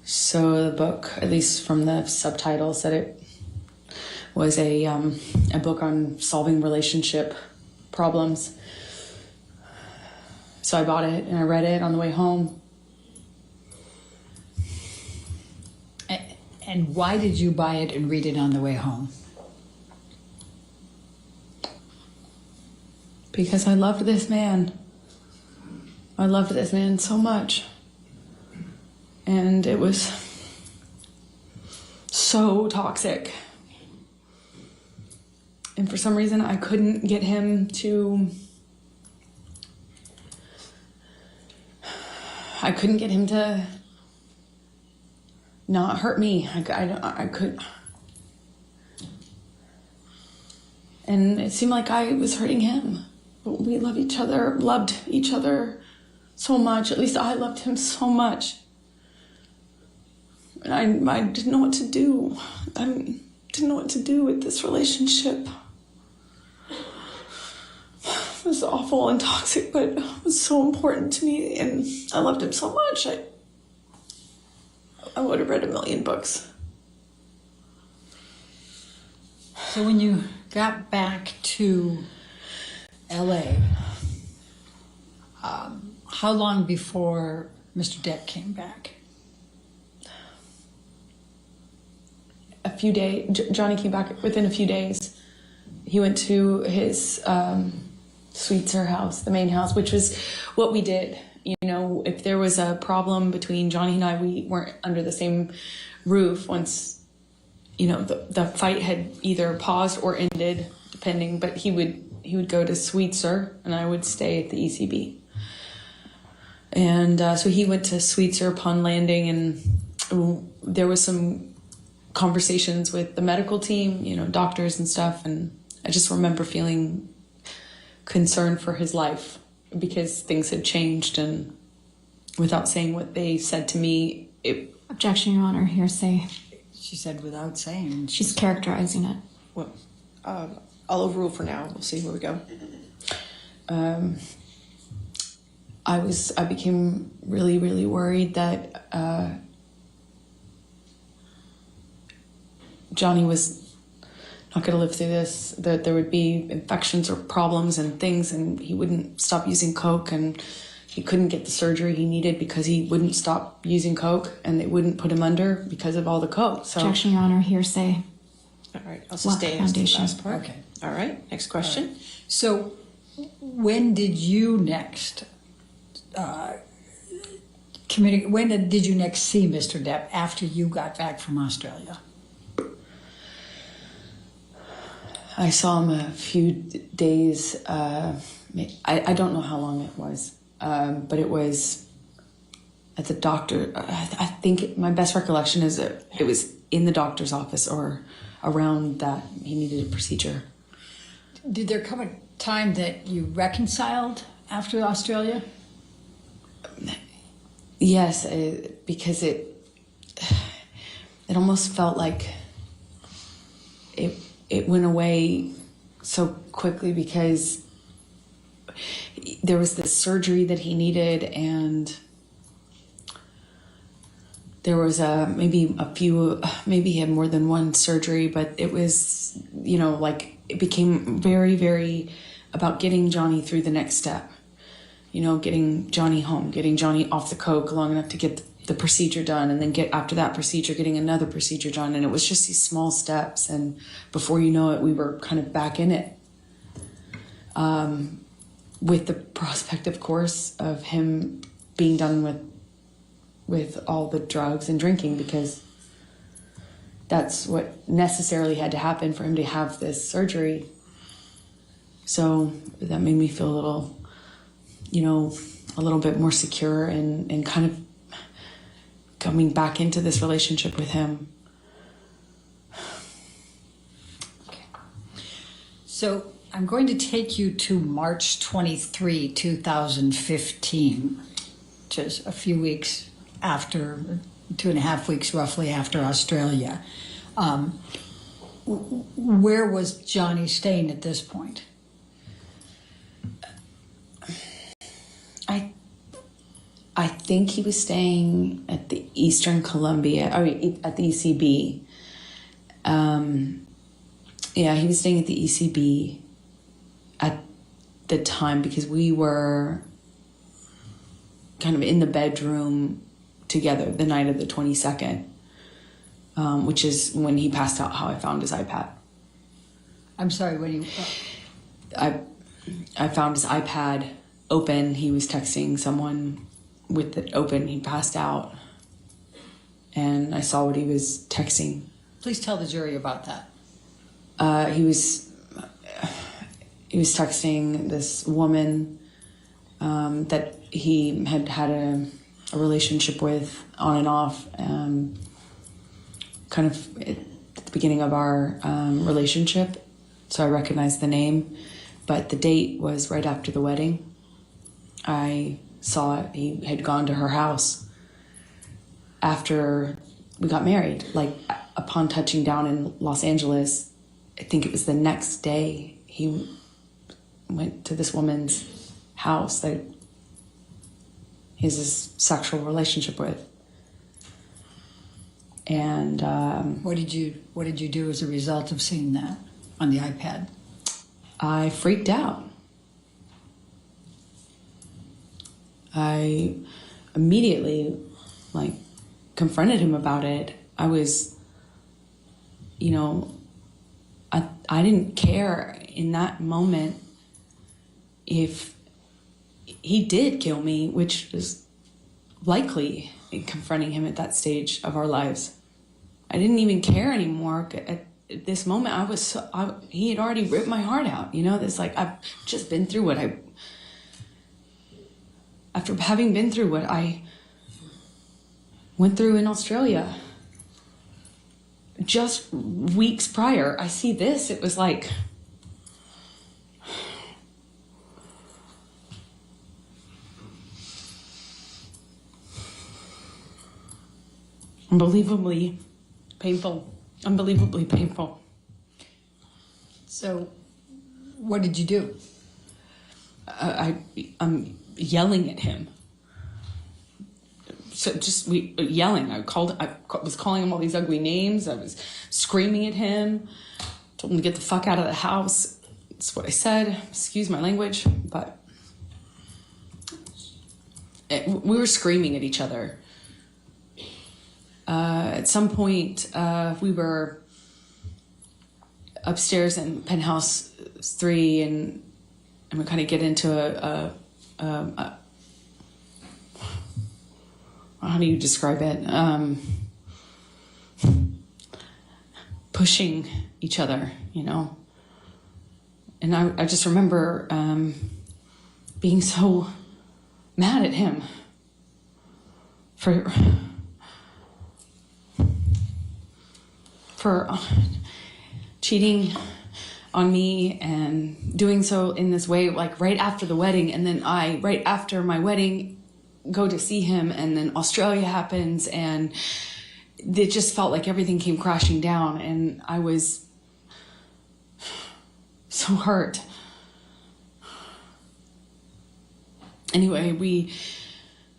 So the book, at least from the subtitles, said it was a book on solving relationship problems. So I bought it, and I read it on the way home. And why did you buy it and read it on the way home? Because I loved this man. I loved this man so much. And it was so toxic. And for some reason, I couldn't get him to... not hurt me. I could... And it seemed like I was hurting him. But we loved each other so much. At least I loved him so much. And I didn't know what to do. I didn't know what to do with this relationship. It was awful and toxic, but it was so important to me, and I loved him so much. I would have read 1,000,000 books. So when you got back to LA, how long before Mr. Depp came back? A few days. Johnny came back within a few days. He went to his Sweetser house, the main house, which was what we did. If there was a problem between Johnny and I, we weren't under the same roof once, the fight had either paused or ended, depending, but he would go to Sweetser and I would stay at the ECB. And so he went to Sweetser upon landing, and there was some conversations with the medical team, doctors and stuff, and I just remember feeling concerned for his life because things had changed, and without saying what they said to me, Objection, Your Honor, hearsay. She said without saying. She's characterizing it. Well, I'll overrule for now. We'll see where we go. I became really, really worried that Johnny was not going to live through this, that there would be infections or problems and things, and he wouldn't stop using Coke, and he couldn't get the surgery he needed because he wouldn't stop using Coke, and they wouldn't put him under because of all the Coke. So, Objection, Your Honor, hearsay. All right, I'll sustain the last part. Okay. All right, next question. Right. So when did you next communicate? When did you next see Mr. Depp after you got back from Australia? I saw him a few days. I don't know how long it was, but it was at the doctor. I think my best recollection is that it was in the doctor's office or around that he needed a procedure. Did there come a time that you reconciled after Australia? Yes, because it almost felt like it went away so quickly, because there was this surgery that he needed, and there was maybe he had more than one surgery, but it was, like, it became very, very about getting Johnny through the next step. Getting Johnny home, getting Johnny off the coke long enough to get the procedure done, and then after that procedure, getting another procedure done. And it was just these small steps, and before you know it, we were kind of back in it. With the prospect, of course, of him being done with all the drugs and drinking, because that's what necessarily had to happen for him to have this surgery. So that made me feel a little bit more secure and kind of coming back into this relationship with him. Okay. So I'm going to take you to March 23, 2015, which is a few weeks after, 2.5 weeks roughly after Australia. Where was Johnny staying at this point? I think he was staying at the Eastern Columbia, or at the ECB. He was staying at the ECB at the time, because we were kind of in the bedroom together the night of the 22nd, which is when he passed out, how I found his iPad. I'm sorry, when you... I found his iPad open. He was texting someone with it open. He passed out, and I saw what he was texting. Please tell the jury about that. He was texting this woman that he had had a relationship with on and off, kind of at the beginning of our relationship. So I recognized the name, but the date was right after the wedding. I saw it. He had gone to her house after we got married. Like, upon touching down in Los Angeles, I think it was the next day, he went to this woman's house that he has this sexual relationship with. And what did you do as a result of seeing that on the iPad? I freaked out. I immediately, confronted him about it. I was, I didn't care in that moment if he did kill me, which is likely in confronting him at that stage of our lives. I didn't even care anymore. At this moment, he had already ripped my heart out. I've just been through after having been through what I went through in Australia. Just weeks prior, I see this. It was like, unbelievably painful. Unbelievably painful. So, what did you do? I'm yelling at him. So yelling. I was calling him all these ugly names. I was screaming at him. Told him to get the fuck out of the house. That's what I said. Excuse my language, but we were screaming at each other. At some point, we were upstairs in penthouse 3, and we kind of get into a how do you describe it? Pushing each other, And I just remember being so mad at him for cheating on me and doing so in this way, like right after the wedding. And then right after my wedding, go to see him, and then Australia happens, and it just felt like everything came crashing down, and I was so hurt. Anyway,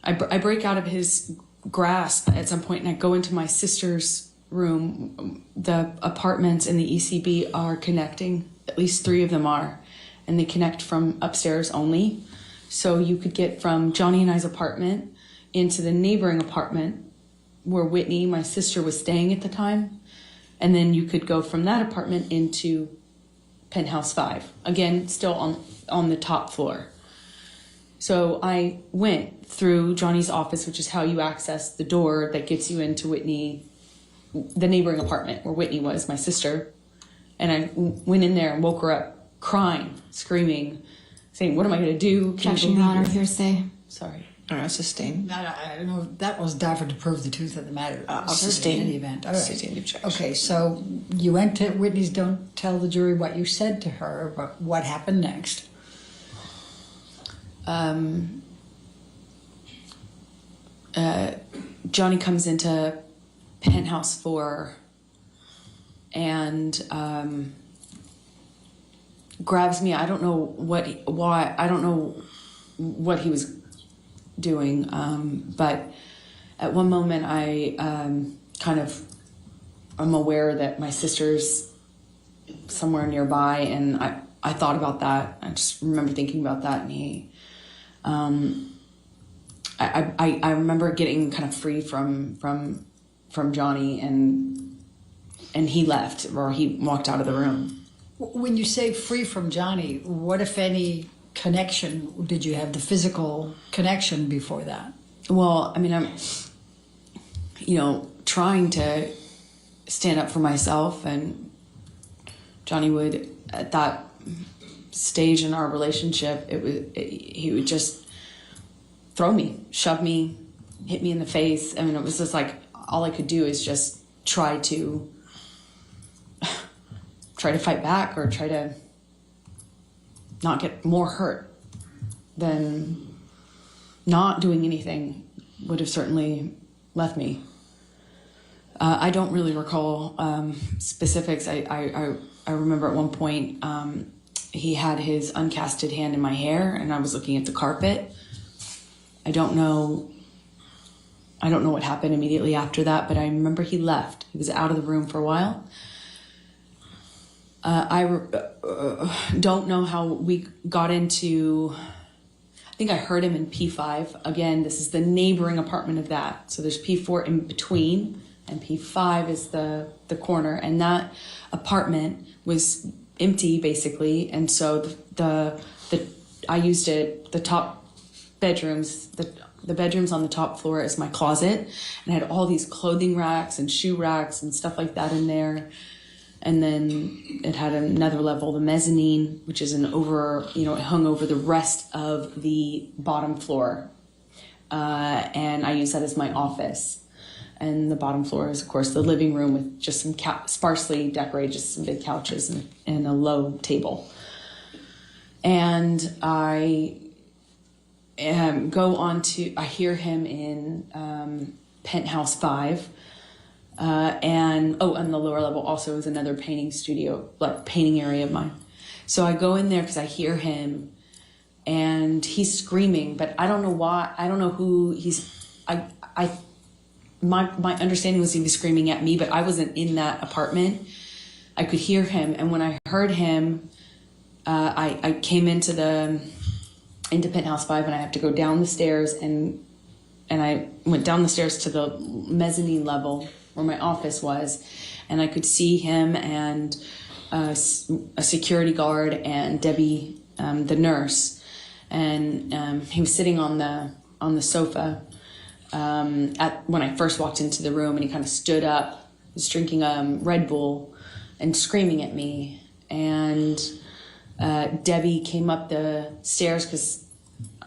I break out of his grasp at some point, and I go into my sister's room. The apartments in the ECB are connecting. At least 3 of them are, and they connect from upstairs only. So you could get from Johnny and I's apartment into the neighboring apartment where Whitney, my sister, was staying at the time. And then you could go from that apartment into Penthouse 5. Again, still on the top floor. So I went through Johnny's office, which is how you access the door that gets you into Whitney, the neighboring apartment where Whitney was, my sister. And I went in there and woke her up crying, screaming, saying, "What am I going to do? Objection, Your Honor, hearsay. Sorry. All right, sustain. I don't know. That was Dafford to prove the truth of the matter. I'll sustain. In any event. All right. Sustain the objection. Okay, so you went to Whitney's. Don't tell the jury what you said to her, but what happened next? Johnny comes into Penthouse 4 and grabs me. I don't know why. I don't know what he was doing, but at one moment I I'm aware that my sister's somewhere nearby, and I thought about that. I just remember thinking about that, and he I remember getting kind of free from Johnny, and he left, or he walked out of the room. When you say free from Johnny, what, if any, connection did you have? The physical connection before that? Well, I mean, I'm, trying to stand up for myself, and Johnny would, at that stage in our relationship, he would just throw me, shove me, hit me in the face. I mean, it was just like, all I could do is just try to fight back, or try to not get more hurt than not doing anything would have certainly left me. I don't really recall specifics. I remember at one point he had his uncasted hand in my hair, and I was looking at the carpet. I don't know what happened immediately after that, but I remember he left. He was out of the room for a while. I don't know how we got into, I think I heard him in P5. Again, this is the neighboring apartment of that. So there's P4 in between, and P5 is the corner. And that apartment was empty, basically. And so I used it, the top bedrooms, the bedrooms on the top floor as my closet. And I had all these clothing racks and shoe racks and stuff like that in there. And then it had another level, the mezzanine, which is it hung over the rest of the bottom floor. And I use that as my office. And the bottom floor is, of course, the living room with just some sparsely decorated, just some big couches and a low table. And I I hear him in Penthouse 5. And on the lower level also is another painting studio, like painting area of mine. So I go in there because I hear him, and he's screaming, but I don't know why. I don't know who he's. My understanding was he was screaming at me, but I wasn't in that apartment. I could hear him, and when I heard him, I came into Penthouse 5, and I have to go down the stairs, and I went down the stairs to the mezzanine level where my office was, and I could see him and a security guard and Debbie, the nurse, and he was sitting on the sofa when I first walked into the room, and he kind of stood up, was drinking Red Bull and screaming at me, and Debbie came up the stairs because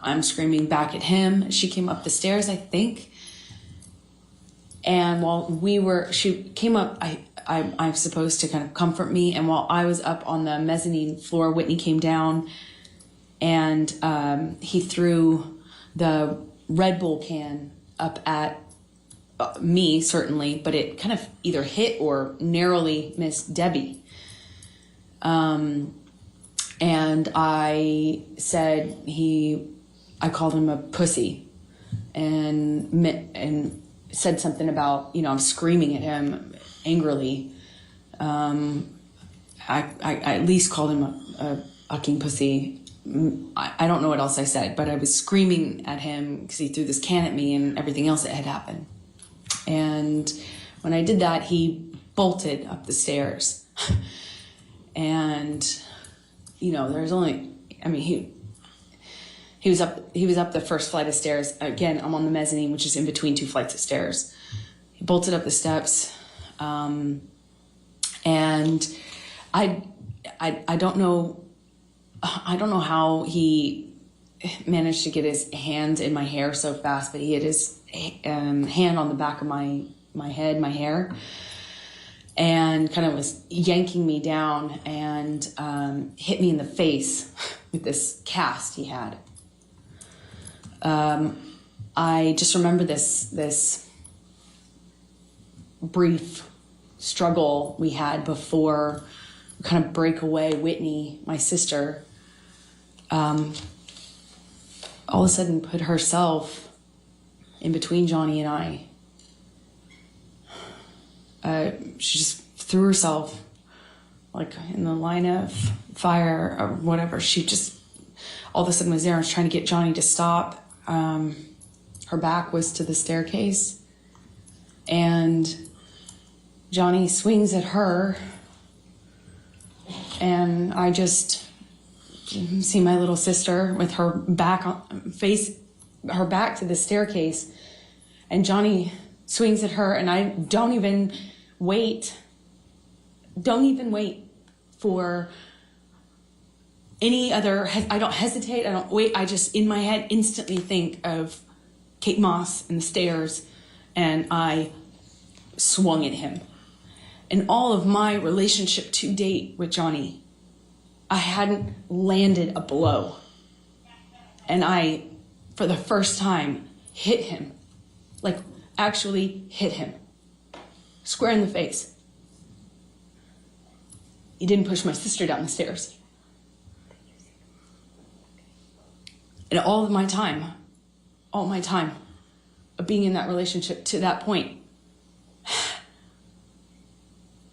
I'm screaming back at him. She came up the stairs, I think. And while she came up, I'm supposed to kind of comfort me. And while I was up on the mezzanine floor, Whitney came down, and he threw the Red Bull can up at me, certainly, but it kind of either hit or narrowly missed Debbie. And I said I called him a pussy and said something about, I'm screaming at him angrily. I at least called him a fucking pussy. I don't know what else I said, but I was screaming at him because he threw this can at me and everything else that had happened. And when I did that, he bolted up the stairs. And, there's only, he was up the first flight of stairs. Again, I'm on the mezzanine, which is in between two flights of stairs. He bolted up the steps. And I don't know how he managed to get his hands in my hair so fast, but he had his hand on the back of my head, my hair, and kind of was yanking me down and hit me in the face with this cast he had. I just remember this brief struggle we had before we kind of break away. Whitney, my sister, all of a sudden put herself in between Johnny and I. She just threw herself like in the line of fire or whatever. She just all of a sudden was there and was trying to get Johnny to stop. Her back was to the staircase, and Johnny swings at her, and I just see my little sister with her back to the staircase, and Johnny swings at her, and I don't even wait for any other, I don't hesitate, I don't wait, I just in my head instantly think of Kate Moss and the stairs, and I swung at him. In all of my relationship to date with Johnny, I hadn't landed a blow. And I, for the first time, hit him. Like, actually hit him. Square in the face. He didn't push my sister down the stairs. And all my time of being in that relationship to that point,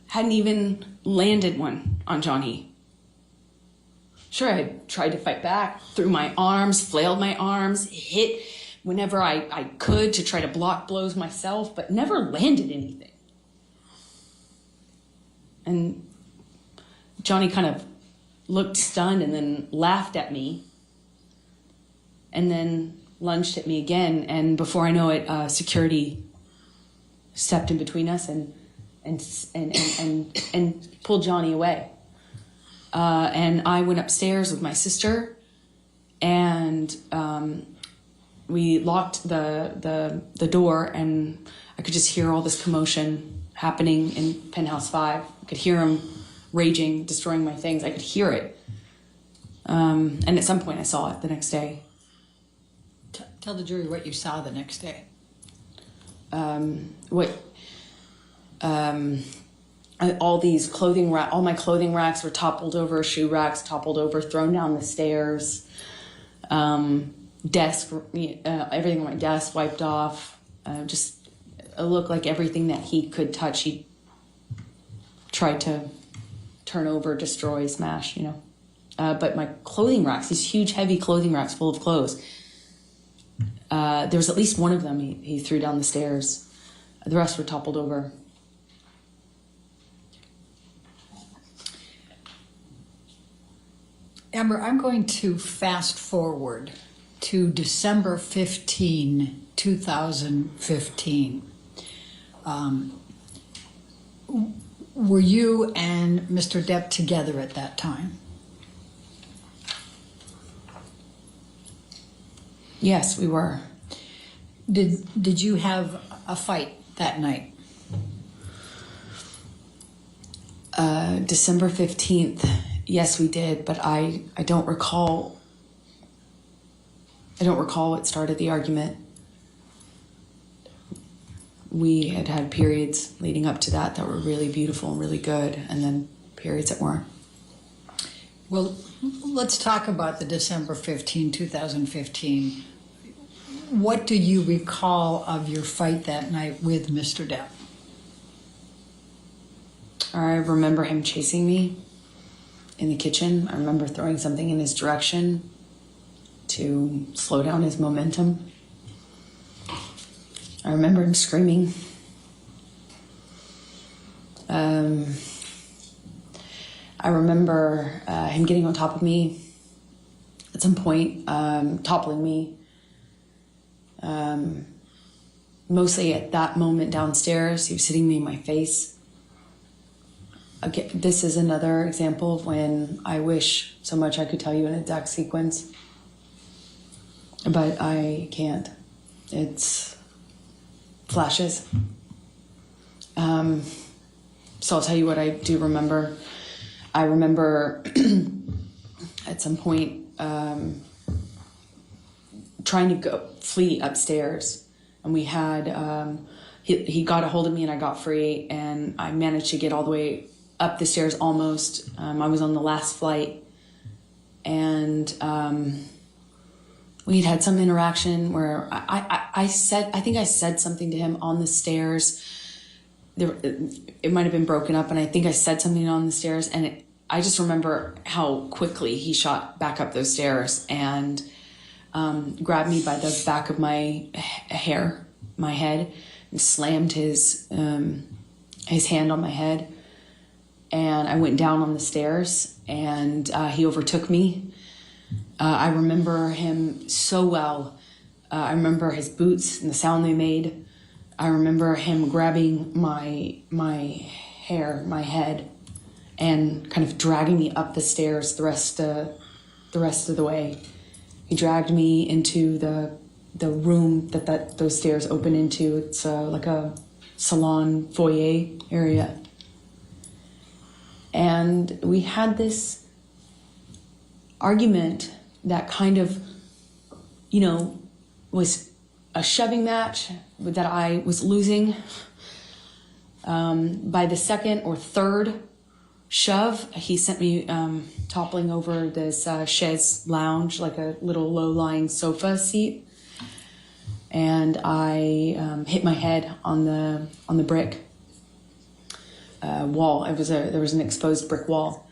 hadn't even landed one on Johnny. Sure, I tried to fight back, threw my arms, flailed my arms, hit whenever I could to try to block blows myself, but never landed anything. And Johnny kind of looked stunned and then laughed at me and then lunged at me again. And before I know it, security stepped in between us and pulled Johnny away. And I went upstairs with my sister, and we locked the door, and I could just hear all this commotion happening in Penthouse 5. I could hear him raging, destroying my things. I could hear it. And at some point I saw it the next day. Tell the jury what you saw the next day. All my clothing racks were toppled over, shoe racks toppled over, thrown down the stairs. Desk, everything on my desk wiped off. Just it looked like everything that he could touch, he tried to turn over, destroy, smash, But my clothing racks, these huge, heavy clothing racks full of clothes, there was at least one of them he threw down the stairs. The rest were toppled over. Amber, I'm going to fast forward to December 15, 2015. Were you and Mr. Depp together at that time? Yes, we were. Did you have a fight that night? December 15th, yes, we did, but I don't recall. I don't recall what started the argument. We had had periods leading up to that were really beautiful and really good, and then periods that weren't. Well, let's talk about the December 15, 2015. What do you recall of your fight that night with Mr. Depp? I remember him chasing me in the kitchen. I remember throwing something in his direction to slow down his momentum. I remember him screaming. I remember him getting on top of me at some point, toppling me. Mostly at that moment downstairs, he was hitting me in my face. Again, this is another example of when I wish so much I could tell you an exact sequence, but I can't. It's flashes. So I'll tell you what I do remember. I remember at some point trying to flee upstairs, and we had he got a hold of me and I got free, and I managed to get all the way up the stairs almost. I was on the last flight, and we'd had some interaction where I think I said something to him on the stairs. It might have been broken up, and I think I said something on the stairs, and I just remember how quickly he shot back up those stairs and grabbed me by the back of my hair, my head, and slammed his hand on my head. And I went down on the stairs, and he overtook me. I remember him so well. I remember his boots and the sound they made. I remember him grabbing my hair, my head, and kind of dragging me up the stairs the rest of the way. He dragged me into the room that those stairs open into. It's like a salon foyer area. And we had this argument that kind of, was a shoving match that I was losing. By the second or third shove, he sent me toppling over this chaise lounge, like a little low-lying sofa seat. And I hit my head on the brick wall. There was an exposed brick wall.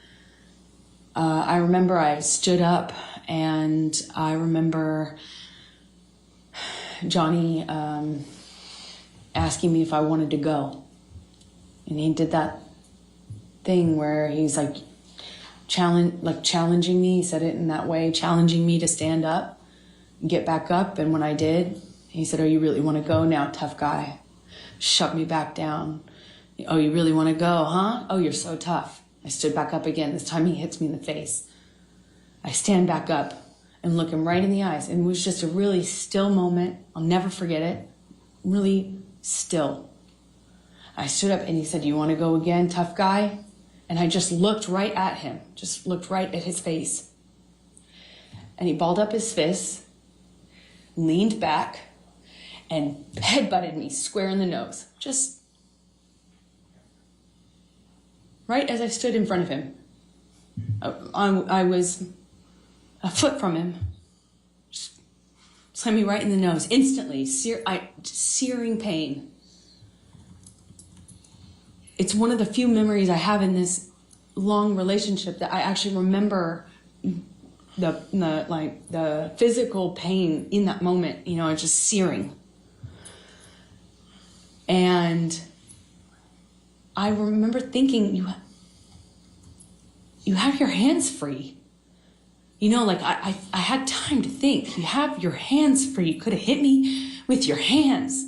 I remember I stood up, and I remember Johnny asking me if I wanted to go. And he did that thing where he's like challenging me. He said it in that way, challenging me to stand up and get back up. And when I did, he said, "Oh, you really want to go now, tough guy?" Shut me back down. "Oh, you really want to go, huh? Oh, you're so tough." I stood back up again. This time he hits me in the face. I stand back up and look him right in the eyes. And it was just a really still moment. I'll never forget it. Really still. I stood up and he said, "You want to go again, tough guy?" And I just looked right at him, just looked right at his face. And he balled up his fists, leaned back, and headbutted me square in the nose. Just right as I stood in front of him. I was a foot from him. Just slammed me right in the nose. Instantly, searing pain. It's one of the few memories I have in this long relationship that I actually remember the physical pain in that moment, just searing. And I remember thinking, you have your hands free. I had time to think. You have your hands free. You could have hit me with your hands.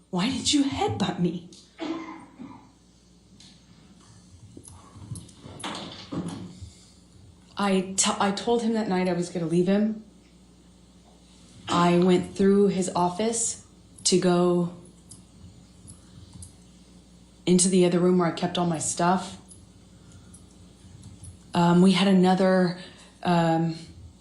Why did you headbutt me? I told him that night I was going to leave him. I went through his office to go into the other room where I kept all my stuff. We had another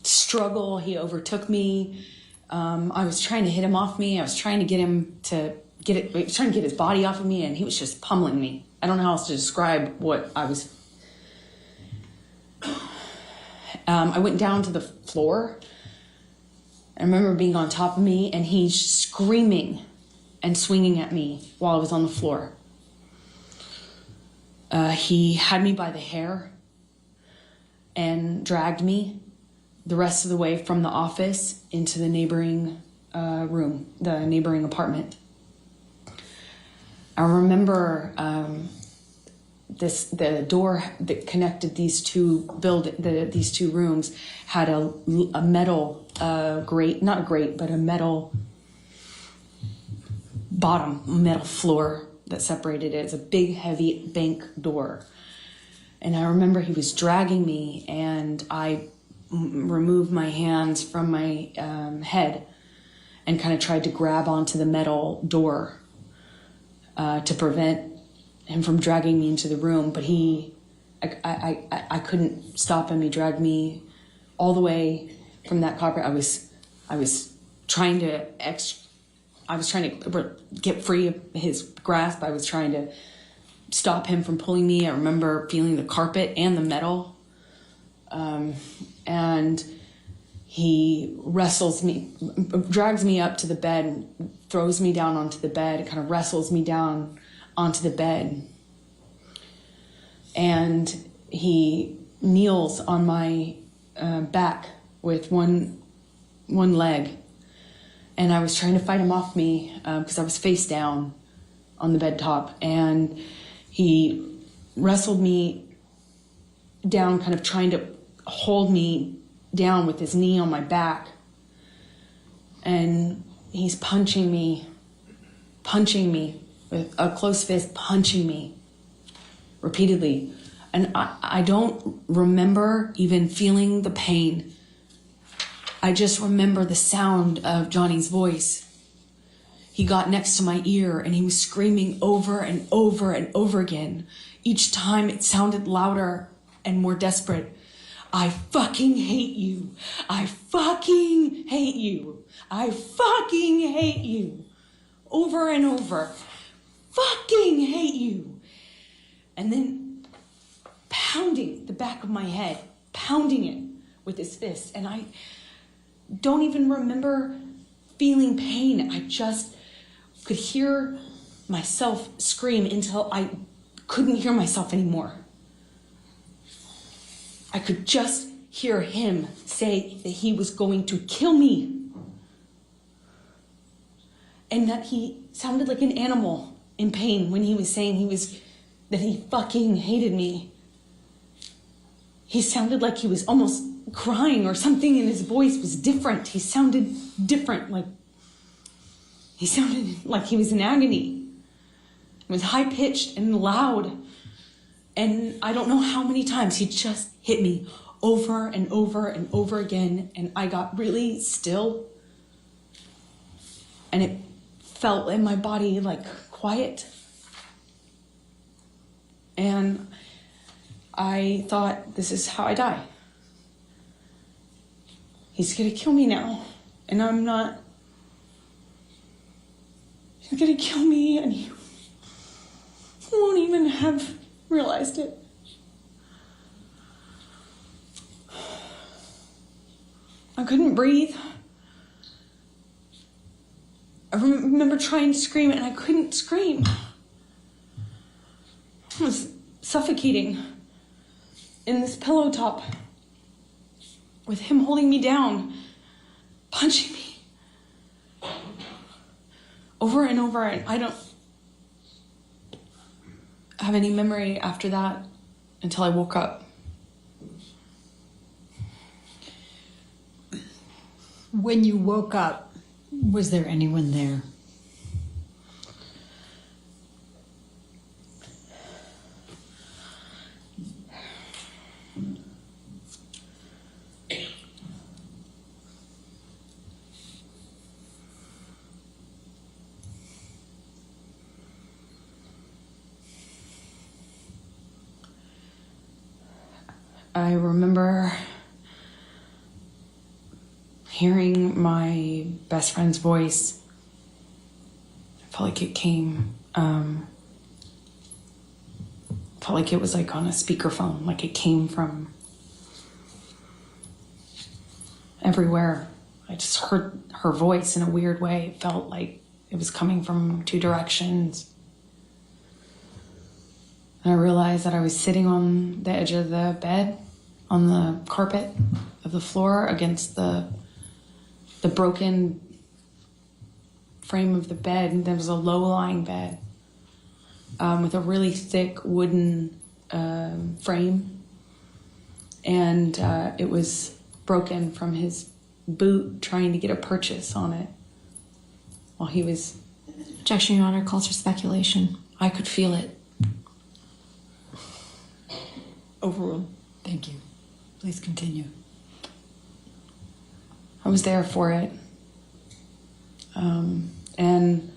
struggle. He overtook me. I was trying to hit him off me. I was trying to get him to trying to get his body off of me, and he was just pummeling me. I don't know how else to describe what I was. I went down to the floor. I remember being on top of me, and he's screaming and swinging at me while I was on the floor. He had me by the hair and dragged me the rest of the way from the office into the neighboring room, the neighboring apartment. I remember the door that connected these two rooms had a metal grate, not a grate, but a metal bottom, metal floor that separated it. It's a big, heavy bank door. And I remember he was dragging me, and I removed my hands from my head and kind of tried to grab onto the metal door to prevent him from dragging me into the room. But I couldn't stop him. He dragged me all the way from that carpet. I was trying to get free of his grasp. I was trying to stop him from pulling me. I remember feeling the carpet and the metal. And he drags me up to the bed, and throws me down onto the bed. It kind of wrestles me down onto the bed. And he kneels on my back with one leg. And I was trying to fight him off me because I was face down on the bed top. And he wrestled me down, kind of trying to hold me down with his knee on my back. And he's punching me with a closed fist, punching me repeatedly. And I don't remember even feeling the pain. I just remember the sound of Johnny's voice. He got next to my ear and he was screaming over and over and over again. Each time it sounded louder and more desperate. I fucking hate you. I fucking hate you. I fucking hate you. Over and over. Fucking hate you. And then pounding the back of my head, pounding it with his fist. And I don't even remember feeling pain. I just could hear myself scream until I couldn't hear myself anymore. I could just hear him say that he was going to kill me. And that he sounded like an animal in pain when he was saying that he fucking hated me. He sounded like he was almost crying, or something in his voice was different. He sounded different, he sounded like he was in agony. It was high-pitched and loud. And I don't know how many times he just hit me over and over and over again. And I got really still. And it felt in my body quiet. And I thought, this is how I die. He's gonna kill me now. And I'm not. He's gonna kill me, and he won't even have realized it. I couldn't breathe. I remember trying to scream, and I couldn't scream. I was suffocating in this pillow top with him holding me down, punching me over and over. And I don't have any memory after that until I woke up. When you woke up, was there anyone there? I remember hearing my best friend's voice, I felt like it came, felt like it was like on a speakerphone, like it came from everywhere. I just heard her voice in a weird way. It felt like it was coming from two directions. And I realized that I was sitting on the edge of the bed, on the carpet of the floor against the broken frame of the bed. And there was a low-lying bed with a really thick wooden frame. And it was broken from his boot trying to get a purchase on it while he was... Objection, Your Honor, calls for speculation. I could feel it. Overruled. Thank you. Please continue. I was there for it. And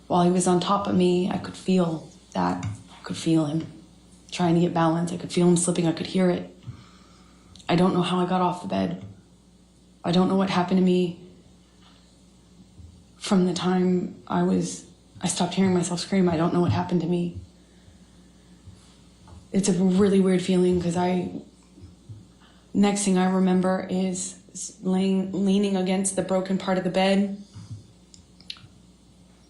while he was on top of me, I could feel that. I could feel him trying to get balance. I could feel him slipping. I could hear it. I don't know how I got off the bed. I don't know what happened to me from the time I stopped hearing myself scream. I don't know what happened to me. It's a really weird feeling because next thing I remember is leaning against the broken part of the bed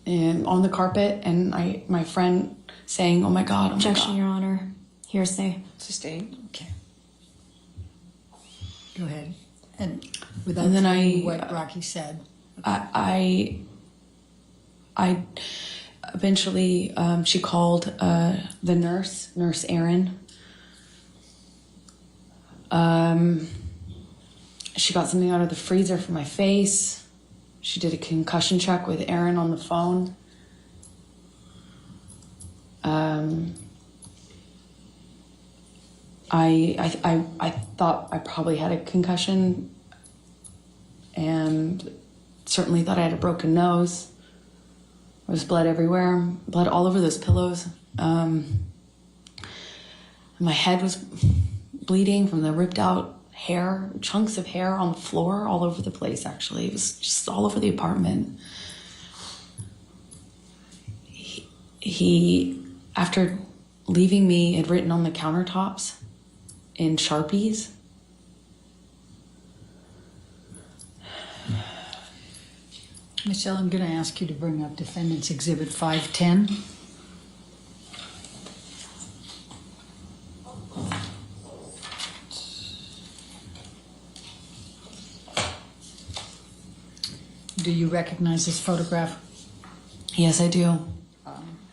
and on the carpet, and my friend saying, "Oh my God, oh my God." Objection, Your Honor. Hearsay. Sustained. Okay. Go ahead. And without And then saying what Rocky said. I eventually, she called the nurse Erin. She got something out of the freezer for my face. She did a concussion check with Erin on the phone. I thought I probably had a concussion, and certainly thought I had a broken nose. There was blood everywhere, blood all over those pillows. My head was bleeding from the ripped out hair, chunks of hair on the floor all over the place, actually. It was just all over the apartment. He after leaving me, had written on the countertops in Sharpies. Michelle, I'm going to ask you to bring up Defendant's Exhibit 510. Do you recognize this photograph? Yes, I do.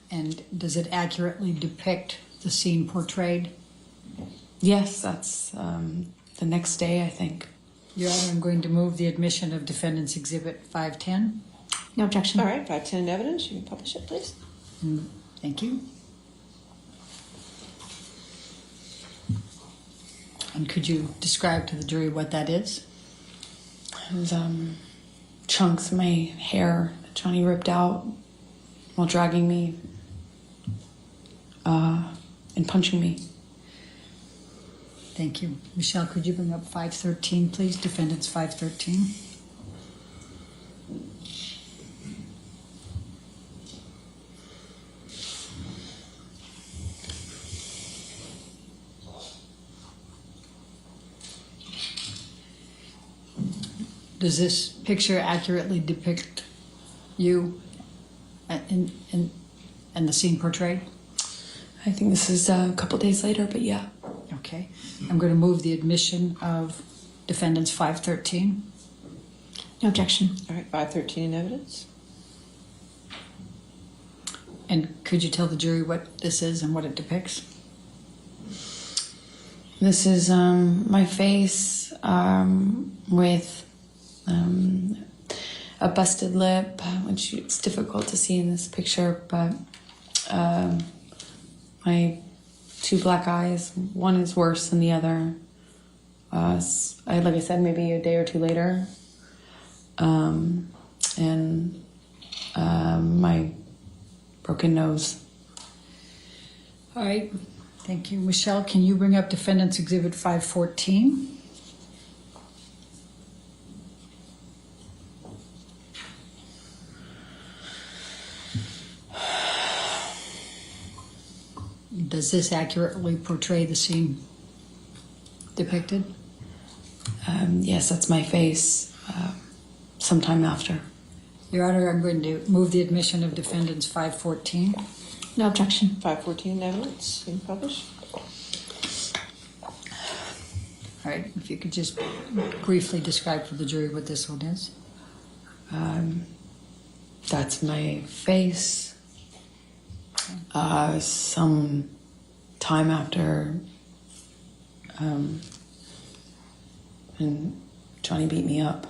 And does it accurately depict the scene portrayed? Yes, that's the next day, I think. Your Honor, I'm going to move the admission of Defendant's Exhibit 510. No objection. All right, 510 in evidence. You can publish it, please. Thank you. And could you describe to the jury what that is? It was chunks of my hair that Johnny ripped out while dragging me and punching me. Thank you. Michelle, could you bring up 513, please? Defendant's 513. Does this picture accurately depict you and the scene portrayed? I think this is a couple days later, but yeah. Okay. I'm going to move the admission of Defendant's 513. No objection. All right, 513 in evidence. And could you tell the jury what this is and what it depicts? This is my face with a busted lip, which it's difficult to see in this picture, but my two black eyes, one is worse than the other. Like I said, maybe a day or two later. And my broken nose. All right. Thank you. Michelle, can you bring up Defendant's Exhibit 514? Does this accurately portray the scene depicted? Yes, that's my face sometime after. Your Honor, I'm going to move the admission of defendants 514. No objection. 514 in evidence being published. All right, if you could just briefly describe for the jury what this one is. That's my face. Some time after, and Johnny beat me up.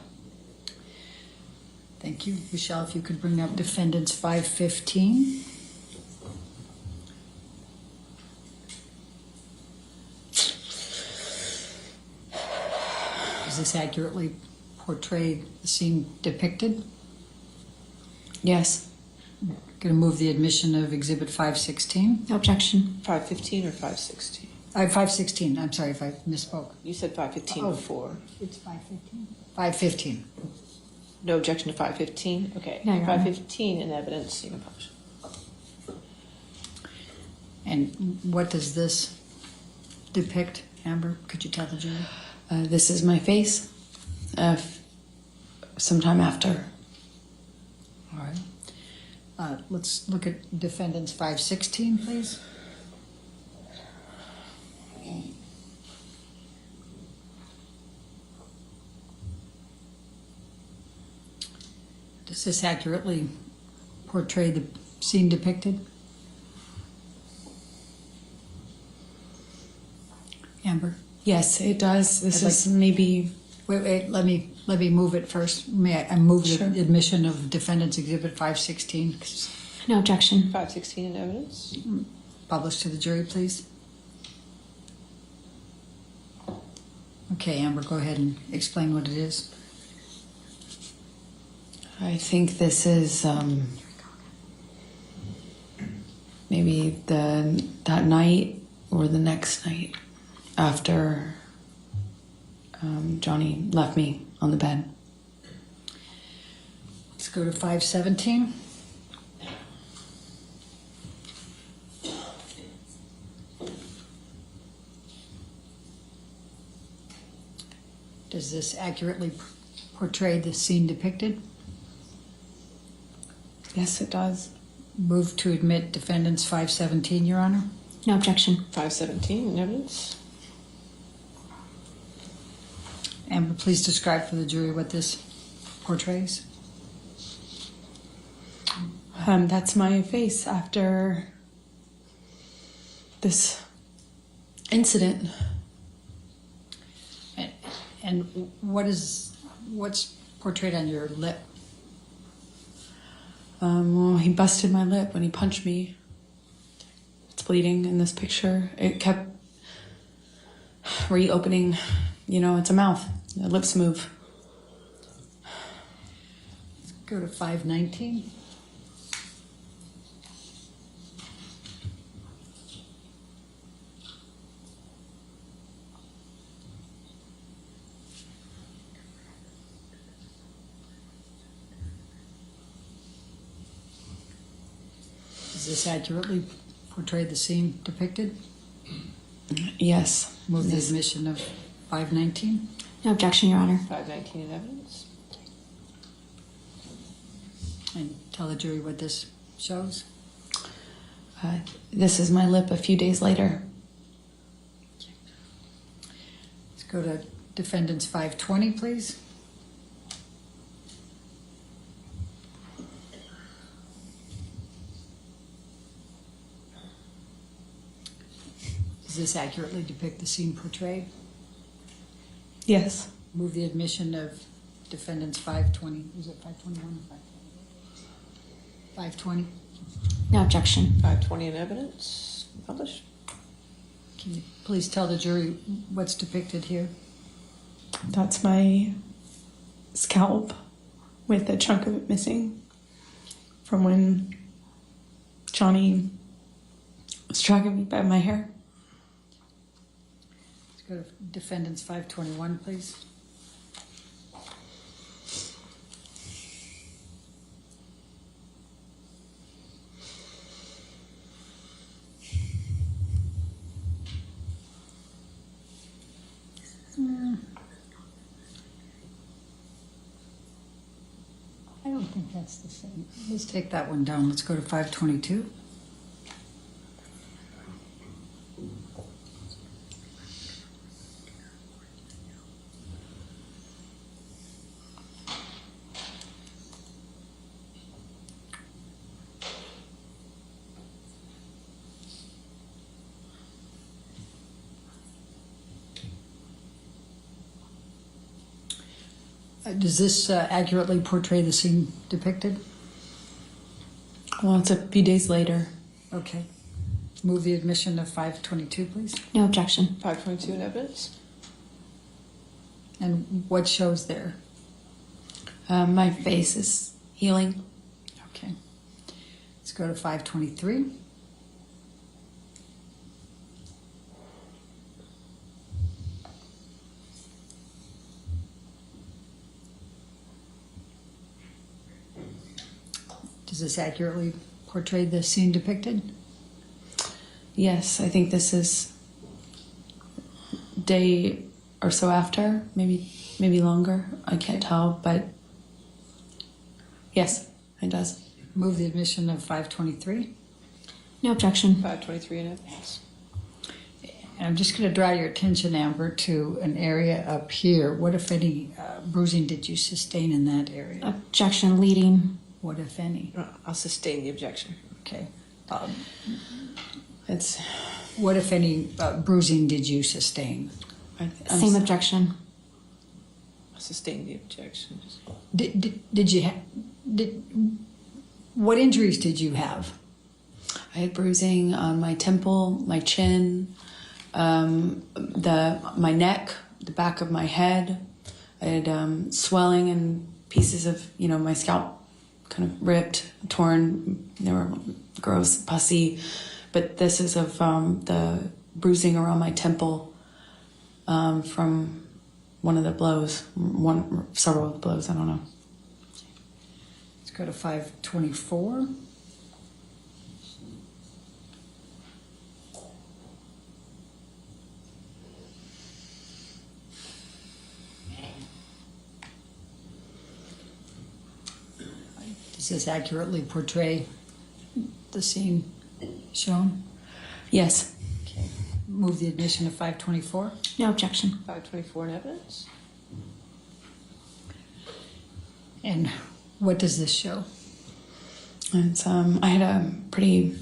Thank you. Michelle, if you could bring up defendants 515. Does this accurately portray the scene depicted? Yes. Going to move the admission of exhibit 516. No objection. 515 or 516? 516. I'm sorry if I misspoke. You said 515 Oh. before. It's 515. 515. No objection to 515? Okay. No, Your Honor. 515 in evidence being published. And what does this depict, Amber? Could you tell the jury? This is my face sometime after. All right. Let's look at defendants 516, please. Does this accurately portray the scene depicted? Amber? Yes, it does. This I'd is maybe. Wait, let me move it first. May I move Sure. the admission of defendants exhibit 516, No objection. 516 in evidence? published to the jury, please? Okay, Amber, go ahead and explain what it is. I think this is maybe that night or the next night after Johnny left me on the bed. Let's go to 517. Does this accurately portray the scene depicted? Yes, it does. Move to admit defendants 517, Your Honor. No objection. 517 in evidence? Amber, please describe for the jury what this portrays. That's my face after this incident. And what's portrayed on your lip? Well, he busted my lip when he punched me. It's bleeding in this picture. It kept reopening. You know, it's a mouth. The lips move. Let's go to 519. Does this accurately portray the scene depicted? Yes. Move the Yes. admission of 519. No objection, Your Honor. 519 in evidence? And tell the jury what this shows. This is my lip a few days later. Let's go to defendants 520, please. Does this accurately depict the scene portrayed? Yes. Move the admission of defendants 520. Was it 521 or 520? 520. No objection. 520 in evidence? Published? Can you please tell the jury what's depicted here? That's my scalp with a chunk of it missing from when Johnny was dragging me by my hair. Let's go to defendants 521, please. I don't think that's the same. Let's take that one down. Let's go to 522. Does this accurately portray the scene depicted? Well, it's a few days later. Okay. Move the admission of 522, please. No objection. 522 in evidence. And what shows there? My face is healing. Okay. Let's go to 523. Does this accurately portray the scene depicted? Yes, I think this is day or so after, maybe longer. I can't tell, but yes, it does. Move the admission of 523. No objection. 523 in evidence. And I'm just going to draw your attention, Amber, to an area up here. What, if any, bruising did you sustain in that area? Objection leading. What, if any? I'll sustain the objection. Okay. It's What, if any, bruising did you sustain? Same objection. I'll sustain the objection. Did you what injuries did you have? I had bruising on my temple, my chin, my neck, the back of my head. I had swelling and pieces of my scalp kind of ripped, torn. They were gross, pussy. But this is of the bruising around my temple from one of the blows, several of the blows, I don't know. Let's go to 524. Does this accurately portray the scene shown? Yes. Okay. Move the admission of 524. No objection. 524 in evidence. And what does this show? It's I had a pretty.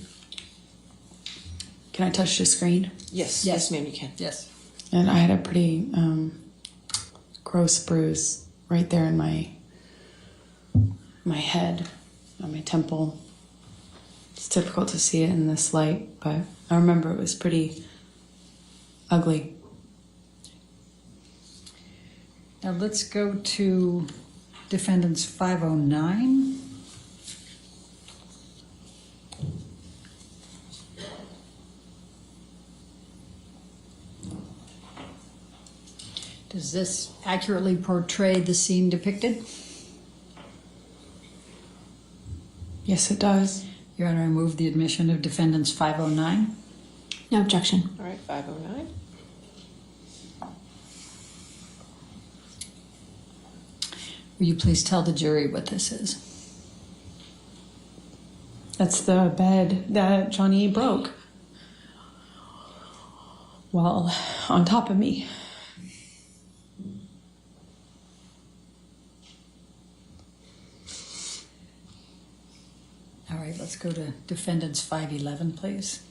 Can I touch the screen? Yes. Yes. Yes, ma'am, you can. Yes. And I had a pretty gross bruise right there in my head, on my temple. It's difficult to see it in this light, but I remember it was pretty ugly. Now let's go to defendant's 509. Does this accurately portray the scene depicted? Yes, it does. Your Honor, I move the admission of defendant's 509. No objection. All right, 509. Will you please tell the jury what this is? That's the bed that Johnny broke. Well, on top of me. All right, let's go to defendant's 511, please.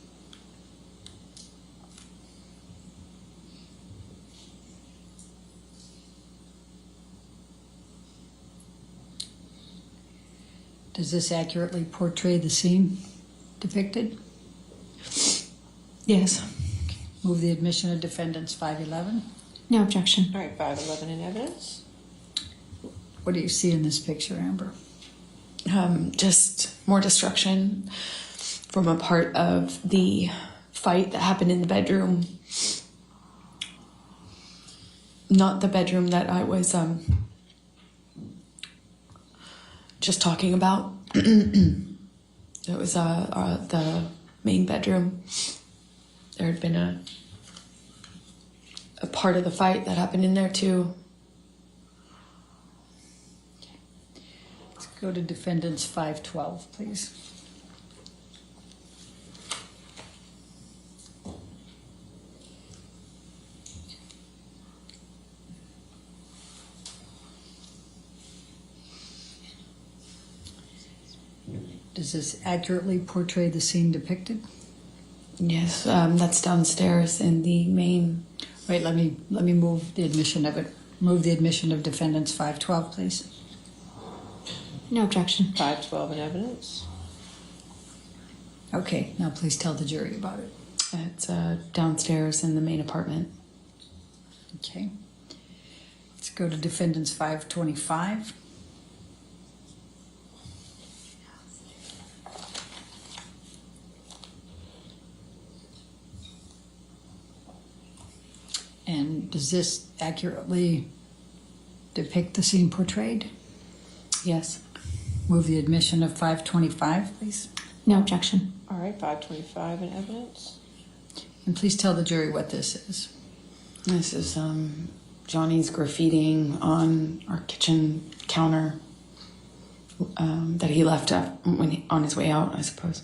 Does this accurately portray the scene depicted? Yes. Move the admission of defendant's 511. No objection. All right, 511 in evidence. What do you see in this picture, Amber? Just more destruction from a part of the fight that happened in the bedroom. Not the bedroom that I was just talking about. It was the main bedroom. There had been a part of the fight that happened in there too. Let's go to defendants 512, please. Does this accurately portray the scene depicted? Yes, that's downstairs in the main. Wait, let me move the admission of it. Move the admission of defendants 512, please. No objection. 512 in evidence. Okay, now please tell the jury about it. It's downstairs in the main apartment. Okay. Let's go to defendants 525. And does this accurately depict the scene portrayed? Yes. Move the admission of 525, please. No objection. All right, 525 in evidence. And please tell the jury what this is. This is Johnny's graffitiing on our kitchen counter that he left on his way out, I suppose.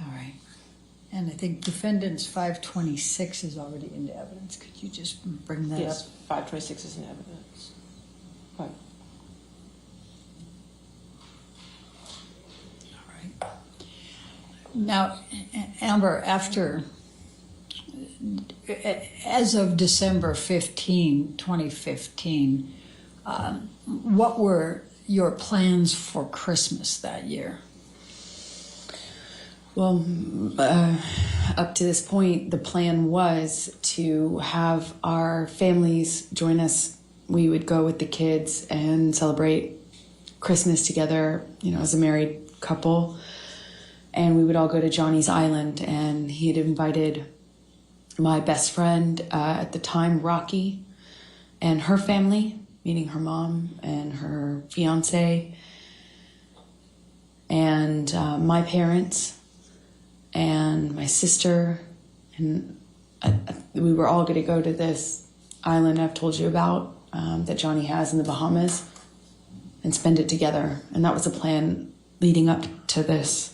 All right. And I think defendants 526 is already into evidence. Could you just bring that Yes, up? 526 is in evidence. Right. All right. Now, Amber, as of December 15, 2015, what were your plans for Christmas that year? Well, up to this point, the plan was to have our families join us. We would go with the kids and celebrate Christmas together, as a married couple. And we would all go to Johnny's Island. And he had invited my best friend at the time, Rocky, and her family, meaning her mom and her fiance, and my parents, and my sister, and we were all going to go to this island I've told you about that Johnny has in the Bahamas and spend it together. And that was the plan leading up to this.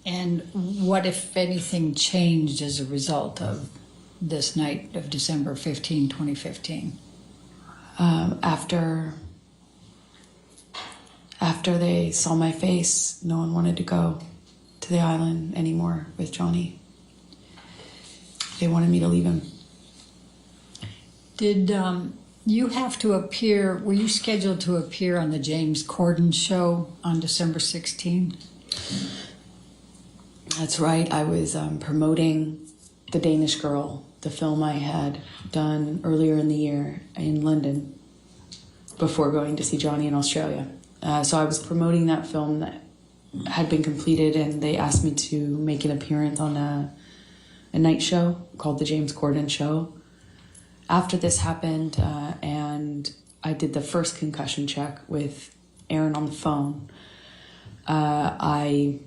And what, if anything, changed as a result of this night of December 15, 2015? After they saw my face, no one wanted to go to the island anymore with Johnny. They wanted me to leave him. Did you have to appear, were you scheduled to appear on the James Corden show on December 16? That's right. I was promoting The Danish Girl, the film I had done earlier in the year in London before going to see Johnny in Australia. So I was promoting that film that had been completed, and they asked me to make an appearance on a night show called The James Corden Show. After this happened, and I did the first concussion check with Aaron on the phone, I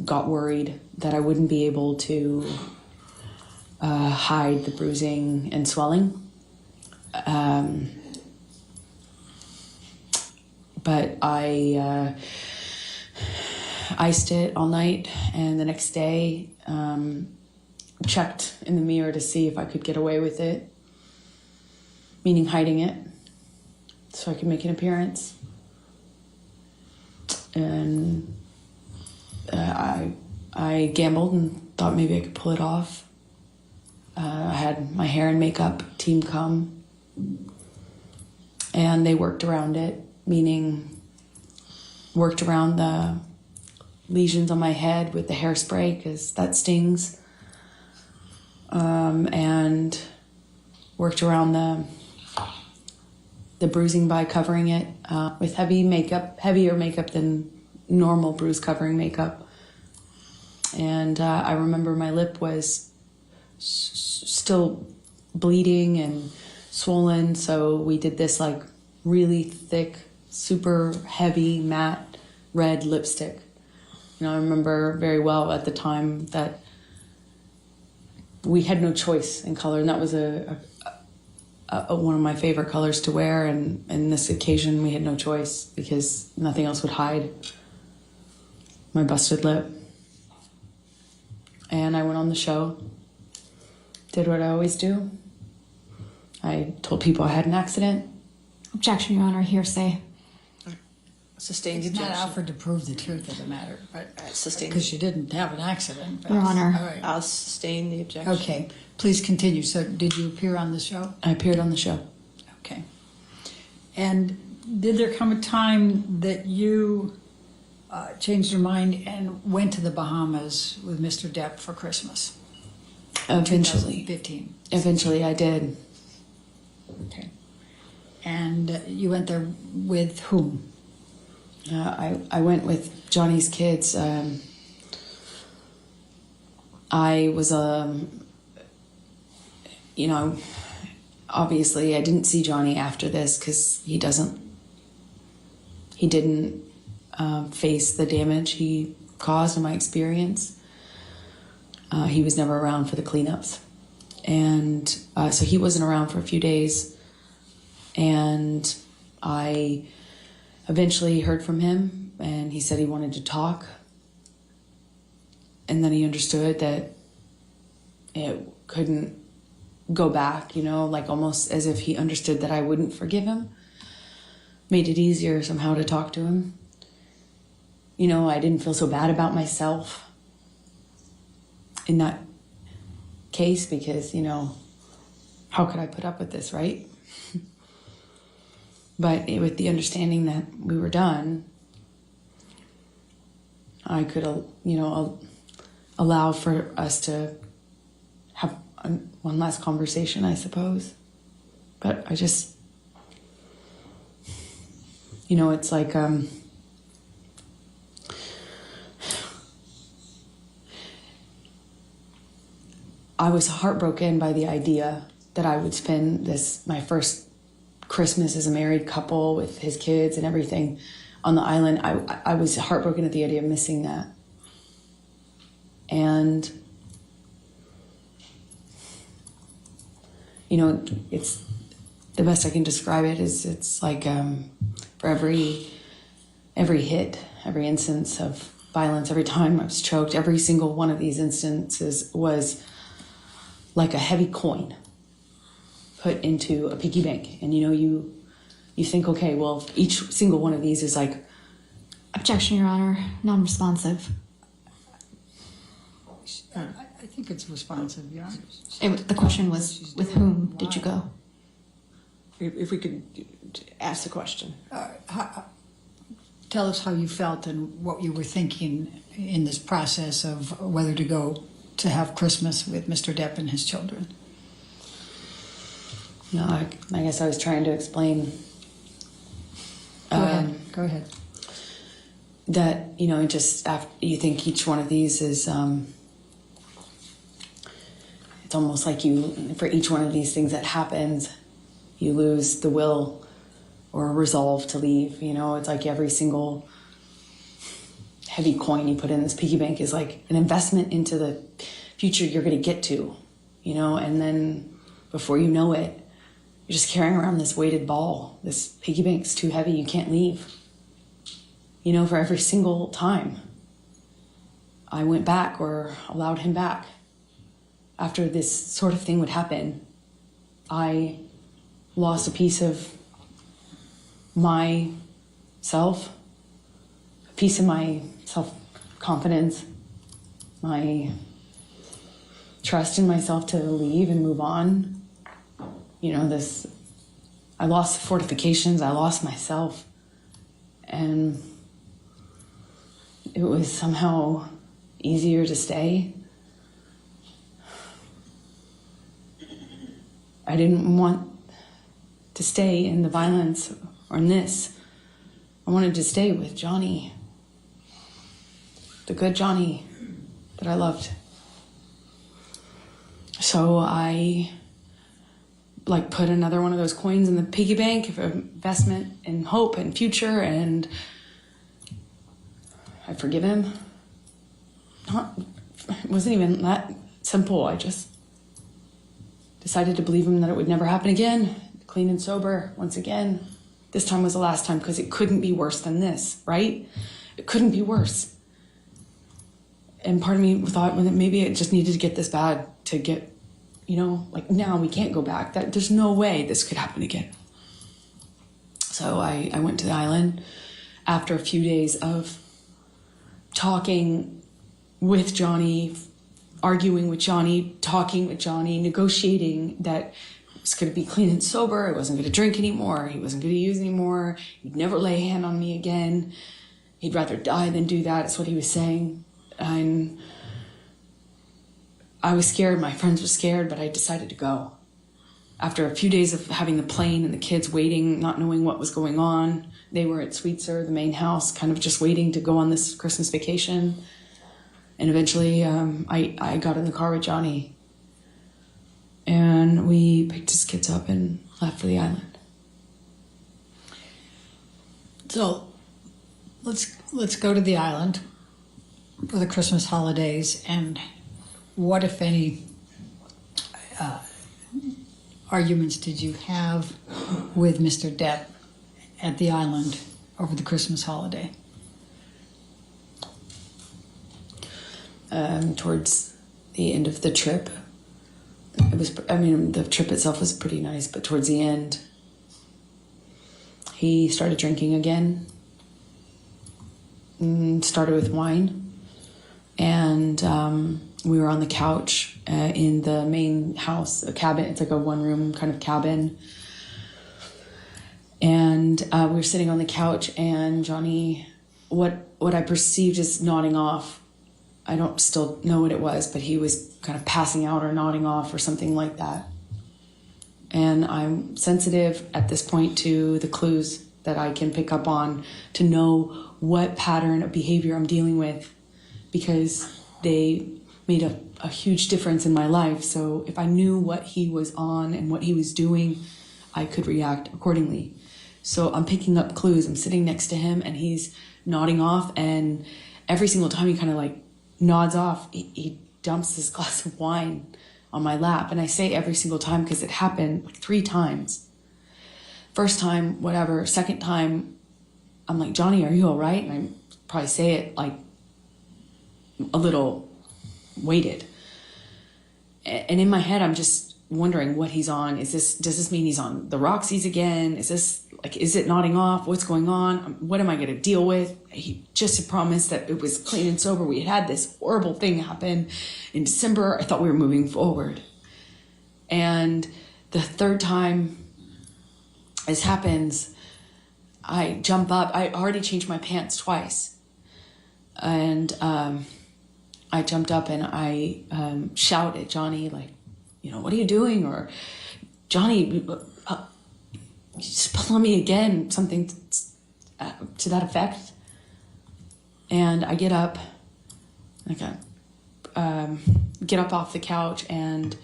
got worried that I wouldn't be able to hide the bruising and swelling. But I iced it all night, and the next day checked in the mirror to see if I could get away with it, meaning hiding it, so I could make an appearance. And I gambled and thought maybe I could pull it off. I had my hair and makeup team come, and they worked around it, meaning worked around the lesions on my head with the hairspray, because that stings, and worked around the bruising by covering it with heavier makeup than normal bruise covering makeup. And I remember my lip was still bleeding and swollen, so we did this like really thick, super heavy matte red lipstick I remember very well at the time that we had no choice in color, and that was one of my favorite colors to wear, and in this occasion we had no choice because nothing else would hide my busted lip. And I went on the show, did what I always do. I told people I had an accident. Objection, Your Honor. Hearsay. Sustain the It's not objection. offered to prove the truth of the matter, but Sustain. because you didn't have an accident. but- Your Honor. All right. I'll sustain the objection. Okay, please continue. So did you appear on the show? I appeared on the show. Okay. And did there come a time that you changed your mind and went to the Bahamas with Mr. Depp for Christmas? Eventually. 2015. Eventually I did. Okay. And you went there with whom? I went with Johnny's kids. I was, obviously I didn't see Johnny after this because he didn't face the damage he caused in my experience. He was never around for the cleanups. And so he wasn't around for a few days. And I eventually heard from him, and he said he wanted to talk. And then he understood that it couldn't go back, like almost as if he understood that I wouldn't forgive him. Made it easier somehow to talk to him. I didn't feel so bad about myself in that case because, how could I put up with this, right? But with the understanding that we were done, I could, allow for us to have one last conversation, I suppose. But I just, it's like, I was heartbroken by the idea that I would spend my first Christmas as a married couple with his kids and everything on the island. I was heartbroken at the idea of missing that. And, it's the best I can describe it is it's like for every hit, every instance of violence, every time I was choked, every single one of these instances was like a heavy coin put into a piggy bank. And you think, okay, well, each single one of these is like... Objection, Your Honor. Non-responsive. I think it's responsive, yeah. The question was, with whom did you go? If we could ask the question. Tell us how you felt and what you were thinking in this process of whether to go to have Christmas with Mr. Depp and his children. No, I guess I was trying to explain. Go ahead. That, just after you think each one of these is, it's almost like for each one of these things that happens, you lose the will or resolve to leave. It's like every single heavy coin you put in this piggy bank is like an investment into the future you're going to get to, and then before you know it, you're just carrying around this weighted ball. This piggy bank's too heavy, you can't leave. For every single time I went back or allowed him back after this sort of thing would happen, I lost a piece of myself, a piece of my self-confidence, my trust in myself to leave and move on. I lost the fortifications, I lost myself, and it was somehow easier to stay. I didn't want to stay in the violence or in this. I wanted to stay with Johnny, the good Johnny that I loved. So I put another one of those coins in the piggy bank of investment in hope and future, and I forgive him. it wasn't even that simple. I just decided to believe him that it would never happen again. Clean and sober, once again. This time was the last time because it couldn't be worse than this, right? It couldn't be worse. And part of me thought maybe it just needed to get this bad to get, like now we can't go back. There's no way this could happen again. So I went to the island after a few days of talking with Johnny, arguing with Johnny, talking with Johnny, negotiating that it was going to be clean and sober. I wasn't going to drink anymore. He wasn't going to use anymore. He'd never lay a hand on me again. He'd rather die than do that. That's what he was saying. And I was scared. My friends were scared, but I decided to go. After a few days of having the plane and the kids waiting, not knowing what was going on, they were at Sweetser, the main house, kind of just waiting to go on this Christmas vacation. And eventually I got in the car with Johnny and we picked his kids up and left for the island. So let's go to the island for the Christmas holidays. And what, if any, arguments did you have with Mr. Depp at the island over the Christmas holiday? Towards the end of the trip, the trip itself was pretty nice, but towards the end, he started drinking again, started with wine, and we were on the couch in the main house, a cabin. It's like a one-room kind of cabin. And we were sitting on the couch, and Johnny, what I perceived as nodding off, I don't still know what it was, but he was kind of passing out or nodding off or something like that. And I'm sensitive at this point to the clues that I can pick up on to know what pattern of behavior I'm dealing with, because they made a huge difference in my life. So if I knew what he was on and what he was doing, I could react accordingly. So I'm picking up clues. I'm sitting next to him and he's nodding off, and every single time he kind of like nods off, he dumps this glass of wine on my lap. And I say every single time because it happened like 3 times. First time, whatever. Second time, I'm like, Johnny, are you all right? And I probably say it like a little weighted. And in my head, I'm just wondering what he's on. Does this mean he's on the Roxy's again? Is it nodding off? What's going on? What am I going to deal with? He just promised that it was clean and sober. We had this horrible thing happen in December. I thought we were moving forward. And the third time this happens, I jump up. I already changed my pants twice. And I jumped up and I shout at Johnny, like, what are you doing? Or, Johnny, just pull on me again, something to that effect. And I get up, get up off the couch, and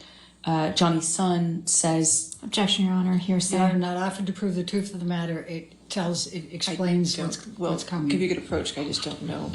Johnny's son says, "Objection, Your Honor. Hearsay." Your Honor, not offered to prove the truth of the matter. It explains what's coming. Give you a good approach. I just don't know.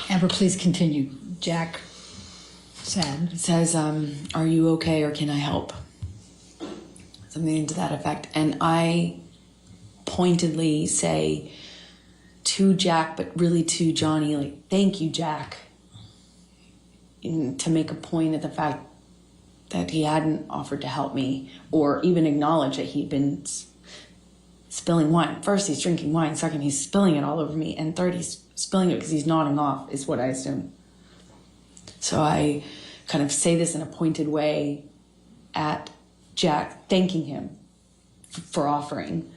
Amber, please continue. Jack says, are you okay or can I help? Something to that effect. And I pointedly say to Jack, but really to Johnny, like, thank you, Jack. to make a point of the fact that he hadn't offered to help me or even acknowledge that he'd been spilling wine. First, he's drinking wine. Second, he's spilling it all over me. And third, he's spilling it because he's nodding off, is what I assume. So I kind of say this in a pointed way at Jack, thanking him for offering.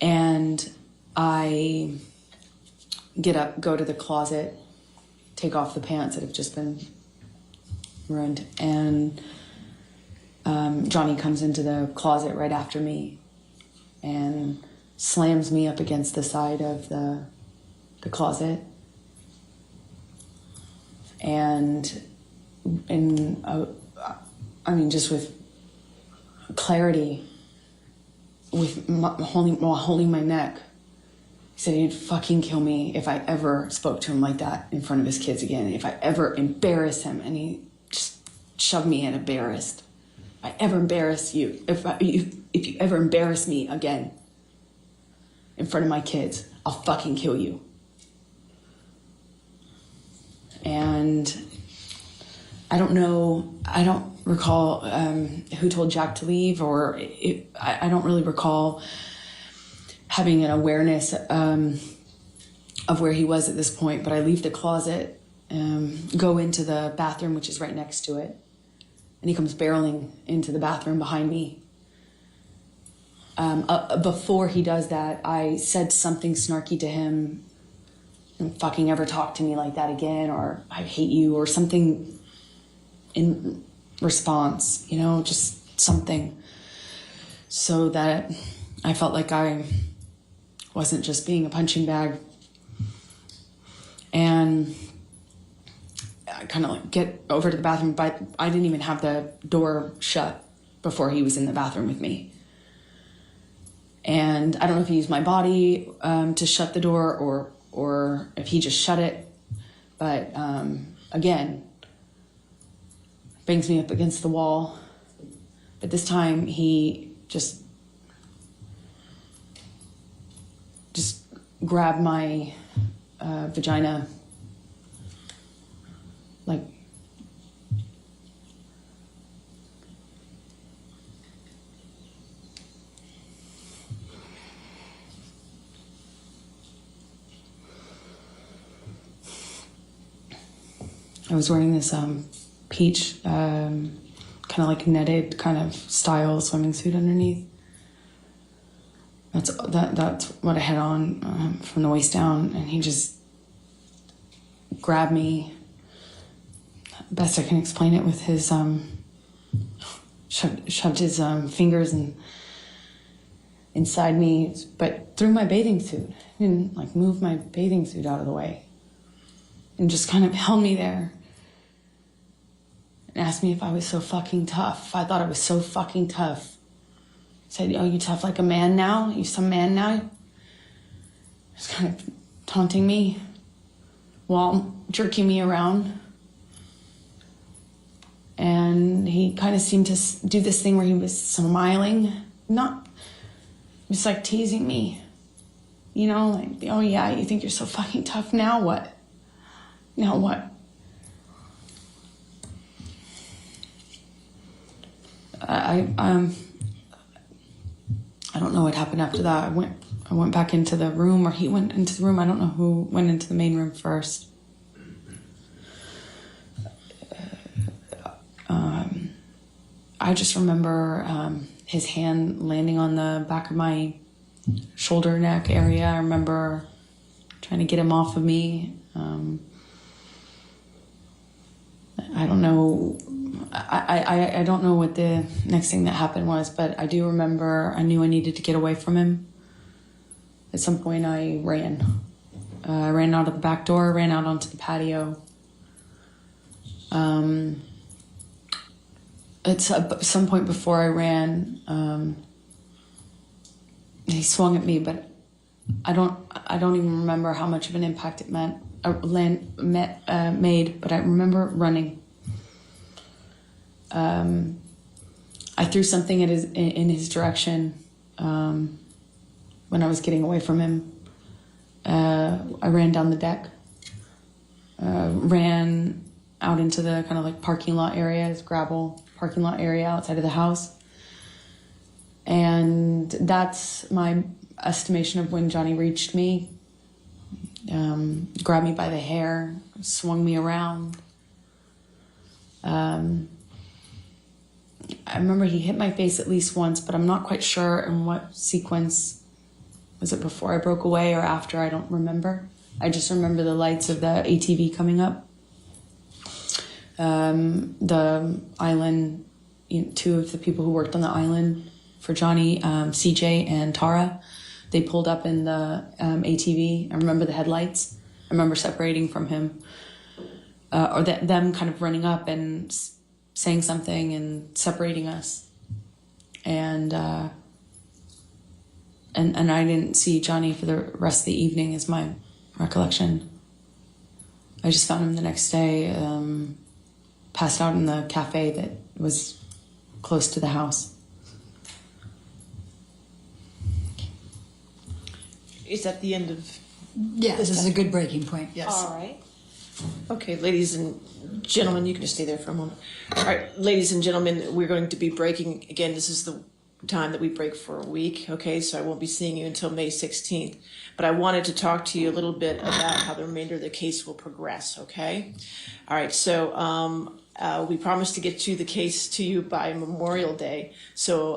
And I get up, go to the closet, take off the pants that have just been ruined. And Johnny comes into the closet right after me and slams me up against the side of the closet. And I mean, just with clarity, while holding my neck, he said he'd fucking kill me if I ever spoke to him like that in front of his kids again, if I ever embarrass him. And he just shoved me in embarrassed. If I ever embarrass you, if you ever embarrass me again in front of my kids, I'll fucking kill you. And I don't recall who told Jack to leave, or I don't really recall having an awareness of where he was at this point, but I leave the closet, go into the bathroom, which is right next to it, and he comes barreling into the bathroom behind me. Before he does that, I said something snarky to him, "Don't fucking ever talk to me like that again," or "I hate you," or something in response, just something, so that I felt like I wasn't just being a punching bag. And I kind of get over to the bathroom, but I didn't even have the door shut before he was in the bathroom with me. And I don't know if he used my body to shut the door or if he just shut it. But again, bangs me up against the wall. But this time he just grabbed my vagina, like, I was wearing this peach, kind of like netted kind of style swimming suit underneath. That's what I had on from the waist down, and he just grabbed me. Best I can explain it with his shoved his fingers inside me, but through my bathing suit. He didn't like move my bathing suit out of the way, and just kind of held me there and asked me if I was so fucking tough. I thought I was so fucking tough. Said, "Oh, you tough like a man now? You some man now?" Just kind of taunting me while jerking me around. And he kind of seemed to do this thing where he was smiling, not just like teasing me. Like, "Oh yeah, you think you're so fucking tough, now what? Now what?" I don't know what happened after that. I went back into the room, or he went into the room. I don't know who went into the main room first. I just remember his hand landing on the back of my shoulder neck area. I remember trying to get him off of me. I don't know. I don't know what the next thing that happened was, but I do remember I knew I needed to get away from him. At some point I ran. I ran out of the back door, ran out onto the patio. At some point before I ran, he swung at me, but I don't even remember how much of an impact it made, but I remember running. I threw something in his direction when I was getting away from him. I ran down the deck, ran out into the kind of like parking lot area, this gravel parking lot area outside of the house. And that's my estimation of when Johnny reached me, grabbed me by the hair, swung me around. I remember he hit my face at least once, but I'm not quite sure in what sequence. Was it before I broke away or after? I don't remember. I just remember the lights of the ATV coming up. The island, two of the people who worked on the island for Johnny, CJ and Tara, they pulled up in the ATV. I remember the headlights. I remember separating from him, or them kind of running up and saying something and separating us. And I didn't see Johnny for the rest of the evening, is my recollection. I just found him the next day, passed out in the cafe that was close to the house. Is that the end of? Yes, this is a good breaking point. Yes. All right. Okay, ladies and gentlemen, you can just stay there for a moment. All right, ladies and gentlemen, we're going to be breaking again. This is the time that we break for a week. Okay, so I won't be seeing you until May 16th. But I wanted to talk to you a little bit about how the remainder of the case will progress. Okay. All right. So we promised to get the case to you by Memorial Day. So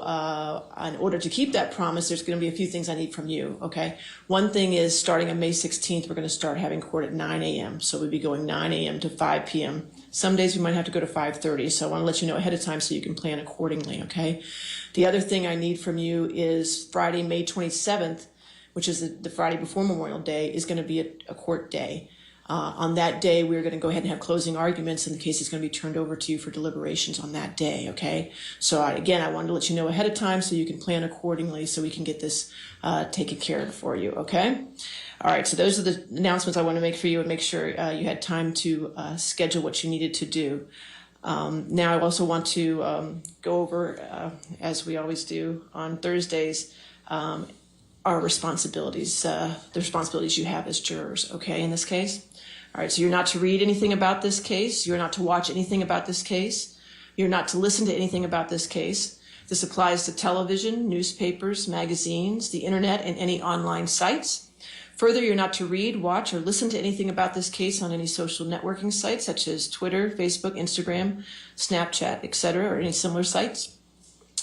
in order to keep that promise, there's going to be a few things I need from you, okay? One thing is starting on May 16th, we're going to start having court at 9 a.m. So we'll be going 9 a.m. to 5 p.m. Some days we might have to go to 5:30, so I want to let you know ahead of time so you can plan accordingly, okay? The other thing I need from you is Friday, May 27th, which is the Friday before Memorial Day, is going to be a court day. On that day, we're going to go ahead and have closing arguments, and the case is going to be turned over to you for deliberations on that day, okay? So I wanted to let you know ahead of time so you can plan accordingly so we can get this taken care of for you, okay? All right, so those are the announcements I want to make for you and make sure you had time to schedule what you needed to do. Now I also want to go over, as we always do on Thursdays, our responsibilities, the responsibilities you have as jurors, okay, in this case? All right, so you're not to read anything about this case. You're not to watch anything about this case. You're not to listen to anything about this case. This applies to television, newspapers, magazines, the internet, and any online sites. Further, you're not to read, watch, or listen to anything about this case on any social networking sites such as Twitter, Facebook, Instagram, Snapchat, etc., or any similar sites.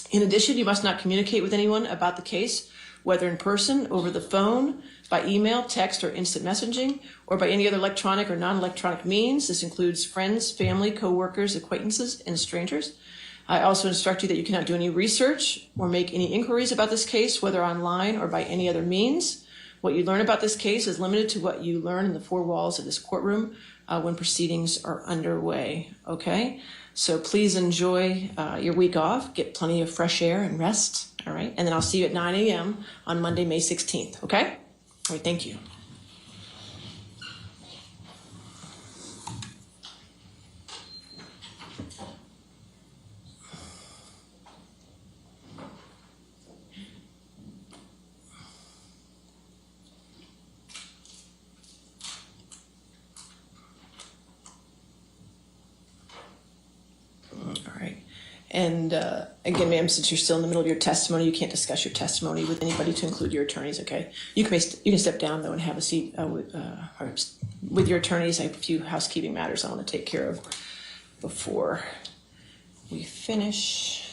In addition, you must not communicate with anyone about the case, whether in person, over the phone, by email, text, or instant messaging, or by any other electronic or non-electronic means. This includes friends, family, co-workers, acquaintances, and strangers. I also instruct you that you cannot do any research or make any inquiries about this case, whether online or by any other means. What you learn about this case is limited to what you learn in the four walls of this courtroom when proceedings are underway, okay? So please enjoy your week off, get plenty of fresh air and rest, all right? And then I'll see you at 9 a.m. on Monday, May 16th, okay? All right, thank you. And again, ma'am, since you're still in the middle of your testimony, you can't discuss your testimony with anybody to include your attorneys, okay? You can step down, though, and have a seat with your attorneys. I have a few housekeeping matters I want to take care of before we finish.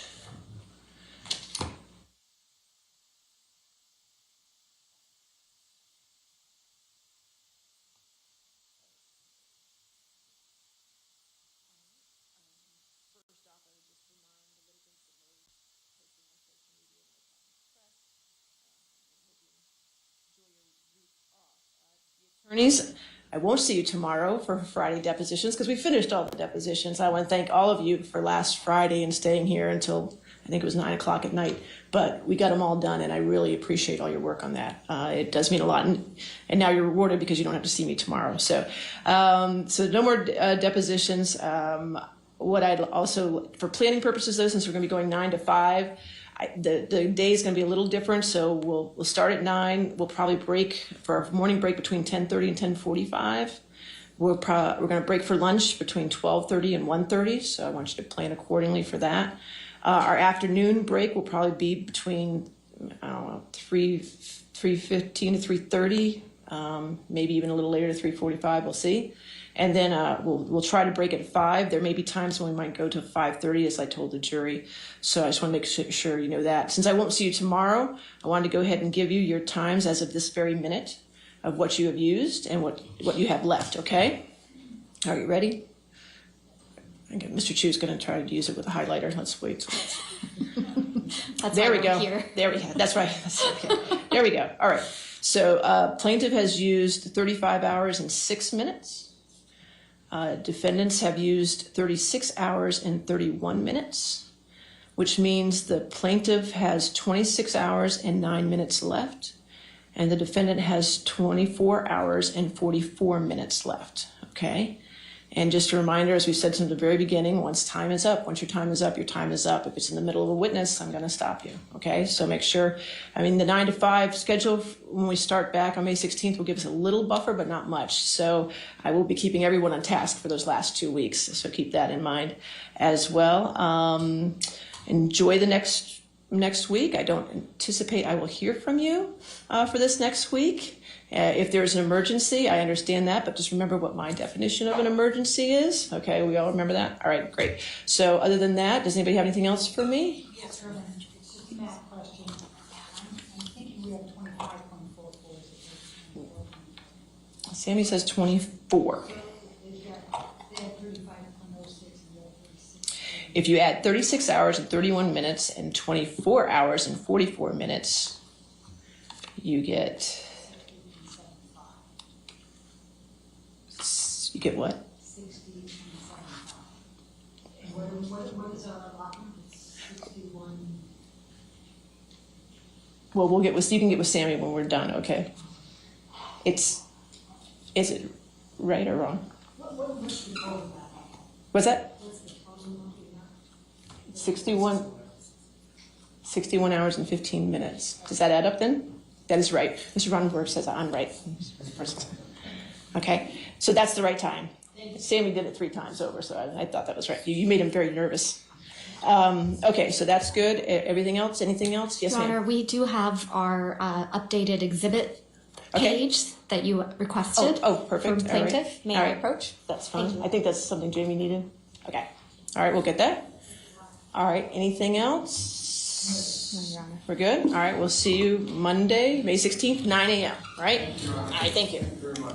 Attorneys, I won't see you tomorrow for Friday depositions because we finished all the depositions. I want to thank all of you for last Friday and staying here until I think it was 9 o'clock at night. But we got them all done, and I really appreciate all your work on that. It does mean a lot, and now you're rewarded because you don't have to see me tomorrow. So no more depositions. What I'd also, for planning purposes, though, since we're going to be going 9 to 5. The day is going to be a little different, so we'll start at 9. We'll probably break for our morning break between 10:30 and 10:45. we're going to break for lunch between 12:30 and 1:30, so I want you to plan accordingly for that. Our afternoon break will probably be between, I don't know, 3:15 to 3:30, maybe even a little later to 3:45, we'll see. And then we'll try to break at 5. There may be times when we might go to 5:30, as I told the jury. So I just want to make sure you know that. Since I won't see you tomorrow, I wanted to go ahead and give you your times as of this very minute of what you have used and what you have left, okay? Are you ready? Okay, Mr. Chu's going to try to use it with a highlighter. Let's wait. That's there we why go. we're here. There we go. That's right. That's okay. There we go. All right. So plaintiff has used 35 hours and 6 minutes. Defendants have used 36 hours and 31 minutes, which means the plaintiff has 26 hours and 9 minutes left, and the defendant has 24 hours and 44 minutes left, okay? And just a reminder, as we said from the very beginning, once your time is up, your time is up. If it's in the middle of a witness, I'm going to stop you, okay? So make sure, the 9 to 5 schedule when we start back on May 16th will give us a little buffer, but not much. So I will be keeping everyone on task for those last 2 weeks, so keep that in mind as well. Enjoy the next week. I don't anticipate I will hear from you for this next week. If there's an emergency, I understand that, but just remember what my definition of an emergency is. Okay, we all remember that? All right, great. So other than that, does anybody have anything else for me? Yes, sir. It's just a math question. I'm thinking we have 25.44. Sammy says 24. If you add 36 hours and 31 minutes and 24 hours and 44 minutes, you get... You get what? 60 and 75. What is our allotment? 61. Well, you can get with Sammy when we're done, okay? Is it right or wrong? What's the total of that? What's that? What's the total monthly amount? 61 hours and 15 minutes. Does that add up then? That is right. Mr. Ronenberg says I'm right. Okay, so that's the right time. Sammy did it 3 times over, so I thought that was right. You made him very nervous. Okay, so that's good. Everything else? Anything else? Yes, Your ma'am. Honor, we do have our updated exhibit page that you requested. Oh, perfect. From plaintiff. All right. May All I right. approach? That's fine. Thank you. I think that's something Jamie needed. Okay. All right, we'll get that. All right, anything else? No, Your Honor. We're good? All right, we'll see you Monday, May 16th, 9 a.m., right? All right, thank you. Very much.